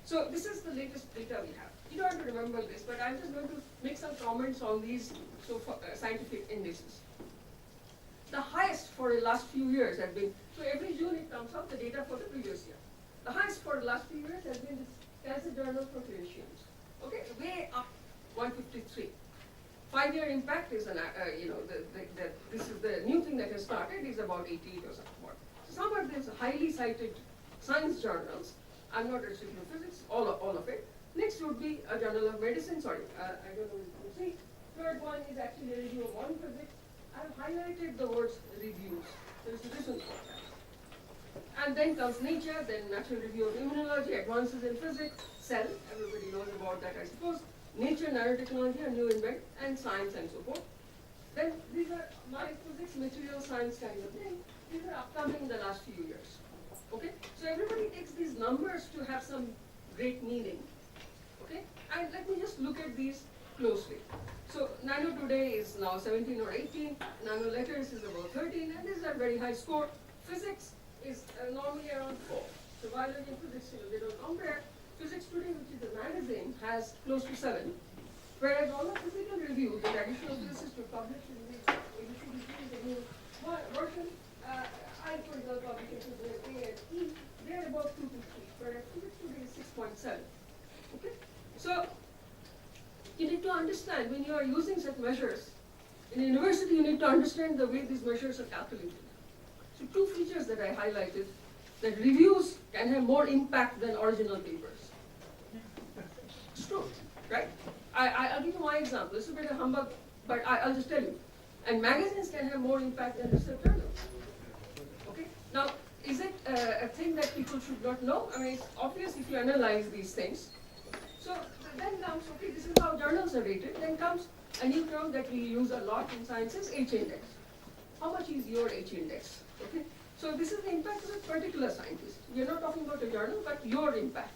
So this is the latest data we have. You don't have to remember this, but I'm just going to make some comments on these scientific indices. The highest for the last few years have been So every June it comes out the data for the previous year. The highest for the last few years has been this Cancer Journal for Clinicians. Okay, way up 153. 5-year impact is this is the new thing that has started is about 88 or something more. So some of these highly cited science journals, I'm not restricting physics, all of it. Next would be a journal of medicine, sorry, I don't know if you can see. Third one is actually a review of modern physics. I've highlighted the words reviews. There's a reason for that. And then comes Nature, then Natural Review of Immunology, Advances in Physics, Cell, everybody knows about that I suppose. Nature, Nanotechnology, a new invent, and Science and so forth. Then these are my physics, material science kind of thing. These are upcoming in the last few years. Okay? So everybody takes these numbers to have some great meaning. Okay? And let me just look at these closely. So Nano today is now 17 or 18, Nano letters is about 13, and these are very high score. Physics is normally around 4. So biology and physics, they don't compare. Physics Today, which is a magazine, has close to 7. Whereas all the physical reviews that additional physicists will publish in the new version, I, for example, publications with A and E, they're about 2 to 3. Whereas Physics Today is 6.7. Okay? So you need to understand when you are using such measures, in a university you need to understand the way these measures are calculated. So 2 features that I highlighted, that reviews can have more impact than original papers. It's true, right? I'll give you my example. It's a bit of humbug, but I'll just tell you. And magazines can have more impact than research journals. Okay? Now, is it a thing that people should not know? I mean, it's obvious if you analyze these things. So then comes, okay, this is how journals are rated. Then comes a new term that we use a lot in sciences, H-index. How much is your H-index? Okay? So this is the impact of a particular scientist. We are not talking about a journal, but your impact.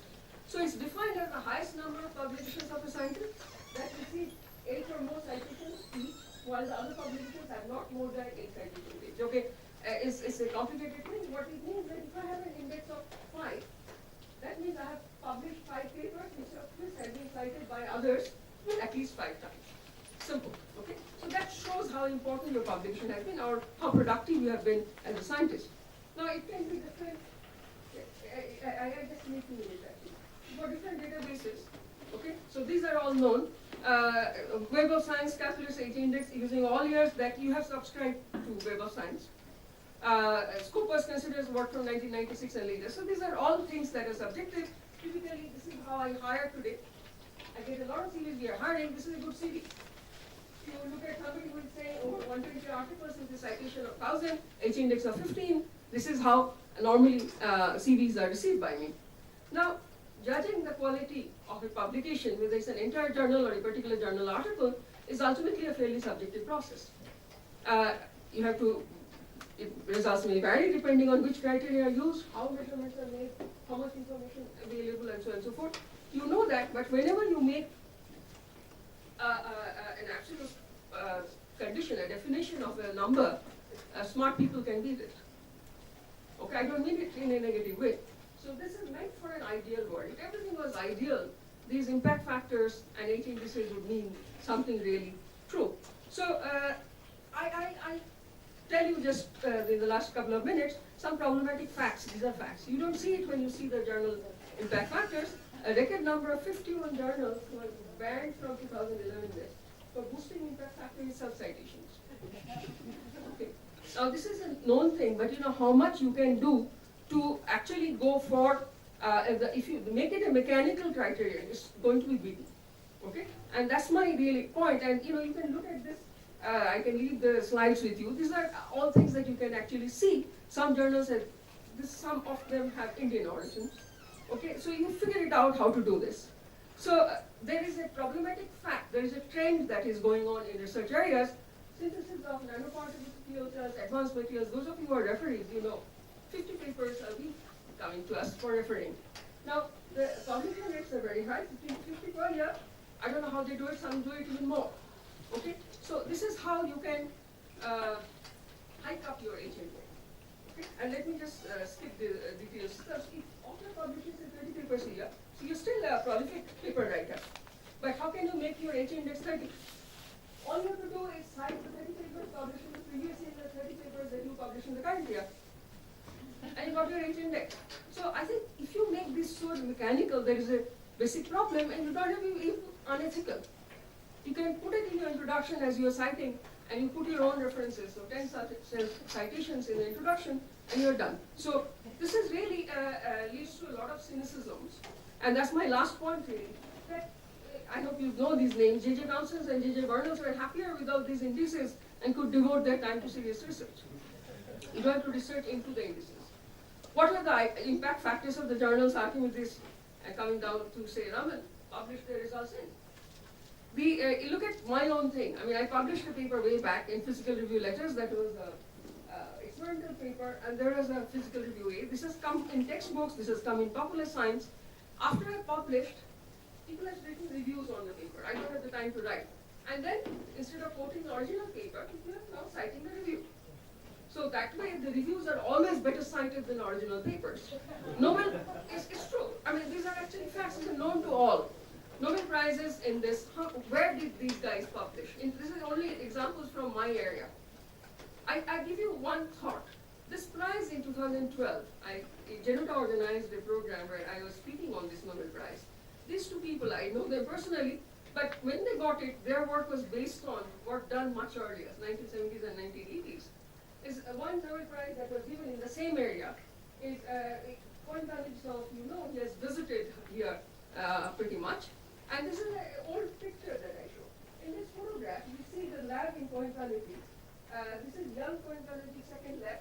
So it's defined as the highest number of publications of a scientist that receive 8 or more citations each, while the other publications have not more than 8 citations each. Okay, it's a complicated thing. What it means that if I have an index of 5, that means I have published 5 papers which have been cited by others at least 5 times. Simple. Okay, so that shows how important your publication has been or how productive you have been as a scientist. Now it can be different. I just need to limit that. For different databases, okay, so these are all known. Web of Science calculates H-index using all years that you have subscribed to Web of Science. Scopus considers work from 1996 and later. So these are all things that are subjective. Typically, this is how I hire today. I get a lot of CVs we are hiring. This is a good CV. You look at somebody who is saying, oh, 120 articles with a citation of 1,000, H-index of 15. This is how normally CVs are received by me. Now, judging the quality of a publication, whether it's an entire journal or a particular journal article, is ultimately a fairly subjective process. You have to, results may vary depending on which criteria are used, how measurements are made, how much information available, and so on and so forth. You know that, but whenever you make an absolute condition, a definition of a number, smart people can beat it. Okay, I don't mean it in a negative way. So this is meant for an ideal world. If everything was ideal, these impact factors and H indices would mean something really true. So I tell you just in the last couple of minutes some problematic facts. These are facts. You don't see it when you see the journal impact factors. A record number of 51 journals were banned from 2011 list for boosting impact factor in self-citations. Okay. Now this is a known thing, but you know how much you can do to actually go for, if you make it a mechanical criterion, it's going to be beaten. Okay? And that's my really point. And you know, you can look at this, I can leave the slides with you. These are all things that you can actually see. Some journals have, some of them have Indian origin. Okay? So you figure it out how to do this. So there is a problematic fact, there is a trend that is going on in research areas. Synthesis of nanoparticles, advanced materials, those of you who are referees, you know, 50 papers a week coming to us for referring. Now, the publication rates are very high, 50 per year. I don't know how they do it, some do it even more. Okay? So this is how you can hike up your HND. Okay? And let me just skip the details. So if author publishes 30 papers a year, so you're still a prolific paper writer. But how can you make your H-index 30? All you have to do is cite the 30 papers published in the previous year and the 30 papers that you publish in the current year. and you got your 8 index. So I think if you make this so mechanical, there is a basic problem, and you don't have to be unethical. You can put it in your introduction as you're citing, and you put your own references, so 10 citations in the introduction, and you're done. So this is really leads to a lot of cynicisms, and that's my last point really. That I hope you know these names. J.J. Townsend and J.J. Burnels were happier without these indices and could devote their time to serious research. You don't have to research into the indices. What are the impact factors of the journals Archimedes and coming down to say Raman published their results in? You look at my own thing. I mean, I published a paper way back in Physical Review Letters that was an experimental paper, and there was a Physical Review A. This has come in textbooks, this has come in popular science. After I published, people have written reviews on the paper. I don't have the time to write. And then, instead of quoting the original paper, people are now citing the review. So that way, the reviews are always better cited than original papers. Nobel, it's true. I mean, these are actually facts. These are known to all. Nobel Prizes in this, where did these guys publish? This is only examples from my area. I give you one thought. This prize in 2012, Januta organized a program where I was speaking on this Nobel Prize. These two people, I know them personally, but when they got it, their work was based on work done much earlier, 1970s and 1980s. Is one Nobel Prize that was given in the same area is Point Valley, so you know, he has visited here pretty much. And this is an old picture that I show. In this photograph, you see the lab in Point Valley. This is young Point Valley, second lab.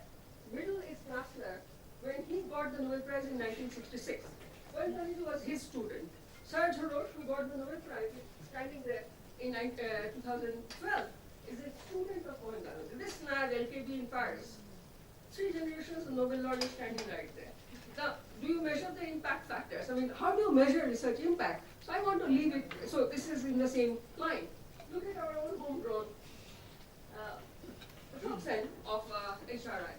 Middle is Klassler, when he got the Nobel Prize in 1966. Point Valley was his student. Serge Haroche, who got the Nobel Prize, standing there in 2012, is a student of Point Valley. This lab, LKB in Paris. 3 generations of Nobel laureates standing right there. Now, do you measure the impact factors? I mean, how do you measure research impact? So I want to leave it, so this is in the same line. Look at our own homegrown Tocsin of HRI.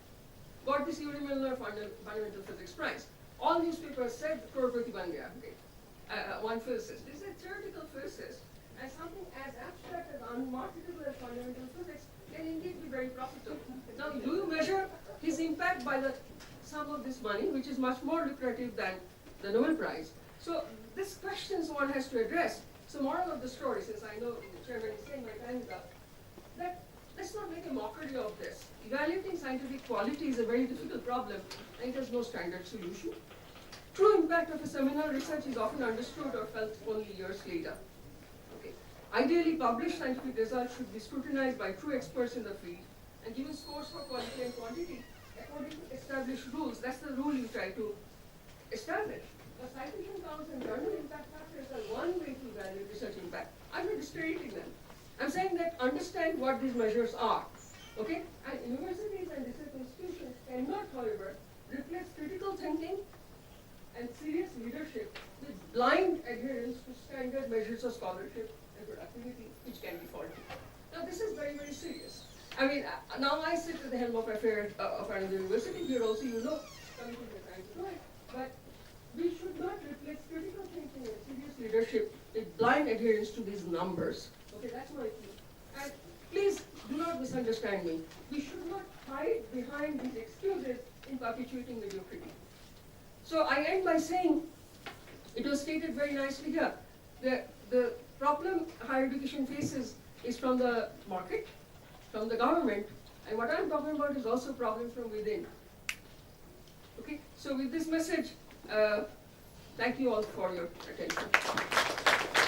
Got this Yuri Milner Fundamental Physics Prize. All newspapers said Crorepati Bandya, one physicist. This is a theoretical physicist, and something as abstract as unmarketable as fundamental physics can indeed be very profitable. Now, do you measure his impact by the sum of this money, which is much more lucrative than the Nobel Prize? So, these questions one has to address. So, moral of the story, since I know the chairman is saying my time is up, that let's not make a mockery of this. Evaluating scientific quality is a very difficult problem, and it has no standard solution. True impact of a seminal research is often understood or felt only years later. Okay. Ideally, published scientific results should be scrutinized by true experts in the field and given scores for quality and quantity according to established rules. That's the rule you try to establish. The citation counts and journal impact factors are one way to evaluate research impact. I'm not discrediting them. I'm saying that understand what these measures are. Okay? And universities and research institutions cannot, however, replace critical thinking and serious leadership with blind adherence to standard measures of scholarship and productivity, which can be faulty. Now, this is very, very serious. I mean, now I sit at the helm of affairs of another university. Here also, you know, committees are trying to do it. But we should not replace critical thinking and serious leadership with blind adherence to these numbers. Okay, that's my view. And please do not misunderstand me. We should not hide behind these excuses in perpetuating mediocrity. So I end by saying, it was stated very nicely here, the problem higher education faces is from the market, from the government, and what I'm talking about is also a problem from within. Okay, so with this message, thank you all for your attention.